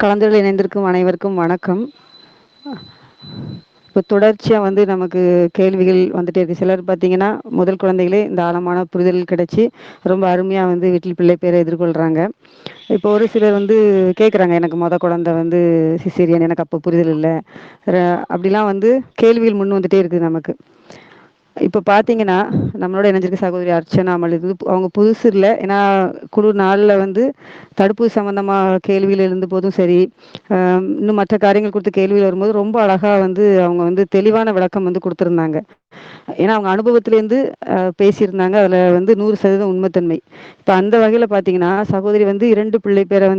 கலந்துரையில் இணைந்திருக்கும் அனைவருக்கும் வணக்கம். இப்போ தொடர்ச்சியாக நமக்கு கேள்விகள் வந்துட்டே இருக்குது. சிலர் பார்த்தீங்கன்னா முதல் குழந்தைகளே இந்த ஆழமான புரிதல் கிடைச்சி ரொம்ப அருமையாக வீட்டில் பிள்ளை பேரை எதிர்கொள்கிறாங்க. இப்போ ஒரு சிலர் கேட்குறாங்க, எனக்கு குழந்தை சிசேரியன், எனக்கு அப்போ புரிதல் இல்லை, அப்படிலாம் கேள்விகள் முன் வந்துட்டே இருக்குது நமக்கு. இப்போ பார்த்தீங்கன்னா நம்மளோட இணைஞ்சிருக்க சகோதரி அர்ச்சனாமல் அவங்க புதுசு இல்லை. ஏன்னா குழு நாளில் தடுப்பூசி சம்மந்தமாக கேள்வியில் இருந்த போதும் சரி, இன்னும் மற்ற காரியங்கள் கொடுத்து கேள்வியில் வரும்போது ரொம்ப அழகாக அவங்க தெளிவான விளக்கம் கொடுத்துருந்தாங்க. ஏன்னா அவங்க அனுபவத்திலேருந்து பேசியிருந்தாங்க. அதில் 100% உண்மைத்தன்மை. இப்போ அந்த வகையில் பார்த்தீங்கன்னா சகோதரி 2 பிள்ளை பேரை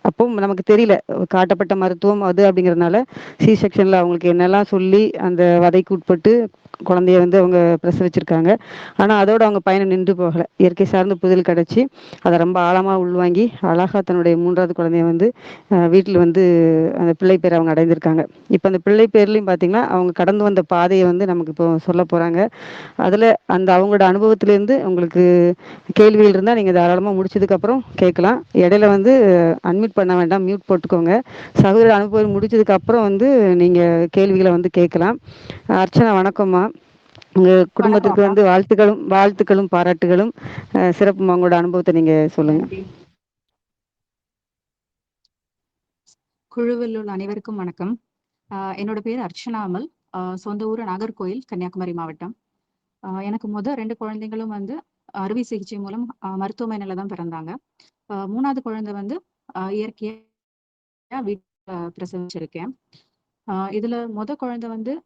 அப்போ நமக்கு தெரியல, காட்டப்பட்ட மருத்துவம் அது அப்படிங்கிறதுனால சி செக்ஷனில் அவங்களுக்கு என்னெல்லாம் சொல்லி அந்த வதைக்கு உட்பட்டு குழந்தைய அவங்க பிரசவிச்சிருக்காங்க. ஆனால் அதோட அவங்க பயணம் நின்று போகலை. இயற்கை சார்ந்த புதில் கிடச்சி அதை ரொம்ப ஆழமாக உள்வாங்கி அழகாக தன்னுடைய 3வது குழந்தைய வீட்டில் அந்த பிள்ளை பேர் அவங்க அடைந்திருக்காங்க. இப்போ அந்த பிள்ளை பேர்லையும் பார்த்தீங்கன்னா அவங்க கடந்து வந்த பாதையை நமக்கு இப்போ சொல்ல போகிறாங்க. அதில் அந்த அவங்களோட அனுபவத்திலேருந்து உங்களுக்கு கேள்விகள் இருந்தால் நீங்கள் தாராளமாக முடிச்சதுக்கப்புறம் கேட்கலாம். இடையில அன்மியூட் பண்ண வேண்டாம், மியூட் போட்டுக்கோங்க. சகோதரி அனுபவம் முடிச்சதுக்கப்புறம் நீங்கள் கேள்விகளை கேட்கலாம். அர்ச்சனா வணக்கம்மா. உங்கள் வணக்கம் குடும்பத்திற்கு அக்கா. வாழ்த்துக்களும் பாராட்டுகளும். சிறப்புமா, உங்களோட அனுபவத்தை நீங்கள் சொல்லுங்கள். நன்றி. குழுவில் உள்ள அனைவருக்கும் வணக்கம். என்னோட பேர் அர்ச்சனாமல். சொந்த ஊர் நாகர்கோயில், கன்னியாகுமரி மாவட்டம். எனக்கு 2 குழந்தைகளும் அறுவை சிகிச்சை மூலம் மருத்துவமனையில தான் பிறந்தாங்க. 3வது குழந்தை இயற்கையா வீட்டுல பிரசவிச்சிருக்கேன். இதுல குழந்தை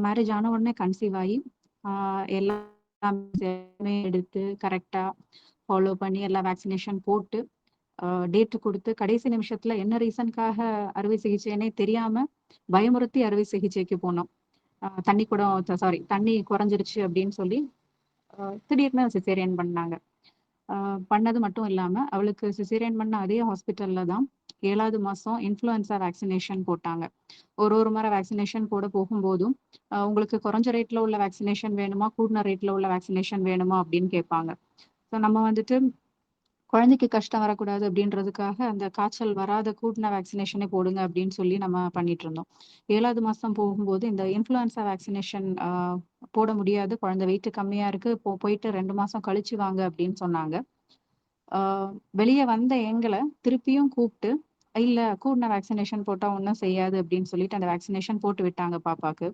மேரேஜ் ஆன உடனே கன்சீவ் ஆகி எல்லாமே எடுத்து கரெக்டா ஃபாலோ பண்ணி எல்லா வேக்சினேஷன் போட்டு டேட் கொடுத்து கடைசி நிமிஷத்துல என்ன ரீசனுக்காக அறுவை சிகிச்சைன்னே தெரியாம பயமுறுத்தி அறுவை சிகிச்சைக்கு போனோம். தண்ணி குறைஞ்சிருச்சு அப்படின்னு சொல்லி திடீர்னு சிசேரியன் பண்ணாங்க. பண்ணது மட்டும் இல்லாம அவளுக்கு சிசேரியன் பண்ண அதே ஹாஸ்பிட்டல்ல தான் 7வது மாசம் இன்ஃப்ளூயன்சா வேக்சினேஷன் போட்டாங்க. ஒரு முறை வேக்சினேஷன் போட போகும்போதும் உங்களுக்கு குறைஞ்ச ரேட்ல உள்ள வேக்சினேஷன் வேணுமா, கூடின ரேட்ல உள்ள வேக்சினேஷன் வேணுமா அப்படின்னு கேட்பாங்க. ஸோ நம்ம குழந்தைக்கு கஷ்டம் வரக்கூடாது அப்படின்றதுக்காக அந்த காய்ச்சல் வராத கூட்டின வேக்சினேஷனே போடுங்க அப்படின்னு சொல்லி நம்ம பண்ணிட்டு இருந்தோம். 7வது மாசம் போகும்போது இந்த இன்ஃப்ளூயன்சா வேக்சினேஷன் போட முடியாது, குழந்தை வெயிட் கம்மியா இருக்கு, போயிட்டு 2 மாசம் கழிச்சு வாங்க அப்படின்னு சொன்னாங்க. வெளியே வந்த எங்களை திருப்பியும் கூப்பிட்டு இல்ல கூடின வேக்சினேஷன் போட்டா ஒன்றும் செய்யாது அப்படின்னு சொல்லிட்டு அந்த வேக்சினேஷன் போட்டு விட்டாங்க பாப்பாக்கு.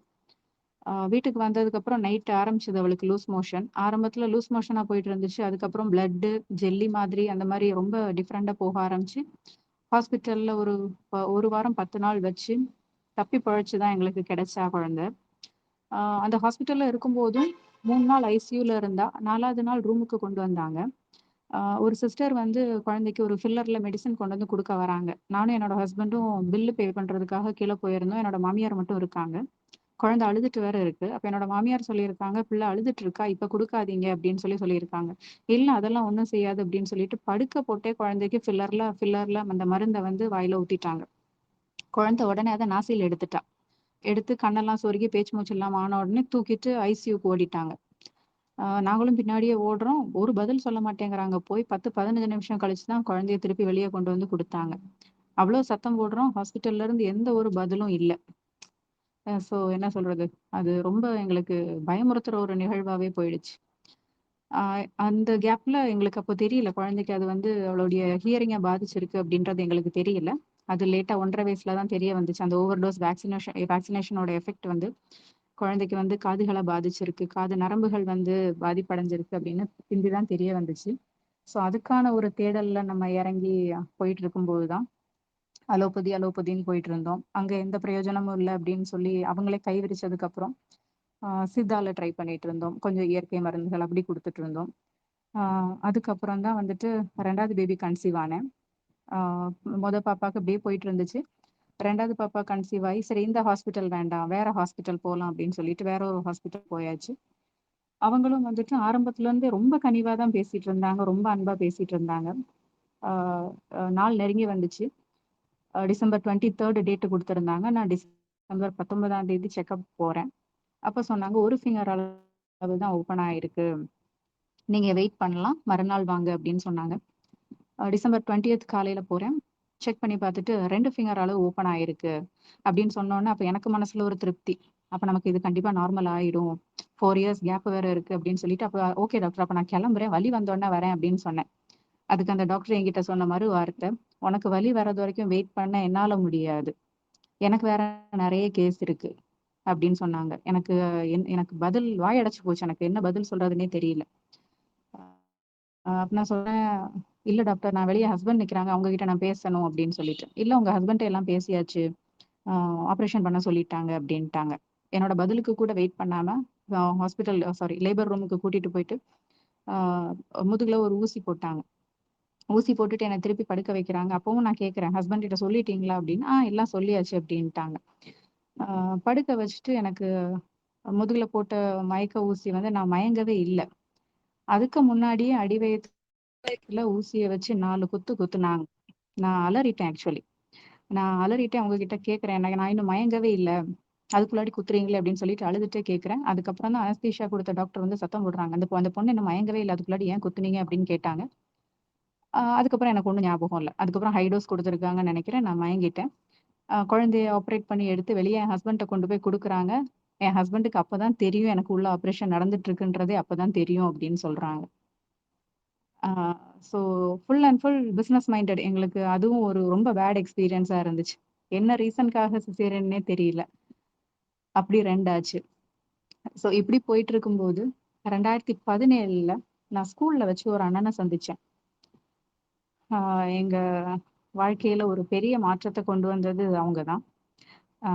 வீட்டுக்கு வந்ததுக்கு அப்புறம் நைட் ஆரம்பிச்சது அவளுக்கு லூஸ் மோஷன். ஆரம்பத்துல லூஸ் மோஷனா போயிட்டு இருந்துச்சு. அதுக்கப்புறம் பிளட் ஜெல்லி மாதிரி அந்த மாதிரி ரொம்ப டிஃப்ரெண்டா போக ஆரம்பிச்சு ஹாஸ்பிட்டல்ல ஒரு வாரம் 10 நாள் வச்சு தப்பி பிழைச்சுதான் எங்களுக்கு கிடைச்சா குழந்தை. அந்த ஹாஸ்பிட்டல்ல இருக்கும்போதும் 3 நாள் ஐசியூல இருந்தா, 4வது நாள் ரூமுக்கு கொண்டு வந்தாங்க. ஒரு சிஸ்டர் குழந்தைக்கு ஒரு ஃபில்லர்ல மெடிசன் கொண்டு கொடுக்க வராங்க. நானும் என்னோட ஹஸ்பண்டும் பில்லு பே பண்றதுக்காக கீழே போயிருந்தோம். என்னோட மாமியார் மட்டும் இருக்காங்க. குழந்தை அழுதுட்டு வேற இருக்கு. அப்ப என்னோட மாமியார் சொல்லியிருக்காங்க, பிள்ளை அழுதுட்டு இருக்கா, இப்ப கொடுக்காதீங்க அப்படின்னு சொல்லியிருக்காங்க. இல்ல அதெல்லாம் ஒண்ணும் செய்யாது அப்படின்னு சொல்லிட்டு படுக்க போட்டே குழந்தைக்கு ஃபில்லர்ல அந்த மருந்தை வாயில ஊத்திட்டாங்க. குழந்தை உடனே அதை நாசியில் எடுத்துட்டா. எடுத்து கண்ணெல்லாம் சொருகி பேச்சு மூச்சு இல்லாம ஆன உடனே தூக்கிட்டு ஐசியூக்கு ஓடிட்டாங்க. நாங்களும் பின்னாடியே ஓடுறோம். ஒரு பதில் சொல்ல மாட்டேங்கிறாங்க. போய் 10-15 நிமிஷம் கழிச்சுதான் குழந்தைய திருப்பி வெளியே கொண்டு கொடுத்தாங்க. அவ்வளவு சத்தம் போடுறோம். ஹாஸ்பிட்டல்ல இருந்து எந்த ஒரு பதிலும் இல்ல. சோ என்ன சொல்றது, அது ரொம்ப எங்களுக்கு பயமுறுத்துற ஒரு நிகழ்வாவே போயிடுச்சு. அந்த கேப்ல எங்களுக்கு அப்போ தெரியல குழந்தைக்கு அது அவளுடைய ஹியரிங்கை பாதிச்சிருக்கு அப்படின்றது எங்களுக்கு தெரியல. அது லேட்டா 1.5 வயசுல தான் தெரிய வந்துச்சு. அந்த ஓவர் டோஸ் வேக்சினேஷனோட எஃபெக்ட் குழந்தைக்கு காதுகளை பாதிச்சிருக்கு, காது நரம்புகள் பாதிப்படைஞ்சிருக்கு அப்படின்னு பிந்திதான் தெரிய வந்துச்சு. ஸோ அதுக்கான ஒரு தேடல்ல நம்ம இறங்கி போயிட்டு இருக்கும்போதுதான் அலோபதின்னு போயிட்டு இருந்தோம். அங்க எந்த பிரயோஜனமும் இல்லை அப்படின்னு சொல்லி அவங்களே கை விரிச்சதுக்கு அப்புறம் சித்தால ட்ரை பண்ணிட்டு இருந்தோம். கொஞ்சம் இயற்கை மருந்துகள் அப்படி கொடுத்துட்டு இருந்தோம். அதுக்கப்புறம் தான் 2வது பேபி கன்சீவ் ஆனேன். பாப்பாக்கு அப்படியே போயிட்டு இருந்துச்சு. 2வது பாப்பா கன்சீவ் ஆகி சரி இந்த ஹாஸ்பிட்டல் வேண்டாம், வேற ஹாஸ்பிட்டல் போகலாம் அப்படின்னு சொல்லிட்டு வேற ஒரு ஹாஸ்பிட்டல் போயாச்சு. அவங்களும் ஆரம்பத்துல இருந்து ரொம்ப கனிவா தான் பேசிட்டு இருந்தாங்க, ரொம்ப அன்பா பேசிட்டு இருந்தாங்க. நாள் நெருங்கி வந்துச்சு. டிசம்பர் 23 டேட் கொடுத்துருந்தாங்க. நான் டிசம்பர் 19ஆம் தேதி செக்அப் போறேன். அப்ப சொன்னாங்க ஒரு ஃபிங்கர் அளவு தான் ஓப்பன் ஆயிருக்கு, நீங்க வெயிட் பண்ணலாம், மறுநாள் வாங்க அப்படின்னு சொன்னாங்க. டிசம்பர் 20 காலையில போறேன். செக் பண்ணி பார்த்துட்டு 2 ஃபிங்கர் அளவு ஓப்பன் ஆயிருக்கு அப்படின்னு சொன்னோனே, அப்ப எனக்கு மனசுல ஒரு திருப்தி. அப்ப நமக்கு இது கண்டிப்பா நார்மல் ஆயிடும். 4 இயர்ஸ் கேப் வேற இருக்கு அப்படின்னு சொல்லிட்டு, அப்ப ஓகே டாக்டர் அப்ப நான் கிளம்புறேன். வலி வந்தோனே வரேன் அப்படின்னு சொன்னேன். அதுக்கு அந்த டாக்டர் என்கிட்ட சொன்ன மறு வார்த்தை, "உனக்கு வலி வர்றது வரைக்கும் வெயிட் பண்ண என்னால முடியாது. எனக்கு வேற நெறைய கேஸ் இருக்கு." அப்படின்னு சொன்னாங்க. எனக்கு பதில் வாய் அடைச்சு போச்சு. எனக்கு என்ன பதில் சொல்றதுன்னே தெரியல. அப்ப நான் சொன்னேன், "இல்ல டாக்டர் நான் வெளிய ஹஸ்பண்ட் நிக்கிறாங்க. அவங்க கிட்ட நான் பேசணும்." அப்படின்னு சொல்லிட்டு. "இல்ல உங்க ஹஸ்பண்ட்ட எல்லாம் பேசியாச்சு. ஆ ஆப்பரேஷன் பண்ண சொல்லிட்டாங்க." அப்படின்ட்டாங்க. என்னோட பதிலுக்கு கூட வெயிட் பண்ணாம ஹாஸ்பிட்டல் லேபர் ரூமுக்கு கூட்டிட்டு போயிட்டு, ஆ முதுகுல ஒரு ஊசி போட்டாங்க. ஊசி போட்டுட்டு என்ன திருப்பி படுக்க வைக்கிறாங்க. அப்பவும் நான் கேட்கிறேன், "ஹஸ்பண்ட் கிட்ட சொல்லிட்டீங்களா?" அப்படின்னு. எல்லாம் சொல்லியாச்சு." அப்படின்ட்டாங்க. ஆ படுக்க வச்சுட்டு எனக்கு முதுகுல போட்ட மயக்க ஊசி வந்து நான் மயங்கவே இல்ல. அதுக்கு முன்னாடியே அடிவயித்துல ஊசிய வச்சு 4 குத்து குத்துனாங்க. நான் அலறிட்டேன் ஆக்சுவலி. நான் அலறிட்டு அவங்க கிட்ட கேட்கிறேன். நான் இன்னும் மயங்கவே இல்ல. அதுக்குள்ளாடி குத்துறீங்களே அப்படின்னு சொல்லிட்டு அழுதுட்டே கேட்கிறேன். அதுக்கப்புறம் தான் அனஸ்தீசியா குடுத்த டாக்டர் வந்து சத்தம் போடுறாங்க. அந்த பொண்ணு இன்னும் மயங்கவே இல்ல. அதுக்குள்ளாடி ஏன் குத்துனீங்க அப்படின்னு கேட்டாங்க. அதுக்கப்புறம் எனக்கு ஒண்ணும் ஞாபகம் இல்ல. அதுக்கப்புறம் ஹை டோஸ் குடுத்துருக்காங்கன்னு நெனைக்கிறேன். நான் மயங்கிட்டேன். குழந்தைய ஆப்பரேட் பண்ணி எடுத்து வெளிய என் ஹஸ்பண்ட்ட கொண்டு போய் குடுக்குறாங்க. என் ஹஸ்பண்டுக்கு அப்பதான் தெரியும் எனக்கு உள்ள ஆப்பரேஷன் நடந்துட்டு இருக்குன்றதே அப்பதான் தெரியும் அப்படின்னு சொல்றாங்க. Ah so full and full business minded எங்களுக்கு அதுவும் ஒரு ரொம்ப பேட் எக்ஸ்பீரியன்ஸா இருந்துச்சு. என்ன ரீசன்க்காக சிசேரியன்னே தெரியல. அப்படி 2 ஆச்சு. ஸோ இப்படி போயிட்டு இருக்கும்போது 2017ல நான் ஸ்கூல்ல வச்சு ஒரு அண்ணன சந்திச்சேன். ஆ எங்க வாழ்க்கையில ஒரு பெரிய மாற்றத்த கொண்டு வந்தது அவங்க தான். ஆ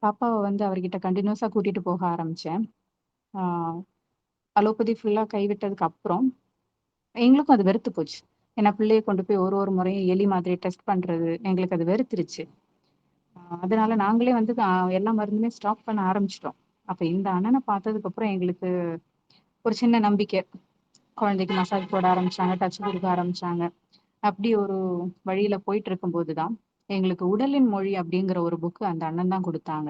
பாப்பாவ வந்து அவர்கிட்ட கன்டினியூஸா கூட்டிட்டு போக ஆரம்பிச்சேன். ஆ அலோபதி ஃபுல்லா கைவிட்டதுக்கு அப்புறம், எங்களுக்கும் அது வெறுத்து போச்சு. ஏன்னா பிள்ளைய கொண்டு போய் ஒரு முறையும் எலி மாதிரி டெஸ்ட் பண்றது, எங்களுக்கு அது வெறுத்துருச்சு. அதனால நாங்களே வந்து எல்லா மருந்துமே ஸ்டாப் பண்ண ஆரம்பிச்சுட்டோம். அப்ப இந்த அண்ணன பார்த்ததுக்கு அப்புறம் எங்களுக்கு ஒரு சின்ன நம்பிக்கை. குழந்தைக்கு மசாஜ் போட ஆரம்பிச்சாங்க, டச் குடுக்க ஆரம்பிச்சாங்க. அப்படி ஒரு வழியில போயிட்டு இருக்கும்போது தான், எங்களுக்கு "உடலின் மொழி" அப்படிங்கிற ஒரு புக் அந்த அண்ணன் தான் குடுத்தாங்க.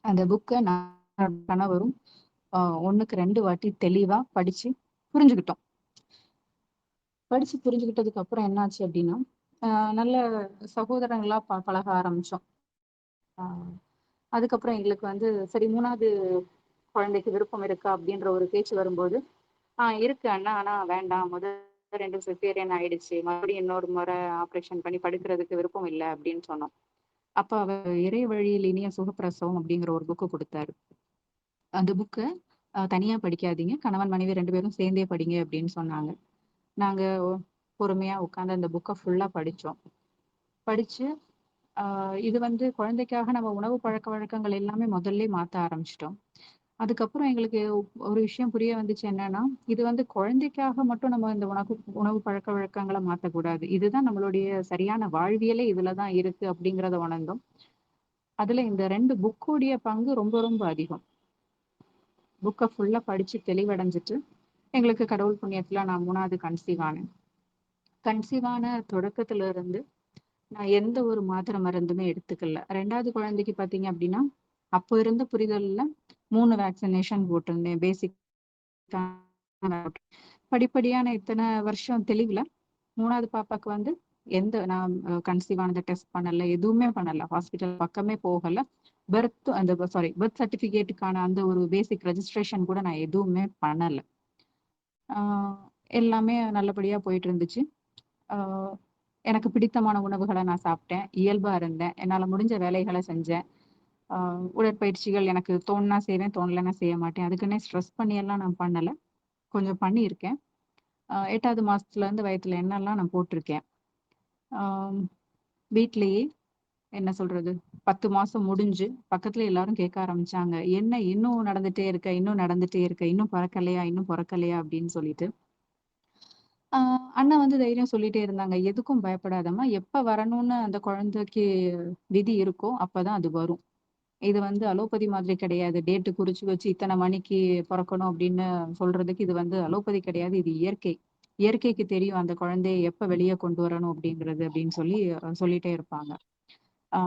அந்த புக்க நான் கணவரும் 1க்கு 2 வாட்டி தெளிவா படிச்சு புரிஞ்சுக்கிட்டோம். படிச்சு புரிஞ்சுகிட்டதுக்கு அப்புறம் என்னாச்சு அப்படின்னா, அ நல்ல சகோதரங்களா பழக ஆரம்பிச்சோம். அ அதுக்கப்புறம் எங்களுக்கு வந்து சரி 3வது குழந்தைக்கு விருப்பம் இருக்கா? அப்படின்ற ஒரு பேச்சு வரும்போது, இருக்கு அண்ணா. ஆனா வேண்டாம். முதல் 2 சிசேரியன் ஆயிடுச்சு. மறுபடியும் இன்னொரு முறை ஆப்ரேஷன் பண்ணி படுக்கிறதுக்கு விருப்பம் இல்ல அப்படின்னு சொன்னோம். அப்ப அவர் "இறை வழியில் இனிய சுகப்பிரசவம்" அப்படிங்கிற ஒரு புக் குடுத்தாரு. அந்த புக்க தனியா படிக்காதீங்க. கணவன், மனைவி 2 பேரும் சேர்ந்தே படிங்க அப்படின்னு சொன்னாங்க. நாங்க பொறுமையா உட்கார்ந்து அந்த புக்க ஃபுல்லா படிச்சோம். படிச்சு இது வந்து குழந்தைக்காக நம்ம உணவு பழக்கவழக்கங்கள் எல்லாமே முதல்லயே மாத்த ஆரம்பிச்சுட்டோம். அதுக்கப்புறம் எங்களுக்கு ஒரு விஷயம் புரிய வந்துச்சு என்னன்னா, இது வந்து குழந்தைக்காக மட்டும் நம்ம இந்த உணவு உணவு பழக்கவழக்கங்கள மாத்தக்கூடாது. இதுதான் நம்மளுடைய சரியான வாழ்வியலே இதுல தான் இருக்கு அப்படிங்கிறத உணர்ந்தோம். அதுல இந்த 2 புக்குடைய பங்கு ரொம்ப ரொம்ப அதிகம். புக்க ஃபுல்லா படிச்சு தெளிவடைஞ்சுட்டு, எங்களுக்கு கடவுள் புண்ணியத்துல நான் 3வது கன்சீவ் ஆனேன். கன்சீவ் ஆன தொடக்கத்துல இருந்து நான் எந்த ஒரு மாத்திரை மருந்துமே எடுத்துக்கல. 2வது குழந்தைக்கு பார்த்தீங்க அப்டின்னா, அப்போ இருந்த புரிதல்ல 3 வேக்சினேஷன் போட்டிருந்தேன். படிப்படியான இத்தன வருஷம் தெளிவுல 3வது பாப்பாக்கு வந்து நான் கன்சீவ் ஆனத டெஸ்ட் பண்ணல. எதுவுமே பண்ணல. ஹாஸ்பிட்டல் பக்கமே போகல. பர்த் சர்டிஃபிகேட்டுக்கான அந்த ஒரு பேசிக் ரெஜிஸ்ட்ரேஷன் கூட நான் எதுவுமே பண்ணல. ஆ எல்லாமே நல்லபடியா போயிட்டு இருந்துச்சு. ஆ எனக்கு பிடித்தமான உணவுகள நான் சாப்பிட்டேன். இயல்பா இருந்தேன். என்னால முடிஞ்ச வேலைகள செஞ்சேன். ஆ உடற்பயிற்சிகள் எனக்கு தோணுனா செய்வேன், தோணலன்னா செய்ய மாட்டேன். அதுக்குன்னே ஸ்ட்ரெஸ் பண்ணியெல்லாம் நான் பண்ணல. கொஞ்சம் பண்ணியிருக்கேன். 8வது மாசத்துலருந்து வயித்துல எண்ணெல்லாம் நான் போட்டிருக்கேன். ஆம் வீட்லயே என்ன சொல்றது? 10 மாசம் முடிஞ்சு பக்கத்துல எல்லாரும் கேட்க ஆரம்பிச்சாங்க. "என்ன இன்னும் நடந்துட்டே இருக்க, இன்னும் நடந்துட்டே இருக்க, இன்னும் பொறக்கலையா, இன்னும் பொறக்கலையா?" அப்படின்னு சொல்லிட்டு. ஆ அண்ணா வந்து தைரியம் சொல்லிட்டே இருந்தாங்க. "எதுக்கும் பயப்படாதம்மா. எப்ப வரணும்னு அந்த குழந்தைக்கு விதி இருக்கோ, அப்பதான் அது வரும். இது வந்து அலோபதி மாதிரி கிடையாது. டேட் குறிச்சு வச்சு இத்தன மணிக்கு பொறக்கணும் அப்படின்னு சொல்றதுக்கு இது வந்து அலோபதி கிடையாது. இது இயற்கை. இயற்கைக்கு தெரியும் அந்த குழந்தைய எப்ப வெளிய கொண்டு வரணும் அப்படிங்கிறது" அப்படின்னு சொல்லி சொல்லிட்டே இருப்பாங்க. ஆ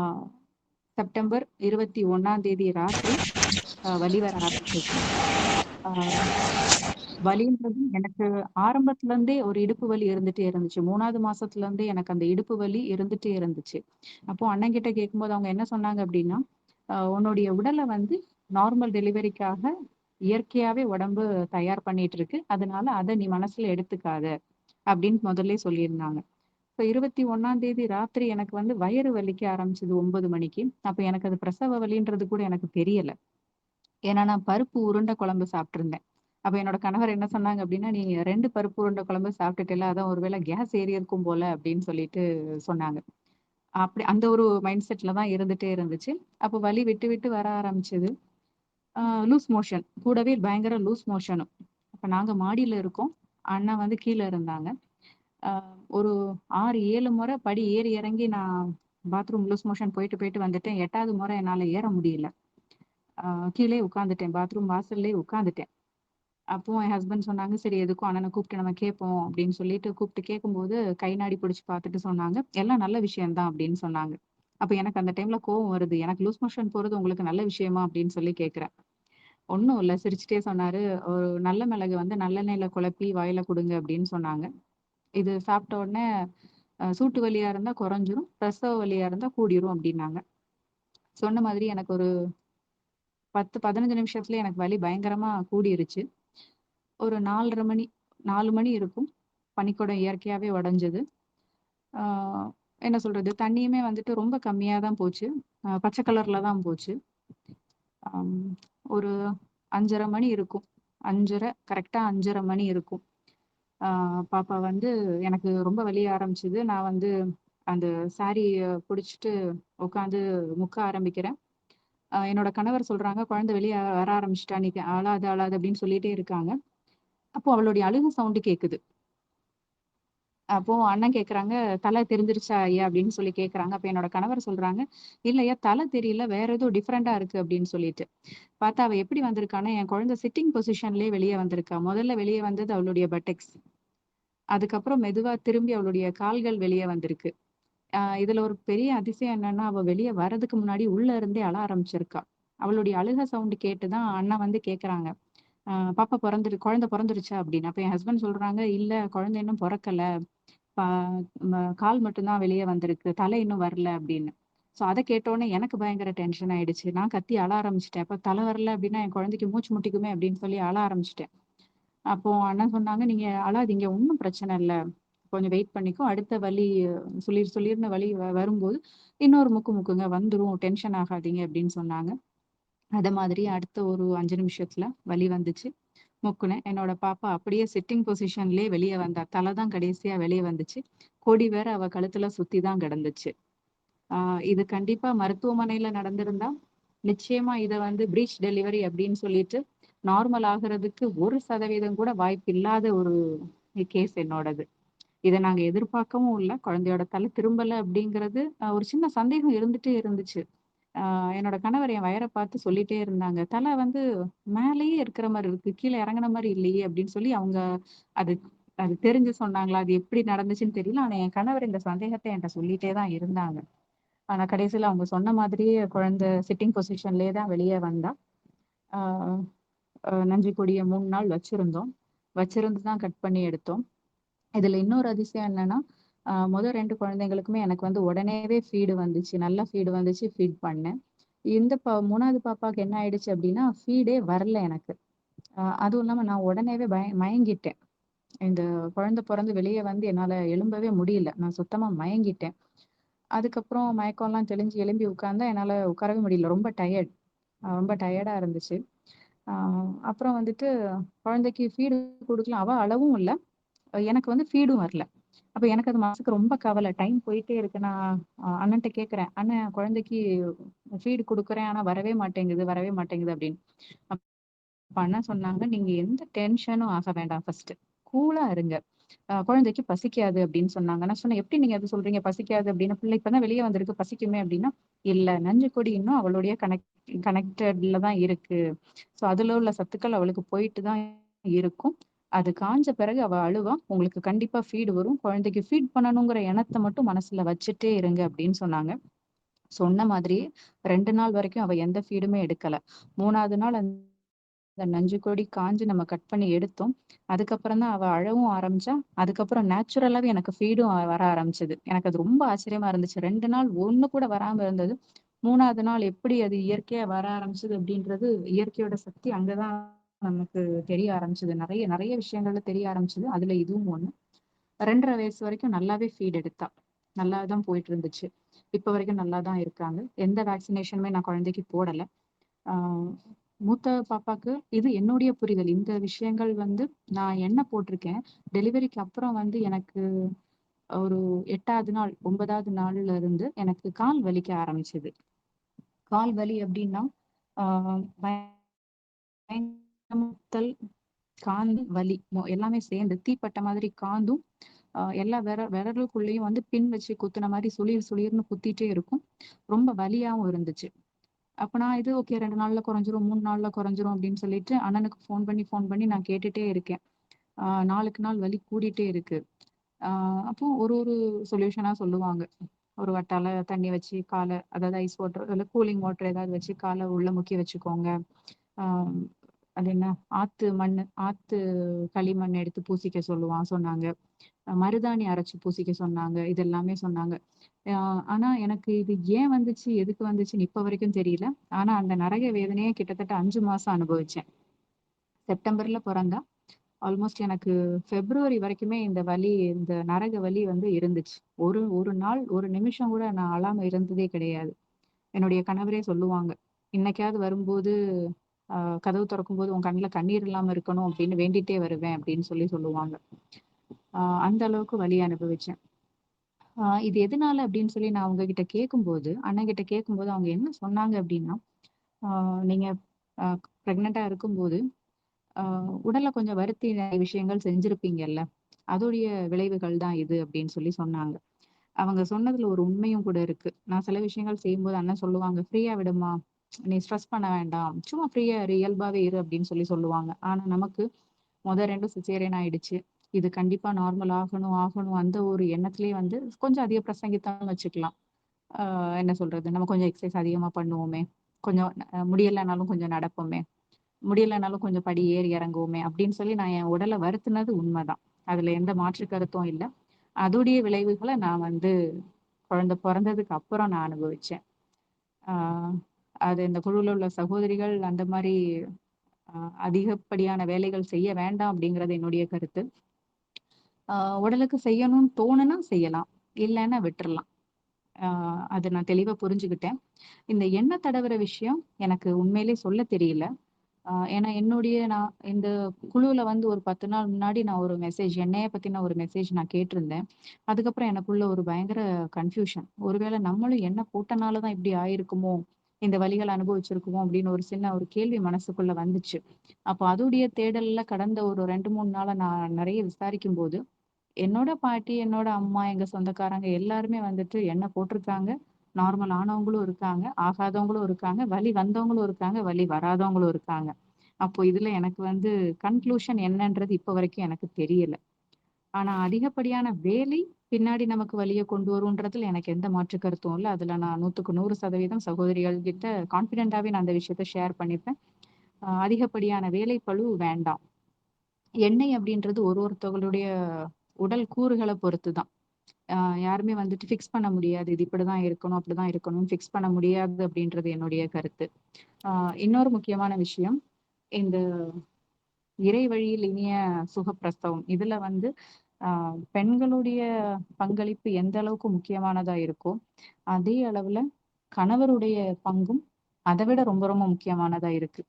செப்டம்பர் 21ஆம் தேதி ராத்திரி வலி வர ஆரம்பிச்சுச்சு. ஆ வலின்றது எனக்கு ஆரம்பத்துல இருந்தே ஒரு இடுப்பு வலி இருந்துட்டே இருந்துச்சு. 3வது மாசத்துல இருந்தே எனக்கு அந்த இடுப்பு வலி இருந்துட்டே இருந்துச்சு. அப்போ அண்ணன்கிட்ட கேட்கும்போது அவங்க என்ன சொன்னாங்க அப்டின்னா, உன்னுடைய உடல வந்து நார்மல் டெலிவரிக்காக இயற்கையாவே உடம்பு தயார் பண்ணிட்டு இருக்கு. அதனால அத நீ மனசுல எடுத்துக்காத அப்டின்னு முதல்லயே சொல்லியிருந்தாங்க. இப்ப 21ஆம் தேதி ராத்திரி எனக்கு வந்து வயிறு வலிக்க ஆரம்பிச்சது 9 மணிக்கு. அப்ப எனக்கு அது பிரசவ வலின்றது கூட எனக்கு தெரியல. ஏன்னா நான் பருப்பு உருண்ட குழம்பு சாப்ட்டுருந்தேன். அப்ப என்னோட கணவர் என்ன சொன்னாங்க அப்டின்னா, "நீ 2 பருப்பு உருண்ட குழம்பு சாப்ட்டுட்டல்ல, அதான் ஒரு வேள கேஸ் ஏறியிருக்கும் போல" அப்டின்னு சொல்லிட்டு சொன்னாங்க. அப்படி அந்த ஒரு மைண்ட் செட்ல தான் இருந்துட்டே இருந்துச்சு. அப்போ வலி விட்டு விட்டு வர ஆரம்பிச்சது. ஆ லூஸ் மோஷன். கூடவே பயங்கர லூஸ் மோஷனும். அப்ப நாங்க மாடியில இருக்கோம். அண்ணா வந்து கீழ இருந்தாங்க. அ ஒரு 6, 7 முறை படி ஏறி இறங்கி நான் பாத்ரூம் லூஸ் மோஷன் போயிட்டு, போயிட்டு வந்துட்டேன். 8வது முறை என்னால ஏற முடியல. அ கீழயே உட்காந்துட்டேன். பாத்ரூம் வாசல்லயே உட்காந்துட்டேன். அப்போ என் ஹஸ்பண்ட் சொன்னாங்க, "சரி எதுக்கும் அண்ணன கூப்பிட்டு நம்ம கேட்போம்" அப்படின்னு சொல்லிட்டு கூப்பிட்டு கேட்கும்போது, கை நாடி பிடிச்சு பார்த்துட்டு சொன்னாங்க, "எல்லாம் நல்ல விஷயம் தான்" அப்படின்னு சொன்னாங்க. அப்ப எனக்கு அந்த டைம்ல கோவம் வருது. "எனக்கு லூஸ் மோஷன் போறது உங்களுக்கு நல்ல விஷயமா?" அப்படின்னு சொல்லி கேட்கிறேன். ஒண்ணும் இல்ல. சிரிச்சுட்டே சொன்னாரு, "ஒரு நல்ல மிளகு வந்து நல்லெண்ணெயில குழப்பி வாயில குடுங்க" அப்படின்னு சொன்னாங்க. இது சாப்பிட்ட உடனே சூட்டு வலியா இருந்தா குறைஞ்சிரும். பிரசவ வலியா இருந்தா கூடிரும் அப்டின்னாங்க. சொன்ன மாதிரி எனக்கு ஒரு 10, 15 நிமிஷத்துல எனக்கு வலி பயங்கரமா கூடிருச்சு. ஒரு 4:30 மணி 4 மணி இருக்கும். பனிக்குடம் இயற்கையாவே உடைஞ்சது. ஆ என்ன சொல்றது? தண்ணியுமே வந்துட்டு ரொம்ப கம்மியா தான் போச்சு. பச்சை கலர்ல தான் போச்சு. அம் ஒரு 5:30 மணி இருக்கும். 5:30 கரெக்ட்டா 5:30 மணி இருக்கும். ஆ பாப்பா வந்து எனக்கு ரொம்ப வலிய ஆரம்பிச்சது. நான் வந்து அந்த சாரிய புடிச்சுட்டு உட்காந்து முக்க ஆரம்பிக்கிறேன். என்னோட கணவர் சொல்றாங்க, "குழந்தை வெளிய வர ஆரம்பிச்சுட்டா. நீ அழாத, அழாத" அப்படின்னு சொல்லிட்டே இருக்காங்க. அப்போ அவளுடைய அழுக சவுண்ட் கேக்குது. அப்போ அண்ணன் கேட்கறாங்க, "தல தெரிஞ்சிருச்சா ஐயா?" அப்படின்னு சொல்லி கேட்கறாங்க. அப்ப என்னோட கணவர் சொல்றாங்க, "இல்லையா தல தெரியல. வேற ஏதோ டிஃபரெண்டா இருக்கு" அப்படின்னு சொல்லிட்டு. பார்த்தா அவ எப்படி வந்திருக்கான்னா, என் குழந்தை சிட்டிங் பொசிஷன்லயே வெளிய வந்திருக்கா. முதல்ல வெளிய வந்தது அவளுடைய பட்டெக்ஸ். அதுக்கப்புறம் மெதுவா திரும்பி அவளுடைய கால்கள் வெளிய வந்திருக்கு. இதுல ஒரு பெரிய அதிசயம் என்னன்னா, அவ வெளிய வரதுக்கு முன்னாடி உள்ள இருந்தே அழ ஆரம்பிச்சிருக்கா. அவளுடைய அழுக சவுண்ட் கேட்டு தான் அண்ணா வந்து கேட்கறாங்க. பாப்பா குழந்தை பொறந்துருச்சா?" அப்படின்னு. அப்ப என் ஹஸ்பண்ட் சொல்றாங்க, "இல்ல குழந்தை இன்னும் பொறக்கல. ப கால் மட்டும் தான் வெளிய வந்திருக்கு. தலை இன்னும் வரல" அப்படின்னு. ஸோ அத கேட்டோனே எனக்கு பயங்கர டென்ஷன் ஆயிடுச்சு. நான் கத்தி அழ ஆரம்பிச்சுட்டேன். அப்ப தல வரல அப்படின்னா என் குழந்தைக்கு மூச்சு முட்டிக்குமே அப்படின்னு சொல்லி அழ ஆரம்பிச்சுட்டேன். அப்போ அண்ணன் சொன்னாங்க, "நீங்க அழாதீங்க. ஒண்ணும் பிரச்சனை இல்ல. கொஞ்சம் வெயிட் பண்ணிக்கோ. அடுத்த வலி சுளீர்னு வலி வரும்போது இன்னொரு முக்கு முக்குங்க வந்துரும். டென்ஷன் ஆகாதீங்க" அப்படின்னு சொன்னாங்க. அத மாதிரி அடுத்த ஒரு 5 நிமிஷத்துல வலி வந்துச்சு. முக்குனேன். என்னோட பாப்பா அப்படியே சிட்டிங் பொசிஷன்லயே வெளிய வந்தா. தல தான் கடைசியா வெளிய வந்துச்சு. கொடி வேற அவ கழுத்துல சுத்தி தான் கிடந்துச்சு. ஆ இது கண்டிப்பா மருத்துவமனையில நடந்திருந்தா, நிச்சயமா இத வந்து பிரீச் டெலிவரி அப்படின்னு சொல்லிட்டு, நார்மல் ஆகுறதுக்கு 1% கூட வாய்ப்பில்லாத ஒரு கேஸ் என்னோடது. இத நாங்க எதிர்பார்க்கவும் இல்ல. குழந்தையோட தல திரும்பல அப்படிங்கிறது ஒரு சின்ன சந்தேகம் இருந்துட்டே இருந்துச்சு. ஆ என்னோட கணவர் என் வயர பார்த்து சொல்லிட்டே இருந்தாங்க. "தல வந்து மேலேயே இருக்கிற மாரி இருக்கு. கீழ இறங்குன மாரி இல்லையே!" அப்படின்னு சொல்லி அவங்க அது அது தெரிஞ்சு சொன்னாங்களா? அது எப்படி நடந்துச்சுன்னு தெரியல. ஆனா என் கணவர் இந்த சந்தேகத்த என்ட்ட சொல்லிட்டே தான் இருந்தாங்க. ஆனா கடைசியில அவங்க சொன்ன மாதிரியே குழந்தை சிட்டிங் பொசிஷன்லயே தான் வெளிய வந்தா. ஆ நன்றி கொடிய 3 நாள் வச்சிருந்தோம். வச்சிருந்து தான் கட் பண்ணி எடுத்தோம். இதுல இன்னொரு அதிசயம் என்னன்னா, மொத 2 குழந்தைங்களுக்குமே எனக்கு வந்து உடனேவே ஃபீடு வந்துச்சு. நல்லா ஃபீடு வந்துச்சு. ஃபீட் பண்ணேன். இந்த 3வது பாப்பாக்கு என்ன ஆயிடுச்சு அப்டின்னா, ஃபீடே வரல எனக்கு. அதுவும் இல்லாம நான் உடனேவே மயங்கிட்டேன். இந்த குழந்தை பொறந்து வெளிய வந்து என்னால எழும்பவே முடியல. நான் சுத்தமா மயங்கிட்டேன். அதுக்கப்புறம் மயக்கம்லாம் தெளிஞ்சு எழும்பி உட்கார்ந்தா என்னால உட்காரவே முடியல. ரொம்ப டயர்டா இருந்துச்சு. அ அப்புறம் வந்துட்டு குழந்தைக்கு ஃபீடு குடுக்கலாம். அவ அழவும் இல்ல. எனக்கு வந்து ஃபீடும் வரல. அப்ப எனக்கு அது மனசுக்கு ரொம்ப கவல. டைம் போயிட்டே இருக்கு. நான் அண்ணன்ட்ட கேட்கிறேன். "அண்ணன் குழந்தைக்கு ஃபீடு குடுக்குறேன். ஆனா வரவே மாட்டேங்குது, வரவே மாட்டேங்குது" அப்படின்னு. அப்ப அண்ணா சொன்னாங்க, "நீங்க எந்த டென்ஷனும் ஆக வேண்டாம் ஃபர்ஸ்ட்டு. கூலா இருங்க. குழந்தைக்கு பசிக்காது" அப்படின்னு சொன்னாங்க. நான் சொன்னேன், "எப்படி நீங்க அத சொல்றீங்க? பசிக்காது அப்படின்னு. பிள்ளை இப்ப தான் வெளிய வந்திருக்கு. பசிக்குமே" அப்படின்னா, "இல்ல நஞ்சுக்கொடி இன்னும் அவளுடைய கனெக்டட்ல தான் இருக்கு. ஸோ அதுல உள்ள சத்துக்கள் அவளுக்கு போயிட்டு தான் இருக்கும். அது காஞ்ச பிறகு அவ அழுவா. உங்களுக்கு கண்டிப்பா ஃபீட் வரும். குழந்தைக்கு ஃபீட் பண்ணணுங்கிற எண்ணத்த மட்டும் மனசுல வச்சுட்டே இருங்க" அப்படின்னு சொன்னாங்க. சொன்ன மாதிரியே 2 நாள் வரைக்கும் அவ எந்த ஃபீடுமே எடுக்கல. 3வது நாள் நஞ்சு கொடி காஞ்சு நம்ம கட் பண்ணி எடுத்தோம். அதுக்கப்புறம் தான் அவ அழவும் ஆரம்பிச்சா. அதுக்கப்புறம் நேச்சுரலாவே எனக்கு ஃபீடும் வர ஆரம்பிச்சது. எனக்கு அது ரொம்ப ஆச்சரியமா இருந்துச்சு. 2 நாள் 1 கூட வராம இருந்தது. 3வது நாள் எப்படி அது இயற்கையா வர ஆரம்பிச்சது அப்படின்றது, இயற்கையோட சக்தி அங்க தான் நமக்கு தெரிய ஆரம்பிச்சது. நெறைய நெறைய விஷயங்கள்ல தெரிய ஆரம்பிச்சது. அதுல இதுவும் ஒண்ணு. 2 1/2 வயசு வரைக்கும் நல்லாவே ஃபீட் எடுத்தா. நல்லா தான் போயிட்டு இருந்துச்சு. இப்ப வரைக்கும் நல்லா தான் இருக்காங்க. எந்த வேக்சினேஷனுமே நான் குழந்தைக்கு போடல. ஆ மூத்த பாப்பாக்கு இது என்னுடைய புரிதல். இந்த விஷயங்கள் வந்து நான் என்ன போட்டிருக்கேன். டெலிவரிக்கு அப்புறம் வந்து எனக்கு ஒரு 8வது நாள், 9வது நாள்ல இருந்து எனக்கு கால் வலிக்க ஆரம்பிச்சது. கால் வலி அப்டின்னா, ஆ பயமுறுத்தல், காந்து வலி எல்லாமே சேர்ந்து தீப்பட்ட மாதிரி காந்தும், எல்லா விரலுக்குள்ளேயும் வந்து பின் வச்சு குத்துன மாரி சுளீர் சுளீர்ன்னு குத்திட்டே இருக்கும். ரொம்ப வலியாவும் இருந்துச்சு. அப்ப நான் இது ஓகே 2 நாள்ல குறைஞ்சிரும், 3 நாள்ல குறைஞ்சிரும் அப்படின்னு சொல்லிட்டு அண்ணனுக்கு ஃபோன் பண்ணி நான் கேட்டுட்டே இருக்கேன். நாளுக்கு நாள் வலி கூடிட்டே இருக்கு. ஆ அப்போ ஒரு சொல்யூஷனா சொல்லுவாங்க. ஒரு வட்டால தண்ணி வச்சு கால அதாவது ஐஸ் வாட்டர் இல்ல கூலிங் வாட்டர் ஏதாவது வச்சு கால உள்ள முக்கி வச்சுக்கோங்க. ஆ அது என்ன ஆத்து களிமண் எடுத்து பூசிக்க சொன்னாங்க. மருதாணி அரைச்சு பூசிக்க சொன்னாங்க. இது எல்லாமே சொன்னாங்க. அ ஆனா எனக்கு இது ஏன் வந்துச்சு? எதுக்கு வந்துச்சுன்னு இப்ப வரைக்கும் தெரியல. ஆனா அந்த நரக வேதனைய கிட்டத்தட்ட 5 மாசம் அனுபவிச்சேன். செப்டம்பர்ல பொறந்தா, ஆல்மோஸ்ட் எனக்கு பிப்ரவரி வரைக்குமே இந்த நரக வலி வந்து இருந்துச்சு. ஒரு ஒரு நாள், ஒரு நிமிஷம் கூட நான் அழாம இருந்ததே கிடையாது. என்னுடைய கணவரே சொல்லுவாங்க. "இன்னைக்காவது வரும்போது, அ கதவு தொறக்கும்போது உன் கண்ல கண்ணீர் இல்லாம இருக்கணும் அப்படின்னு வேண்டிட்டே வருவேன்" அப்படின்னு சொல்லுவாங்க. அந்த அளவுக்கு வலி அனுபவிச்சேன். இது எதனால அப்படின்னு சொல்லி நான் அவங்ககிட்ட கேட்கும்போது, அண்ணன்கிட்ட கேட்கும்போது அவங்க என்ன சொன்னாங்க அப்படின்னா, ஆ நீங்க அ பிரெக்னன்ட்டா இருக்கும்போது, ஆ உடல்ல கொஞ்சம் வருத்தி நிறைய விஷயங்கள் செஞ்சிருப்பீங்கல்ல. அதோடைய விளைவுகள் தான் இது அப்படின்னு சொன்னாங்க. அவங்க சொன்னதுல ஒரு உண்மையும் கூட இருக்கு. நான் சில விஷயங்கள் செய்யும்போது அண்ணன் சொல்லுவாங்க, "ஃப்ரீயா விடுமா. நீ ஸ்ட்ரெஸ் பண்ண வேண்டாம். சும்மா ஃப்ரீயா இரு. இயல்பாவே இரு" அப்படின்னு சொல்லுவாங்க. ஆனா நமக்கு 2ம் சிசேரியன் ஆயிடுச்சு. இது கண்டிப்பா நார்மல் ஆகணும் அந்த ஒரு எண்ணத்திலேயே வந்து கொஞ்சம் அதிக பிரசங்கித்தான்னு வச்சுக்கலாம். ஆ என்ன சொல்றது? நம்ம கொஞ்சம் எக்சர்சைஸ் அதிகமா பண்ணுவோமே! கொஞ்சம் முடியலனாலும் கொஞ்சம் நடப்போமே! முடியலனாலும் கொஞ்சம் படி ஏறி இறங்குவோமே! அப்படின்னு சொல்லி நான் என் உடல வருத்துனது உண்மதான். அதுல எந்த மாற்று கருத்தும் இல்ல. அதோடைய விளைவுகள நான் வந்து குழந்தை பொறந்ததுக்கு அப்புறம் நான் அனுபவிச்சேன். ஆ அது இந்த குழுவுல உள்ள சகோதரிகள் அந்த மாரி அ அதிகப்படியான வேலைகள் செய்ய வேண்டாம் அப்படிங்கிறது என்னுடைய கருத்து. ஆ உடலுக்கு செய்யணும்னு தோணுனா செய்யலாம். இல்லன்னா விட்டுறலாம். ஆ அத நான் தெளிவா புரிஞ்சுகிட்டேன். இந்த எண்ணெய் தடவுற விஷயம் எனக்கு உண்மையிலே சொல்ல தெரியல. ஏன்னா நான் இந்த குழுவுல வந்து ஒரு 10 நாள் முன்னாடி நான் ஒரு எண்ணெய பத்தின ஒரு மெசேஜ் நான் கேட்டிருந்தேன். அதுக்கப்புறம் எனக்குள்ள ஒரு பயங்கர கன்ஃப்யூஷன். ஒருவேளை நம்மளும் எண்ணெய் போட்டனால தான் இப்படி ஆயிருக்குமோ? இந்த வலிகள அனுபவிச்சிருக்குமோ? அப்படின்னு ஒரு சின்ன ஒரு கேள்வி மனசுக்குள்ள வந்துச்சு. அப்ப அதோடைய தேடல்ல கடந்த ஒரு 2, 3 நாளா நான் நெறைய விசாரிக்கும்போது, என்னோட பாட்டி, என்னோட அம்மா, எங்க சொந்தக்காரங்க எல்லாருமே வந்துட்டு எண்ணெய் போட்டிருக்காங்க. நார்மல் ஆனவங்களும் இருக்காங்க, ஆகாதவங்களும் இருக்காங்க, வலி வந்தவங்களும் இருக்காங்க, வலி வராதவங்களும் இருக்காங்க. அப்போ இதுல எனக்கு வந்து கன்க்ளூஷன் என்னன்றது இப்ப வரைக்கும் எனக்கு தெரியல. ஆனா அதிகப்படியான வேலை பின்னாடி நமக்கு வலிய கொண்டு வரும்ன்றதுல எனக்கு எந்த மாற்று கருத்தும் இல்ல. அதுல நான் 100க்கு 100% சகோதரிகள் கிட்ட கான்ஃபிடென்ட்டாவே நான் அந்த விஷயத்த ஷேர் பண்ணிப்பேன். அதிகப்படியான வேலைப்பளு வேண்டாம். எண்ணெய் அப்படின்றது ஒருத்தவங்களுடைய உடல் கூறுகள பொறுத்து தான். அ யாருமே வந்துட்டு ஃபிக்ஸ் பண்ண முடியாது. இது இப்படிதான் இருக்கணும், அப்படிதான் இருக்கணும்னு ஃபிக்ஸ் பண்ண முடியாது அப்படின்றது என்னுடைய கருத்து. ஆ இன்னொரு முக்கியமான விஷயம், இந்த இறை வழியில் இனிய சுகப்பிரசவம். இதுல வந்து அ பெண்களுடைய பங்களிப்பு எந்த அளவுக்கு முக்கியமானதா இருக்கோ, அதே அளவுல கணவருடைய பங்கும் அத விட ரொம்ப ரொம்ப முக்கியமானதா இருக்கு.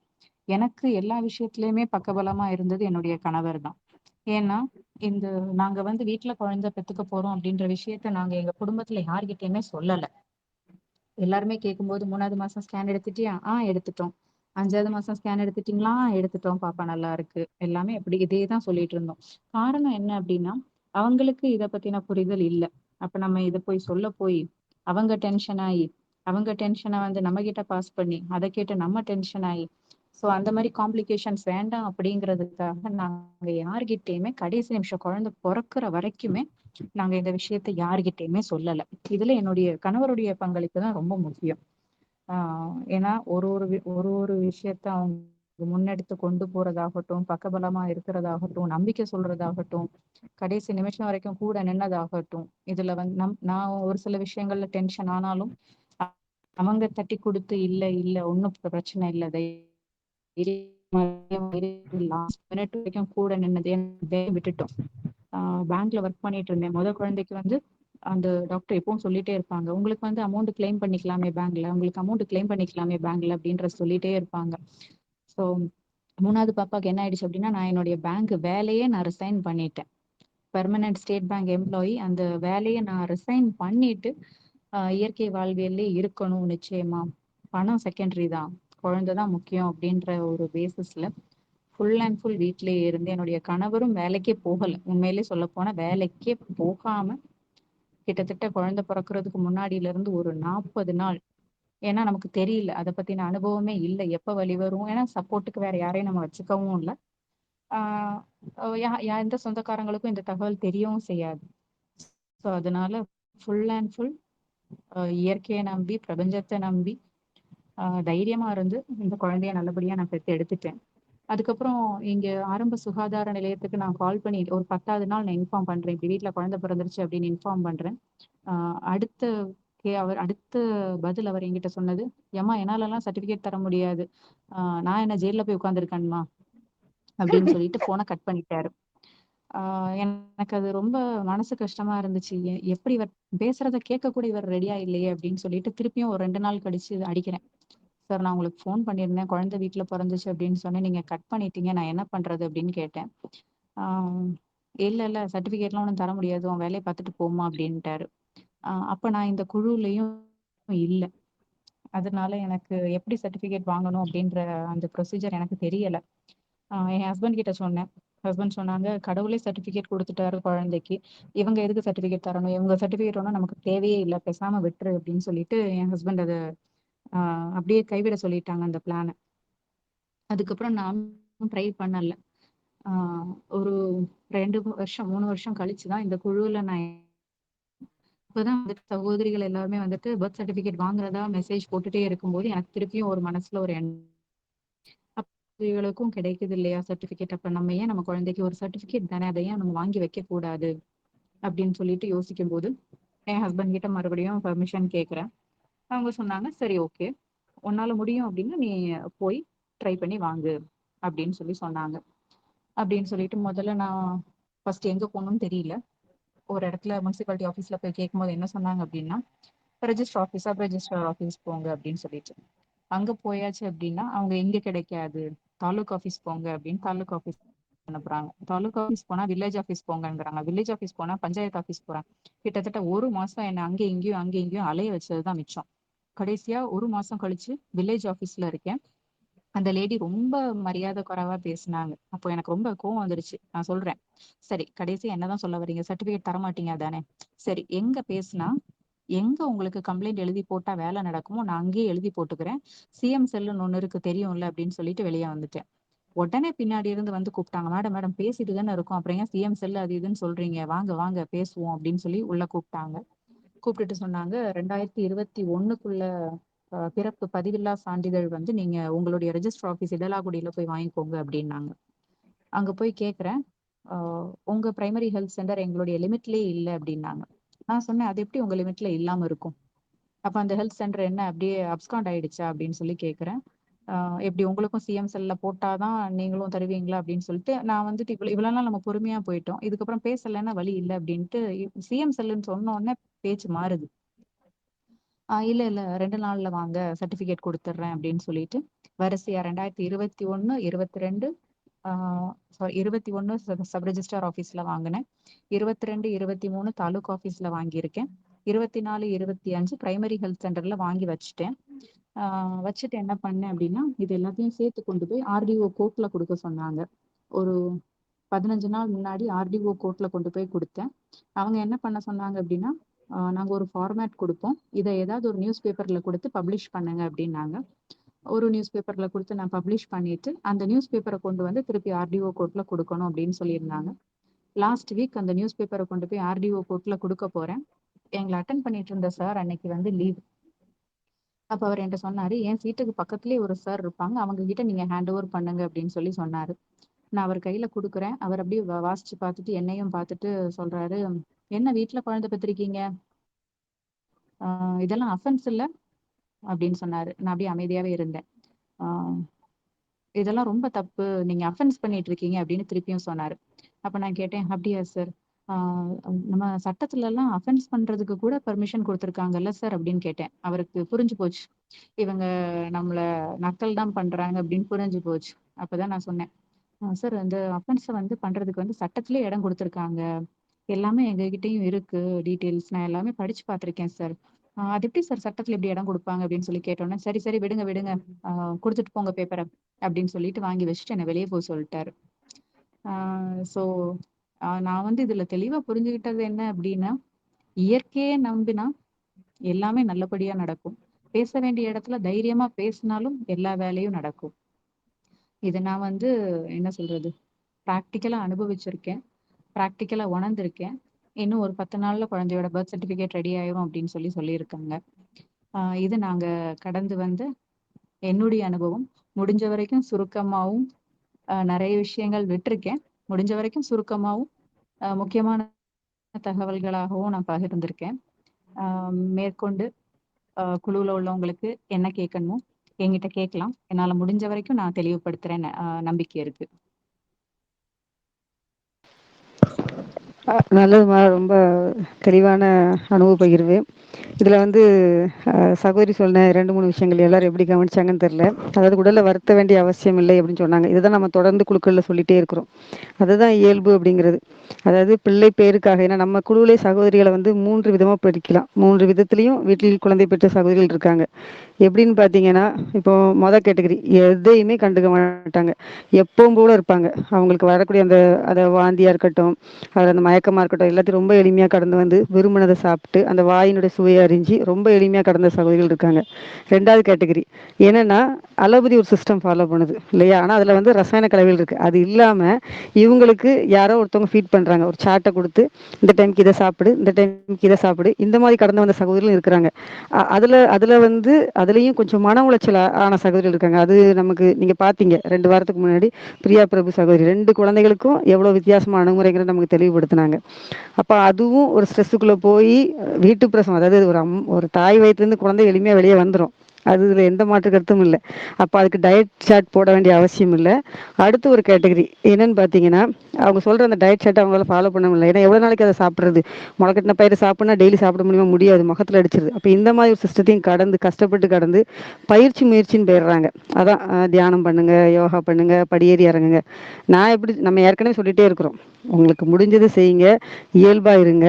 எனக்கு எல்லா விஷயத்திலயுமே பக்கபலமா இருந்தது என்னுடைய கணவர் தான். ஏன்னா, இந்த நாங்க வந்து வீட்ல குழந்தை பெத்துக்க போறோம் அப்படின்ற விஷயத்த நாங்க எங்க குடும்பத்துல யார்கிட்டயுமே சொல்லல. எல்லாருமே கேட்கும்போது 3வது மாசம் ஸ்கேன் எடுத்துட்டியா? எடுத்துட்டோம். 5வது மாசம் ஸ்கேன் எடுத்துட்டீங்களா? எடுத்துட்டோம். பாப்பா நல்லா இருக்கு. எல்லாமே இதே தான் சொல்லிட்டு இருந்தோம். காரணம் என்ன அப்டின்னா, அவங்களுக்கு இத பத்தின புரிதல் இல்ல. அப்ப நம்ம இத போய் அவங்க டென்ஷன் ஆயி, அவங்க டென்ஷன வந்து நம்மகிட்ட பாஸ் பண்ணி, அத கேட்டு நம்ம டென்ஷன் ஆயி, அந்த மாரி காம்ப்ளிகேஷன்ஸ் வேண்டாம் அப்படிங்கிறதுக்காக நாங்க யார்கிட்டயுமே கடைசி நிமிஷம் குழந்தை பொறக்குற வரைக்குமே நாங்க இந்த விஷயத்த யார்கிட்டயுமே சொல்லல. இதுல என்னுடைய கணவருடைய பங்களிப்பு தான் ரொம்ப முக்கியம். ஏன்னா ஒரு ஒரு விஷயத்த அவங்க முன்னெடுத்து கொண்டு போறதாகட்டும், பக்கபலமா இருக்கிறதாகட்டும், நம்பிக்கை சொல்றதாகட்டும், கடைசி நிமிஷம் வரைக்கும் கூட நின்னதாகட்டும், இதுல வந்து நான் ஒரு சில விஷயங்கள்ல டென்ஷன் ஆனாலும் அவங்க தட்டி கொடுத்து இல்ல இல்ல ஒன்னும் பிரச்சனை இல்ல லாஸ்ட் மினிட் வரைக்கும் கூட நின்னதே விட்டுட்டோம். பேங்க்ல ஒர்க் பண்ணிட்டு இருந்தேன். குழந்தைக்கு வந்து அந்த டாக்டர் எப்பவும் சொல்லிட்டே இருப்பாங்க, உங்களுக்கு வந்து அமௌண்ட் கிளைம் பண்ணிக்கலாமே பேங்க்ல, உங்களுக்கு அமௌண்ட் கிளைம் பண்ணிக்கலாமே பேங்க்ல அப்படின்ற சொல்லிட்டே இருப்பாங்க. ஸோ 3வது பாப்பாக்கு என்ன ஆயிடுச்சு அப்படின்னா, நான் என்னுடைய பேங்க் வேலையே நான் ரிசைன் பண்ணிட்டேன். பெர்மனன்ட் ஸ்டேட் பேங்க் எம்ப்ளாயி அந்த வேலையை நான் ரிசைன் பண்ணிட்டு இயற்கை வாழ்வியல்லே இருக்கணும் நிச்சயமா, பணம் செகண்டரி தான், குழந்தை தான் முக்கியம் அப்படின்ற ஒரு பேசிஸ்ல ஃபுல் அண்ட் ஃபுல் வீட்லயே இருந்து என்னுடைய கணவரும் வேலைக்கே போகல. உண்மையிலே சொல்ல போனா வேலைக்கே போகாம கிட்டத்தட்ட குழந்தை பிறக்கிறதுக்கு முன்னாடியில இருந்து ஒரு 40 நாள், ஏன்னா நமக்கு தெரியல, அதை பத்தின அனுபவமே இல்லை, எப்ப வழி வரும், ஏன்னா சப்போர்ட்டுக்கு வேற யாரையும் நம்ம வச்சுக்கவும் இல்லை. எந்த சொந்தக்காரங்களுக்கும் இந்த தகவல் தெரியவும் செய்யாது. ஸோ அதனால ஃபுல் அண்ட் ஃபுல் இயற்கையை நம்பி, பிரபஞ்சத்தை நம்பி தைரியமா இருந்து இந்த குழந்தைய நல்லபடியா நான் பெற்று எடுத்துட்டேன். அதுக்கப்புறம் இங்க ஆரம்ப சுகாதார நிலையத்துக்கு நான் கால் பண்ணி ஒரு 10வது நாள் நான் இன்ஃபார்ம் பண்றேன், இப்படி வீட்டுல குழந்தை பிறந்துருச்சு அப்படின்னு இன்ஃபார்ம் பண்றேன். அடுத்த அடுத்த பதில் அவர் என்கிட்ட சொன்னது, ஏமா என்னால எல்லாம் சர்டிபிகேட் தர முடியாது, நான் என்ன ஜெயில போய் உட்காந்துருக்கேன்மா அப்படின்னு சொல்லிட்டு போனை கட் பண்ணிட்டாரு. எனக்கு அது ரொம்ப மனசு கஷ்டமா இருந்துச்சு. எப்படி இவர் பேசுறத கேட்க கூட இவர் ரெடியா இல்லையே அப்படின்னு சொல்லிட்டு திருப்பியும் ஒரு 2 நாள் கழிச்சு அடிக்கிறேன். சார், நான் உங்களுக்கு ஃபோன் பண்ணியிருந்தேன், குழந்தை வீட்டுல பிறந்துச்சு அப்படின்னு சொன்னேன், நீங்க கட் பண்ணிட்டீங்க, நான் என்ன பண்றது அப்படின்னு கேட்டேன். இல்ல இல்ல சர்டிபிகேட்லாம் ஒன்றும் தர முடியாது, உன் வேலையை பார்த்துட்டு போமா அப்படின்ட்டாரு. அப்ப நான் இந்த குழுலையும் இல்ல. அதனால எனக்கு எப்படி சர்டிபிகேட் வாங்கணும் அப்படின்ற அந்த ப்ரொசீஜர் எனக்கு தெரியல. என் ஹஸ்பண்ட் கிட்ட சொன்னேன். ஹஸ்பண்ட் சொன்னாங்க, கடவுளே சர்டிபிகேட் கொடுத்துட்டாரு குழந்தைக்கு, இவங்க எதுக்கு சர்டிபிகேட் தரணும், இவங்க சர்டிபிகேட் ஒன்றும் நமக்கு தேவையே இல்லை, பேசாம விட்டுரு அப்படின்னு சொல்லிட்டு என் ஹஸ்பண்ட் அதை அப்படியே கைவிட சொல்லிட்டாங்க அந்த பிளான. அதுக்கப்புறம் நானும் ட்ரை பண்ணல. ஒரு 2 வருஷம் 3 வருஷம் கழிச்சுதான் இந்த குழுல நான் இப்பதான் வந்துட்டு சகோதரிகள் எல்லாருமே வந்துட்டு பர்த் சர்டிபிகேட் வாங்குறதா மெசேஜ் போட்டுட்டே இருக்கும்போது எனக்கு திருப்பியும் ஒரு மனசுல ஒரு இவங்களுக்கும் கிடைக்குது இல்லையா சர்டிபிகேட், அப்ப நம்ம ஏன் நம்ம குழந்தைக்கு ஒரு சர்டிபிகேட் தானே, அதை ஏன் நம்ம வாங்கி வைக்க கூடாது அப்படின்னு சொல்லிட்டு யோசிக்கும் போது என் ஹஸ்பண்ட் கிட்ட மறுபடியும் பர்மிஷன் கேட்கிறேன். அவங்க சொன்னாங்க, சரி ஓகே, உன்னால முடியும் அப்படின்னா நீ போய் ட்ரை பண்ணி வாங்கு அப்படின்னு சொன்னாங்க. அப்படின்னு சொல்லிட்டு முதல்ல நான் ஃபர்ஸ்ட் எங்க போகணும்னு தெரியல. ஒரு இடத்துல முனிசிபாலிட்டி ஆஃபீஸ்ல போய் கேட்கும்போது என்ன சொன்னாங்க அப்படின்னா, register office, sub register office போங்க அப்படின்னு சொல்லிட்டு, அங்க போயாச்சு அப்படின்னா அவங்க எங்க கிடைக்காது, தாலுக் ஆஃபீஸ் போங்க அப்படின்னு தாலுக் ஆஃபீஸ் அனுப்புறாங்க. தாலுக் ஆஃபீஸ் போனா வில்லேஜ் ஆஃபீஸ் போங்கங்கிறாங்க, வில்லேஜ் ஆஃபீஸ் போனா பஞ்சாயத்து ஆஃபீஸ் போறாங்க. கிட்டத்தட்ட 1 மாசம் என்ன அங்கே இங்கேயும் அலைய வச்சதுதான் மிச்சம். கடைசியா 1 மாசம் கழிச்சு வில்லேஜ் ஆஃபீஸ்ல இருக்கேன். அந்த லேடி ரொம்ப மரியாதை குறைவா பேசினாங்க. அப்போ எனக்கு ரொம்ப கோவம் வந்துருச்சு. நான் சொல்றேன், சரி கடைசியா என்னதான் சொல்ல வரீங்க, சர்டிபிகேட் தர மாட்டீங்க தானே, சரி எங்க பேசினா எங்க உங்களுக்கு கம்ப்ளைண்ட் எழுதி போட்டா வேலை நடக்குமோ நான் அங்கேயே எழுதி போட்டுக்கிறேன், சிஎம் செல்லுன்னு ஒண்ணு இருக்கு தெரியும்ல அப்படின்னு சொல்லிட்டு வெளியே வந்துட்டேன். உடனே பின்னாடி இருந்து வந்து கூப்பிட்டாங்க, மேடம் மேடம் பேசிட்டு தானே இருக்கும், அப்புறம் ஏன் சிஎம் செல் அது இதுன்னு சொல்றீங்க, வாங்க வாங்க பேசுவோம் அப்படின்னு சொல்லி உள்ள கூப்பிட்டாங்க. கூப்பிட்டுட்டு சொன்னாங்க, 2021க்குள்ள பிறப்பு பதிவில்லா சான்றிதழ் வந்து நீங்க உங்களுடைய ரெஜிஸ்டர் ஆபீஸ் இடலாக்குடியில போய் வாங்கிக்கோங்க அப்படின்னாங்க. அங்க போய் கேக்குறேன், உங்க பிரைமரி ஹெல்த் சென்டர் எங்களுடைய லிமிட்லயே இல்லை அப்படின்னாங்க. நான் சொன்னேன், அது எப்படி உங்க லிமிட்ல இல்லாம இருக்கும், அப்ப அந்த ஹெல்த் சென்டர் என்ன அப்படியே அப்ஸ்காண்ட் ஆயிடுச்சா அப்படின்னு சொல்லி கேக்குறேன். எப்படி உங்களுக்கும் சிஎம் செல்ல போட்டாதான் நீங்களும் தருவீங்களா அப்படின்னு சொல்லிட்டு நான் வந்துட்டு இவ்வளவு நாள் நம்ம பொறுமையா போயிட்டோம், இதுக்கப்புறம் பேசலைன்னா வழி இல்லை அப்படின்ட்டு சிஎம் செல்லுன்னு சொன்ன உடனே பேச்சு மாறுது. இல்ல இல்ல 2 நாள்ல வாங்க சர்டிபிகேட் கொடுத்துட்றேன் அப்படின்னு சொல்லிட்டு வரிசையா 2021 22 சாரி 21 சப் ரெஜிஸ்டார் ஆபீஸ்ல வாங்கினேன், 22 23 தாலுக் ஆபீஸ்ல வாங்கியிருக்கேன், 24 25 பிரைமரி ஹெல்த் சென்டர்ல வாங்கி வச்சுட்டேன். வச்சுட்டு என்ன பண்ணேன் அப்படின்னா, இது எல்லாத்தையும் சேர்த்து கொண்டு போய் ஆர்டிஓ கோர்ட்ல கொடுக்க சொன்னாங்க. ஒரு 15 நாள் முன்னாடி ஆர்டிஓ கோர்ட்ல கொண்டு போய் கொடுத்தேன். அவங்க என்ன பண்ண சொன்னாங்க அப்படின்னா, நாங்க ஒரு ஃபார்மேட் கொடுப்போம், இதை ஏதாவது ஒரு நியூஸ் பேப்பர்ல கொடுத்து பப்ளிஷ் பண்ணுங்க அப்படின்னாங்க. ஒரு நியூஸ் பேப்பர்ல கொடுத்து நான் பப்ளிஷ் பண்ணிட்டு அந்த நியூஸ் பேப்பரை கொண்டு வந்து திருப்பி ஆர்டிஓ கோர்ட்ல கொடுக்கணும் அப்படின்னு சொல்லியிருந்தாங்க. லாஸ்ட் வீக் அந்த நியூஸ் பேப்பரை கொண்டு போய் ஆர்டிஓ கோர்ட்ல கொடுக்க போறேன். எங்களை அட்டன் பண்ணிட்டு இருந்த சார் அன்னைக்கு வந்து லீவ். அப்ப அவர் என்கிட்ட சொன்னாரு, என் சீட்டுக்கு பக்கத்துலயே ஒரு சார் இருப்பாங்க. அவங்க கிட்ட நீங்க ஹேண்ட் ஓவர் பண்ணுங்க அப்படின்னு சொல்லி சொன்னாரு. நான் அவர் கையில குடுக்குறேன். அவர் அப்படியே வாசிச்சு பார்த்துட்டு என்னையும் பார்த்துட்டு சொல்றாரு, "என்ன வீட்ல குழந்தை பெத்திருக்கீங்க? ஆ இதெல்லாம் அஃபென்ஸ் இல்ல?" அப்படின்னு சொன்னாரு. நான் அப்படியே அமைதியாவே இருந்தேன். ஆ இதெல்லாம் ரொம்ப தப்பு. நீங்க அஃபென்ஸ் பண்ணிட்டு இருக்கீங்க அப்படின்னு திருப்பியும் சொன்னாரு. அப்ப நான் கேட்டேன், "அப்படியா சார்? ஆ நம்ம சட்டத்துலலாம் அஃபென்ஸ் பண்றதுக்கு கூட பெர்மிஷன் குடுத்துருக்காங்கல்ல சார்?" அப்படின்னு கேட்டேன். அவருக்கு புரிஞ்சு போச்சு. இவங்க நம்மள நக்கல் தான் பண்றாங்க அப்படின்னு புரிஞ்சு போச்சு. அப்பதான் நான் சொன்னேன், சார் இந்த அஃபென்ஸ வந்து பண்றதுக்கு வந்து சட்டத்திலே இடம் குடுத்துருக்காங்க. எல்லாமே எங்ககிட்டயும் இருக்கு டீட்டெயில்ஸ். நான் எல்லாமே படிச்சு பார்த்துருக்கேன் சார். அது எப்படி சார் சட்டத்துல இப்படி இடம் குடுப்பாங்க?" அப்படின்னு சொல்லி கேட்டோனே, "சரி, சரி விடுங்க, விடுங்க. ஆ குடுத்துட்டு போங்க பேப்பர." அப்படின்னு சொல்லிட்டு வாங்கி வச்சுட்டு என்ன வெளிய போ சொல்ட்டாரு. ஆ ஸோ நான் வந்து இதுல தெளிவா புரிஞ்சுகிட்டது என்ன அப்படின்னா, இயற்கைய நம்பினா எல்லாமே நல்லபடியா நடக்கும். பேச வேண்டிய இடத்துல தைரியமா பேசினாலும் எல்லா வேலையும் நடக்கும். இத நான் வந்து என்ன சொல்றது? பிராக்டிகலா அனுபவிச்சிருக்கேன். பிராக்டிகலா உணர்ந்திருக்கேன். இன்னும் ஒரு 10 நாள்ல குழந்தையோட பர்த் சர்டிஃபிகேட் ரெடி ஆயிரும் அப்படின்னு சொல்லியிருக்காங்க. இது நாங்க கடந்து வந்த என்னுடைய அனுபவம். முடிஞ்ச வரைக்கும் சுருக்கமாவும், நெறைய விஷயங்கள் விட்டுருக்கேன். முடிஞ்ச வரைக்கும் சுருக்கமாவும், முக்கியமான தகவல்களாகவும் நான் பகிர்ந்திருக்கேன். அ மேற்கொண்டு குழுவுல உள்ளவங்களுக்கு என்ன கேட்கணுமோ என்கிட்ட கேட்கலாம். என்னால முடிஞ்ச வரைக்கும் நான் தெளிவுபடுத்துறேன்னு நம்பிக்கை இருக்கு. நல்லதுமா. ரொம்ப தெளிவான அனுபவ பகிர்வு. இதில் வந்து சகோதரி சொன்ன 2, 3 விஷயங்கள் எல்லாரும் எப்படி கவனிச்சாங்கன்னு தெரில. அதாவது உடலை வருத்த வேண்டிய அவசியம் இல்லை அப்படின்னு சொன்னாங்க. இதுதான் நம்ம தொடர்ந்து குழுக்களில் சொல்லிகிட்டே இருக்கிறோம். அதுதான் இயல்பு அப்படிங்கிறது. அதாவது பிள்ளை பேருக்காக, ஏன்னா நம்ம குழுவிலே சகோதரிகளை வந்து 3 விதமாக பிரிக்கலாம். 3 விதத்துலேயும் வீட்டில் குழந்தை பெற்ற சகோதரிகள் இருக்காங்க. எப்படின்னு பார்த்தீங்கன்னா, இப்போ கேட்டகரி எதையுமே கண்டுக்க மாட்டாங்க. எப்பவும் போல இருப்பாங்க. அவங்களுக்கு வரக்கூடிய அந்த அதை வாந்தியாக இருக்கட்டும், அதில் அந்த மயக்கமாக இருக்கட்டும், எல்லாத்தையும் ரொம்ப எளிமையாக கடந்து வந்து விரும்பினதை சாப்பிட்டு அந்த வாயினுடைய சுவையை அறிஞ்சு ரொம்ப எளிமையாக கடந்த சகோதரிகள் இருக்காங்க. 2வது கேட்டகரி என்னன்னா, அலோபதி ஒரு சிஸ்டம் ஃபாலோ பண்ணுது இல்லையா? ஆனால் அதில் வந்து ரசாயன கலவைகள் இருக்குது. அது இல்லாமல் இவங்களுக்கு யாரோ ஒருத்தவங்க ஃபீட் பண்ணுறாங்க. ஒரு சார்ட்டை கொடுத்து இந்த டைமுக்கு இதை சாப்பிடு, இந்த டைமுக்கு இதை சாப்பிடு, இந்த மாதிரி கடந்து வந்த சகோதரிகளும் இருக்கிறாங்க. அதில் அதில் வந்து அதுலேயும் கொஞ்சம் மன உளைச்சல் ஆன சகோதரிகள் இருக்காங்க. அது நமக்கு நீங்கள் பார்த்தீங்க 2 வாரத்துக்கு முன்னாடி பிரியா பிரபு சகோதரி 2 குழந்தைகளுக்கும் எவ்வளோ வித்தியாசமான அணுகுமுறைங்கிறத நமக்கு தெளிவுபடுத்தினாங்க. அப்போ அதுவும் ஒரு ஸ்ட்ரெஸ்ஸுக்குள்ளே போய் வீட்டு பிரசவம், அதாவது ஒரு தாய் வயிற்றுலேருந்து குழந்தை எளிமையாக வெளியே வந்துடும். அது இதில் எந்த மாற்று கருத்தும் இல்லை. அப்போ அதுக்கு டயட் சார்ட் போட வேண்டிய அவசியம் இல்லை. அடுத்து ஒரு கேட்டகரி என்னன்னு பார்த்தீங்கன்னா, அவங்க சொல்கிற அந்த டயட் சார்ட்டை அவங்களால ஃபாலோ பண்ண முடியல. ஏன்னா எவ்வளோ நாளைக்கு அதை சாப்பிட்றது? முளைக்கட்டின பயிரை சாப்பிட்னா டெய்லி சாப்பிட முடியுமா? முடியாது, முகத்தில் அடிச்சிருது. அப்போ இந்த மாதிரி ஒரு சிஸ்டத்தையும் கடந்து கஷ்டப்பட்டு கடந்து பயிற்சி முயற்சின்னு போயிடுறாங்க. அதான் தியானம் பண்ணுங்க, யோகா பண்ணுங்க, படியேறி இறங்குங்க. நான் எப்படி நம்ம ஏற்கனவே சொல்லிகிட்டே இருக்கிறோம், உங்களுக்கு முடிஞ்சது செய்யுங்க, இயல்பாக இருங்க,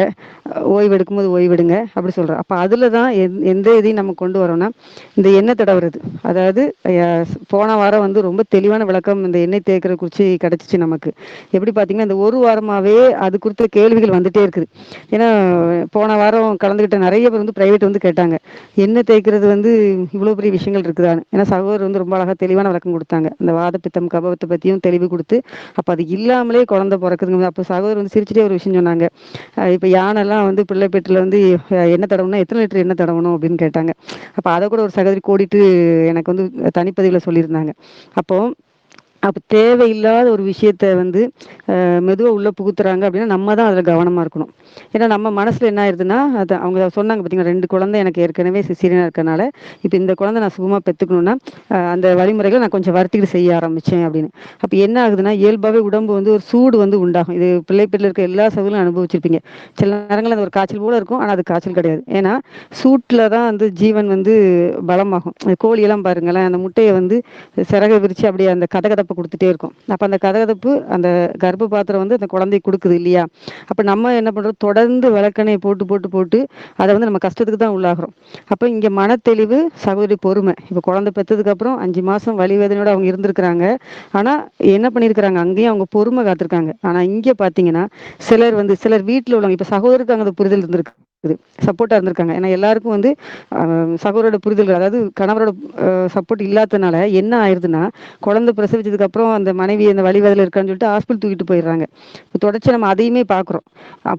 ஓய்வெடுக்கும்போது ஓய்வெடுங்க அப்படி சொல்கிறோம். அப்போ அதில் தான் எந்த இதையும் நம்ம கொண்டு வரோம்னா, இந்த எண்ணெய் தடவுறது. அதாவது போன வாரம் வந்து ரொம்ப தெளிவான விளக்கம் இந்த எண்ணெய் தேய்க்கிற குறித்து கிடச்சிச்சு நமக்கு. எப்படி பார்த்தீங்கன்னா, இந்த ஒரு வாரமாகவே அது குறித்த கேள்விகள் வந்துட்டே இருக்குது. ஏன்னா போன வாரம் கலந்துக்கிட்ட நிறைய பேர் வந்து ப்ரைவேட் வந்து கேட்டாங்க, எண்ணெய் தேய்க்கிறது வந்து இவ்வளோ பெரிய விஷயங்கள் இருக்குதான்னு. ஏன்னா சகோதரர் வந்து ரொம்ப அழகாக தெளிவான விளக்கம் கொடுத்தாங்க. இந்த வாத பித்தம் கபத்தை பற்றியும் தெளிவு கொடுத்து, அப்போ அது இல்லாமலே குழந்தை பிறக்குதுங்க. அப்போ சகோதரர் வந்து சிரிச்சுட்டே ஒரு விஷயம் சொன்னாங்க. இப்போ யானைலாம் வந்து பிள்ளை பெற்றில் வந்து எண்ணெய் தடவணும்னா எத்தனை லிட்டர் எண்ணெய் தடவணும் அப்படின்னு கேட்டாங்க. அப்போ அதை கூட ஒரு சகோதரி கோடிட்டு எனக்கு வந்து தனிப்பதிவில் சொல்லியிருந்தாங்க. அப்போ தேவையில்லாத ஒரு விஷயத்த வந்து மெதுவாக உள்ளே புகுத்துறாங்க அப்படின்னா நம்ம தான் அதில் கவனமாக இருக்கணும். ஏன்னா நம்ம மனசில் என்ன ஆயிடுதுன்னா, அது அவங்க சொன்னாங்க பார்த்தீங்கன்னா, 2 குழந்தை எனக்கு ஏற்கனவே சிசேரியனாக இருக்கனால இப்போ இந்த குழந்தை நான் சுகமாக பெற்றுக்கணுன்னா அந்த வழிமுறைகளை நான் கொஞ்சம் வருத்திக்கிட்டு செய்ய ஆரம்பித்தேன் அப்படின்னு. அப்போ என்ன ஆகுதுன்னா, இயல்பாகவே உடம்பு வந்து ஒரு சூடு வந்து உண்டாகும். இது பிள்ளைப்பேட்டில் இருக்க எல்லா சகோதரிலும் அனுபவிச்சிருப்பீங்க. சில நேரங்களில் அது ஒரு காய்ச்சல் போல இருக்கும், ஆனால் அது காய்ச்சல் கிடையாது. ஏன்னா சூட்டில் தான் வந்து ஜீவன் வந்து பலமாகும். கோழியெல்லாம் பாருங்களேன், அந்த முட்டையை வந்து சிறகை விரித்து அப்படியே அந்த கதகதப்பை கொடுத்துட்டே இருக்கும். அப்போ அந்த கதகதப்பு அந்த கர்ப்ப பாத்திரம் வந்து அந்த குழந்தைக்கு கொடுக்குது இல்லையா? அப்போ நம்ம என்ன பண்ணுறோம், தொடர்ந்து விளக்கெண்ணெயை போட்டு போட்டு போட்டு அதை வந்து நம்ம கஷ்டத்துக்கு தான் உள்ளாகிறோம். அப்போ இங்கே மனத்தெளிவு, சகோதரி பொறுமை. இப்போ குழந்தை பெற்றதுக்கப்புறம் 5 மாதம் வலி வேதனையோடு அவங்க இருந்திருக்கிறாங்க. ஆனால் என்ன பண்ணியிருக்கிறாங்க, அங்கேயும் அவங்க பொறுமை காத்திருக்காங்க. ஆனால் இங்கே பார்த்தீங்கன்னா சிலர் வீட்டில் உள்ளவங்க, இப்போ சகோதரருக்கு அங்கே புரிதல் இருந்திருக்கு, சப்போர்ட்டாக இருந்திருக்காங்க. ஏன்னா எல்லாருக்கும் வந்து சகோதரோட புரிதல்கள், அதாவது கணவரோட சப்போர்ட் இல்லாததுனால என்ன ஆயிடுதுன்னா, குழந்தை பிரசவிச்சதுக்கு அப்புறம் அந்த மனைவி அந்த வழிவதில் இருக்கான்னு சொல்லிட்டு ஹாஸ்பிட்டல் தூக்கிட்டு போயிடுறாங்க. இப்போ தொடர்ச்சி நம்ம அதையுமே பார்க்குறோம்.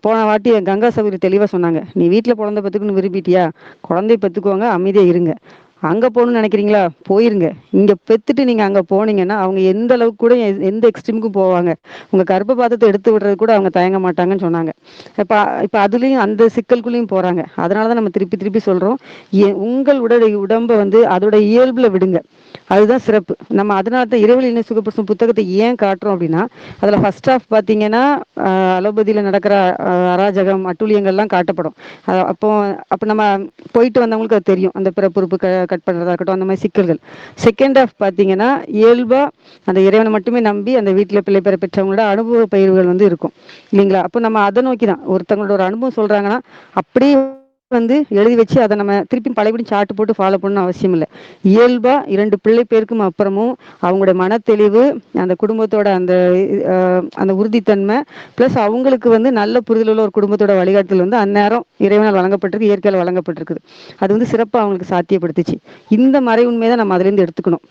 போன வாட்டி கங்கா சகோதரி தெளிவாக சொன்னாங்க, நீ வீட்டில் குழந்தை பெற்றுக்கணும்னு விரும்பிட்டியா, குழந்தைய பெற்றுக்கோங்க, அமைதியாக இருங்க. அங்க போகணும்னு நினைக்கிறீங்களா, போயிருங்க. இங்க பெத்துட்டு நீங்க அங்க போனீங்கன்னா அவங்க எந்த அளவுக்கு கூட எந்த எக்ஸ்ட்ரீமுக்கும் போவாங்க. உங்க கர்ப்ப பாத்திரத்தை எடுத்து விடுறது கூட அவங்க தயங்க மாட்டாங்கன்னு சொன்னாங்க. இப்ப இப்ப அதுலயும் அந்த சிக்கலுக்குள்ளயும் போறாங்க. அதனாலதான் நம்ம திருப்பி திருப்பி சொல்றோம், உங்கள் உடம்பை வந்து அதோட இயல்புல விடுங்க. அதுதான் சிறப்பு. நம்ம அதனால தான் இரவல் இன சுகப்பிரசவம் புத்தகத்தை ஏன் காட்டுறோம் அப்படின்னா, அதுல ஃபர்ஸ்ட் ஆஃப் பாத்தீங்கன்னா அலோபதியில நடக்கிற அராஜகம் அட்டூழியங்கள்லாம் காட்டப்படும். அப்போ அப்ப நம்ம போயிட்டு வந்தவங்களுக்கு அது தெரியும், அந்த பிறப்புறுப்பு கட் பண்றதா இருக்கட்டும், அந்த மாதிரி சிக்கல்கள். செகண்ட் ஆஃப் பாத்தீங்கன்னா இயல்பா அந்த இறைவனை மட்டுமே நம்பி அந்த வீட்டுல பிள்ளை பெற பெற்றவங்களோட அனுபவ பயிர்கள் வந்து இருக்கும் இல்லைங்களா. அப்போ நம்ம அதை நோக்கி தான் ஒருத்தவங்களோட ஒரு அனுபவம் சொல்றாங்கன்னா அப்படியே வந்து எழுதி வச்சு அதை நம்ம திருப்பி பழையபடி சாட்டு போட்டு ஃபாலோ பண்ணணும் அவசியம் இல்லை. இயல்பா 2 பிள்ளை பேருக்கும் அப்புறமும் அவங்களோட மனத்தெளிவு, அந்த குடும்பத்தோட அந்த அந்த உறுதித்தன்மை, பிளஸ் அவங்களுக்கு வந்து நல்ல புரிதல் உள்ள ஒரு குடும்பத்தோட வழிகாட்டுதல் வந்து அந்நேரம் இறைவனால் வழங்கப்பட்டிருக்கு, இயற்கையால் வழங்கப்பட்டிருக்குது. அது வந்து சிறப்பாக அவங்களுக்கு சாத்தியப்படுத்துச்சு. இந்த மறை உண்மையை தான் நம்ம அதுலேருந்து எடுத்துக்கணும்.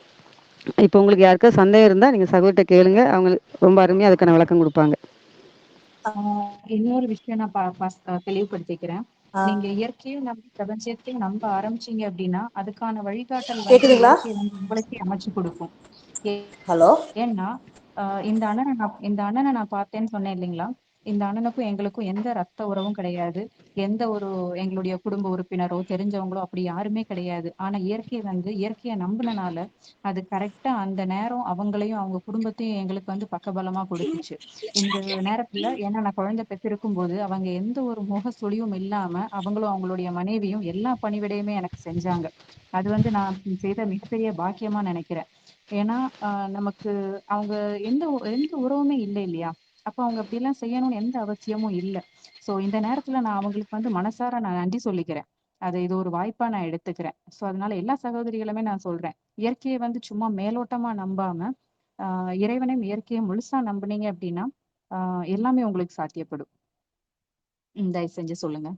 இப்போ உங்களுக்கு யாருக்கா சந்தேகம் இருந்தா நீங்க சகோதரிட்ட கேளுங்க, அவங்க ரொம்ப அருமையா அதுக்கான விளக்கம் கொடுப்பாங்க. இன்னொரு விஷயம் நான் தெளிவுபடுத்திக்கிறேன். ஆ, நீங்க இயற்கையும் நம்பி பிரபஞ்சத்தையும் நம்ப ஆரம்பிச்சீங்க அப்படின்னா அதுக்கான வழிகாட்டல் வந்து கேக்குதுங்களா? இயற்கை வந்து உங்களுக்கே அமைச்சு கொடுக்கும். ஹலோ. ஏன்னா இந்த அண்ணனை நான் பார்த்தேன்னு சொன்னேன் இல்லைங்களா. இந்த அண்ணனுக்கும் எங்களுக்கும் எந்த ரத்த உறவும் கிடையாது. எந்த ஒரு எங்களுடைய குடும்ப உறுப்பினரோ தெரிஞ்சவங்களோ அப்படி யாருமே கிடையாது. ஆனா இயற்கையை நம்பினனால அது கரெக்டா அந்த நேரம் அவங்களையும் அவங்க குடும்பத்தையும் எங்களுக்கு வந்து பக்கபலமா கொடுத்துச்சு. இந்த நேரத்துல ஏன்னா நான் குழந்தை பெற்றிருக்கும் போது அவங்க எந்த ஒரு முக சுழிவும் இல்லாம அவங்களும் அவங்களுடைய மனைவியும் எல்லா பணிவிடையுமே எனக்கு செஞ்சாங்க. அது வந்து நான் செய்த மிகப்பெரிய பாக்கியமா நினைக்கிறேன். ஏன்னா நமக்கு அவங்க எந்த உறவுமே இல்லை இல்லையா. அப்ப அவங்க அப்படி எல்லாம் செய்யணும்னு எந்த அவசியமும் இல்லை. சோ இந்த நேரத்துல நான் அவங்களுக்கு வந்து மனசார நான் நன்றி சொல்லிக்கிறேன். இது ஒரு வாய்ப்பா நான் எடுத்துக்கிறேன். சோ அதனால எல்லா சகோதரிகளுமே நான் சொல்றேன், இயற்கையை வந்து சும்மா மேலோட்டமா நம்பாம இறைவனையும் இயற்கையை முழுசா நம்புனீங்க அப்படின்னா எல்லாமே உங்களுக்கு சாத்தியப்படும். தயவு செஞ்சு சொல்லுங்க.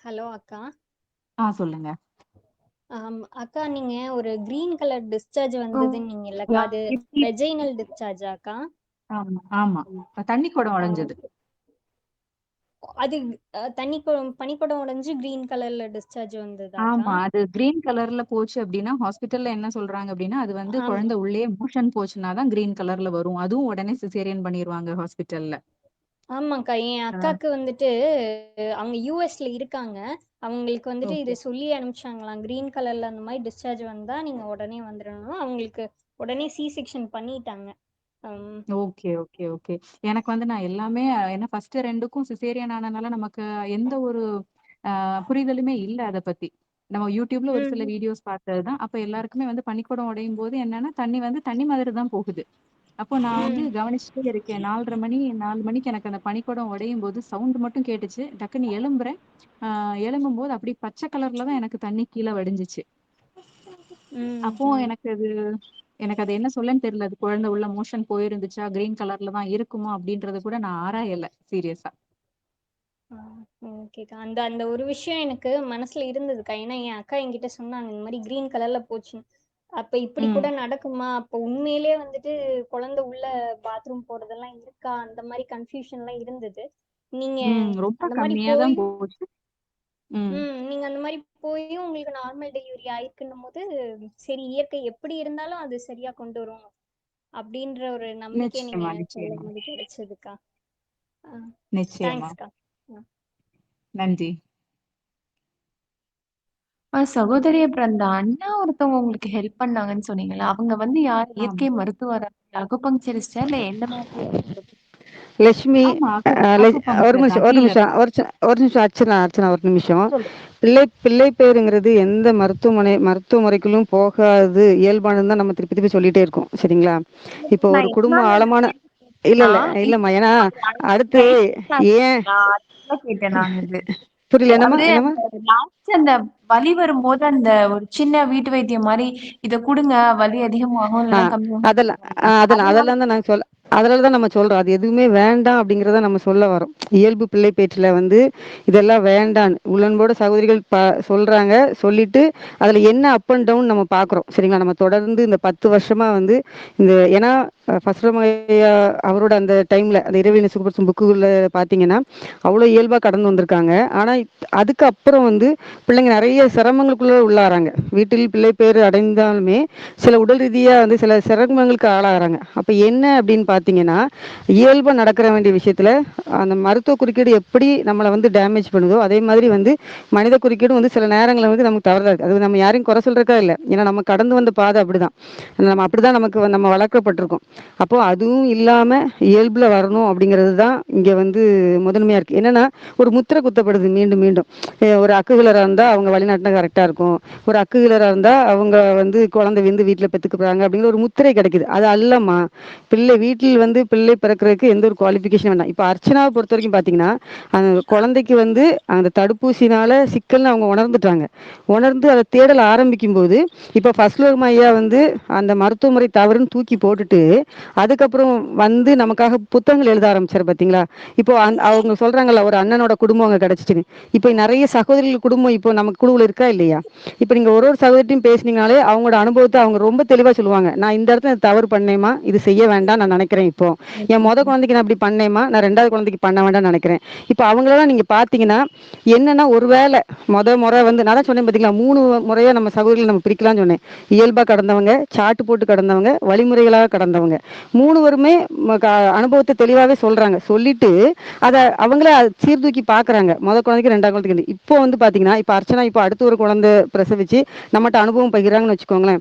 ஹலோ அக்கா. சொல்லுங்க. அக்கா, நீங்க ஒரு கிரீன் கலர் டிஸ்சார்ஜ் வந்ததுன்னு நீங்க இல்லக்கா, அது வெஜைனல் டிஸ்சார்ஜா அக்கா? ஆமா ஆமா, தண்ணி குடம் ஆ, உடைஞ்சது. அது பனிக்குடம் உடைஞ்சு கிரீன் கலர்ல டிஸ்சார்ஜ் வந்ததாக்கா? ஆமா, அது கிரீன் கலர்ல போச்சு அப்படின்னா ஹாஸ்பிட்டல்ல என்ன சொல்றாங்க அப்படின்னா அது வந்து ஆம், குழந்தை உள்ளே மோஷன் போச்சுனாதான் கிரீன் கலர்ல வரும். அதுவும் உடனே சிசேரியன் பண்ணிடுவாங்க ஹாஸ்பிட்டல்ல. ஆமாக்கா. என் அக்காக்கு வந்துட்டு அவங்க யூஎஸ்ல இருக்காங்க. அவங்களுக்கு வந்துட்டு ஓகே இது சொல்லி அனுப்பிச்சாங்களாம், கிரீன் கலர்ல அந்த மாதிரி டிஸ்சார்ஜ் வந்தா நீங்க உடனே வந்துடணும். அவங்களுக்கு உடனே சி செக்ஷன் பண்ணிட்டாங்க. ஆம், ஓகே ஓகே ஓகே. எனக்கு வந்து நான் எல்லாமே ஏன்னா ஃபர்ஸ்ட் ரெண்டுக்கும் சிசேரியன் ஆனனால நமக்கு எந்த ஒரு புரிதலுமே இல்ல அத பத்தி. நம்ம யூடியூப்ல ஒரு சில ம், வீடியோஸ் பார்த்ததுதான். அப்ப எல்லாருக்குமே வந்து பனிக்குடம் உடையும் போது என்னன்னா தண்ணி வந்து தண்ணி மாதிரி தான் போகுது. அப்போ நான் வந்து ம், கவனிச்சுட்டே இருக்கேன். 4:30 மணி 4 மணிக்கு எனக்கு அந்த பனிக்குடம் உடையும் போது சவுண்ட் மட்டும் கேட்டுச்சு. டக்குன்னு எழும்புறேன். எழும்பும்போது அப்படி பச்சை கலர்ல தான் எனக்கு தண்ணி கீழே வடிஞ்சுச்சு. ம், அப்போ ம். எனக்கு அது என்ன சொல்லன்னு தெரியல. அது குழந்தை உள்ள மோஷன் போயிருந்துச்சா, கிரீன் கலர்ல தான் இருக்குமா அப்படின்றது கூட நான் ஆராயல சீரியஸா. ஓகேக்கா. அந்த அந்த ஒரு விஷயம் எனக்கு மனசுல இருந்ததுக்கா. ஏன்னா என் அக்கா என்கிட்ட சொன்னாங்க, இந்த மாதிரி கிரீன் கலர்ல போச்சுன்னு. அப்ப இப்படி கூட ம் நடக்குமா? அப்ப உண்மையிலேயே வந்துட்டு குழந்தை உள்ள பாத்ரூம் போறதெல்லாம் இருக்கா? அந்த மாதிரி கன்ஃபியூஷன்லாம் இருந்தது. நீங்க ரொம்ப அந்த மாதிரி கம்மியா தான் போயும் போச்சு. ம் நீங்க அந்த மாதிரி போயும் உங்களுக்கு நார்மல் டெலிவரி ஆயிருக்குன்னும் போது, சரி இயற்கை எப்படி இருந்தாலும் அது சரியா கொண்டு வரும் அப்படின்ற ஒரு நம்பிக்கை நீங்க நிச்சயமா நிச்சயமா சொல்லும்போது கிடைச்சதுக்கா. நிச்சயமா. தேங்க்ஸ்க்கா. நன்றி. சகோதரி, அப்புறம் அந்த அண்ணா ஒருத்தவங்க உங்களுக்கு ஹெல்ப் பண்ணாங்கன்னு சொன்னீங்கல்ல, அவங்க வந்து யார்? ஆமா இயற்கை மருத்துவரா? அக்குபங்சரிஸ்டா இல்ல எந்த மாதிரி? லட்சுமி, ஆமா, ஒரு அக்குபங்க்சர் நிமிஷம் தான் ஒரு ஹீலர். நிமிஷம் ஒரு நிமிஷம் அர்ச்சனா, ஒரு நிமிஷம். சொல்லு. பிள்ளை பேருங்கிறது எந்த மருத்துவ முறைக்குள்ளும் போகாது, இயல்பானதுன்னு தான் நம்ம திருப்பி திருப்பி சொல்லிட்டே இருக்கோம், சரிங்களா. இப்போ ஒரு நான் குடும்பம் எதனால இந்த ஆழமான கேள்வி கேட்டேன்னா, இல்லம்மா, ஏன்னா அவர் அடுத்து ஏன் அதுதான் கேட்டேன் நான் இது. புரியல, என்னம்மா அதாவது என்னம்மா அந்த லாஸ்ட் அந்த வலி வரும்போது அந்த ஒரு சின்ன வீட்டு வைத்தியம் மாதிரி இத குடுங்க, வலி அதிகமாகும் ஆ இல்லைன்னா கம்மியாகும் அதெல்லாம் சொல்லுவாங்க. அதனால அதெல்லாம் தான் நாங்க அதனால தான் நம்ம சொல்றோம், அது எதுவுமே வேண்டாம் அப்படிங்கிறத நம்ம சொல்ல வரோம். இயல்பு பிள்ளை பேச்சுல வந்து இதெல்லாம் வேண்டாம் உடன்போட சகோதரிகள் சொல்றாங்க. சொல்லிட்டு அதுல என்ன அப் அண்ட் டவுன் நம்ம பாக்குறோம், சரிங்களா. நம்ம தொடர்ந்து இந்த 10 வருஷமா வந்து இந்த ஏன்னா ஃபர்ஸ்ட் அவரோட அந்த டைம்ல அந்த இரவின சுகுபட்சம் புக்குள்ள பாத்தீங்கன்னா அவ்வளவு இயல்பா கடந்து வந்திருக்காங்க. ஆனா அதுக்கு அப்புறம் வந்து பிள்ளைங்க நிறைய சிரமங்களுக்குள்ள உள்ளாராங்க. வீட்டில் பிள்ளை பேர் அடைந்தாலுமே சில உடல் ரீதியா வந்து சில சிரமங்களுக்கு ஆளாகிறாங்க. அப்ப என்ன அப்படின்னு பார்த்தீங்கன்னா, இயல்பா நடக்கிற வேண்டிய விஷயத்துல அந்த மருத்துவ குறுக்கீடு எப்படி நம்மளை வந்து டேமேஜ் பண்ணுதோ, அதே மாதிரி வந்து மனித குறுக்கீடு வந்து சில நேரங்களில் வந்து நமக்கு தவறா இருக்கு. அது நம்ம யாரையும் குறை சொல்றக்கா இல்லை, ஏன்னா நம்ம கடந்து வந்த பாதை அப்படிதான். நம்ம அப்படிதான் நம்ம வளர்க்கப்பட்டிருக்கோம். அப்போ அதுவும் இல்லாம இயல்புல வரணும் அப்படிங்கிறது தான் இங்க வந்து முதன்மையா இருக்கு. என்னன்னா, ஒரு முத்திரை குத்தப்படுது மீண்டும் மீண்டும். ஒரு அக்குகிலரா இருந்தா அவங்க வழிநாட்டினா கரெக்டா இருக்கும், ஒரு அக்குகிலரா இருந்தா அவங்க வந்து குழந்தை வந்து வீட்டுல பெத்துக்குறாங்க அப்படிங்கிற ஒரு முத்திரை கிடைக்குது. அது அல்லம்மா. பிள்ளை வீட்டில் வந்து பிள்ளை பிறக்கிறதுக்கு எந்த ஒரு குவாலிஃபிகேஷன் வேண்டாம். இப்ப அர்ச்சனாவை பொறுத்த வரைக்கும் பாத்தீங்கன்னா, அந்த குழந்தைக்கு வந்து அந்த தடுப்பூசினால சிக்கல்னு அவங்க உணர்ந்துட்டாங்க. உணர்ந்து அதை தேடல ஆரம்பிக்கும் போது இப்ப ஃபஸ்ட்லோகம் ஐயா வந்து அந்த மருத்துவ முறை தவறுன்னு தூக்கி போட்டுட்டு அதுக்கப்புறம் வந்து நமக்காக புத்தகங்கள் எழுத ஆரம்பிச்சாரு பாத்தீங்களா. இப்போ அவங்க சொல்றாங்கல்ல, ஒரு அண்ணனோட குடும்பம் அங்க கிடைச்சிச்சுன்னு. இப்போ நிறைய சகோதரிகள் குடும்பம் இப்போ நம்ம குழுவில் இருக்கா இல்லையா. இப்போ நீங்க ஒரு சகோதரிட்டையும் பேசுனீங்கனாலே அவங்களோட அனுபவத்தை அவங்க ரொம்ப தெளிவா சொல்லுவாங்க. நான் இந்த இடத்துல தவறு பண்ணேமா, இது செய்ய வேண்டாம் நான் நினைக்கிறேன். இப்போ என் குழந்தைக்கு நான் அப்படி பண்ணேமா, நான் 2வது குழந்தைக்கு பண்ண வேண்டாம்னு நினைக்கிறேன். இப்போ அவங்களெல்லாம் நீங்க பாத்தீங்கன்னா என்னன்னா, ஒருவேளை முறை வந்து நான் தான் சொன்னேன் பாத்தீங்களா, 3 முறையா நம்ம சகோதரிகள் நம்ம பிரிக்கலாம்னு சொன்னேன். இயல்பா கடந்தவங்க, சாட்டு போட்டு கடந்தவங்க, வழிமுறைகளாக கடந்தவங்க. 3 பேருமே அனுபவத்தை தெளிவாவே சொல்றாங்க. சொல்லிட்டு அதை அவங்களே சீர்தூக்கி பாக்குறாங்க. குழந்தைக்கு 2வது குழந்தைக்கு. இப்போ வந்து பாத்தீங்கன்னா, இப்ப அர்ச்சனா இப்போ அடுத்து ஒரு குழந்தை பிரசவிச்சு நம்மகிட்ட அனுபவம் பகிர்றாங்கன்னு வச்சுக்கோங்களேன்,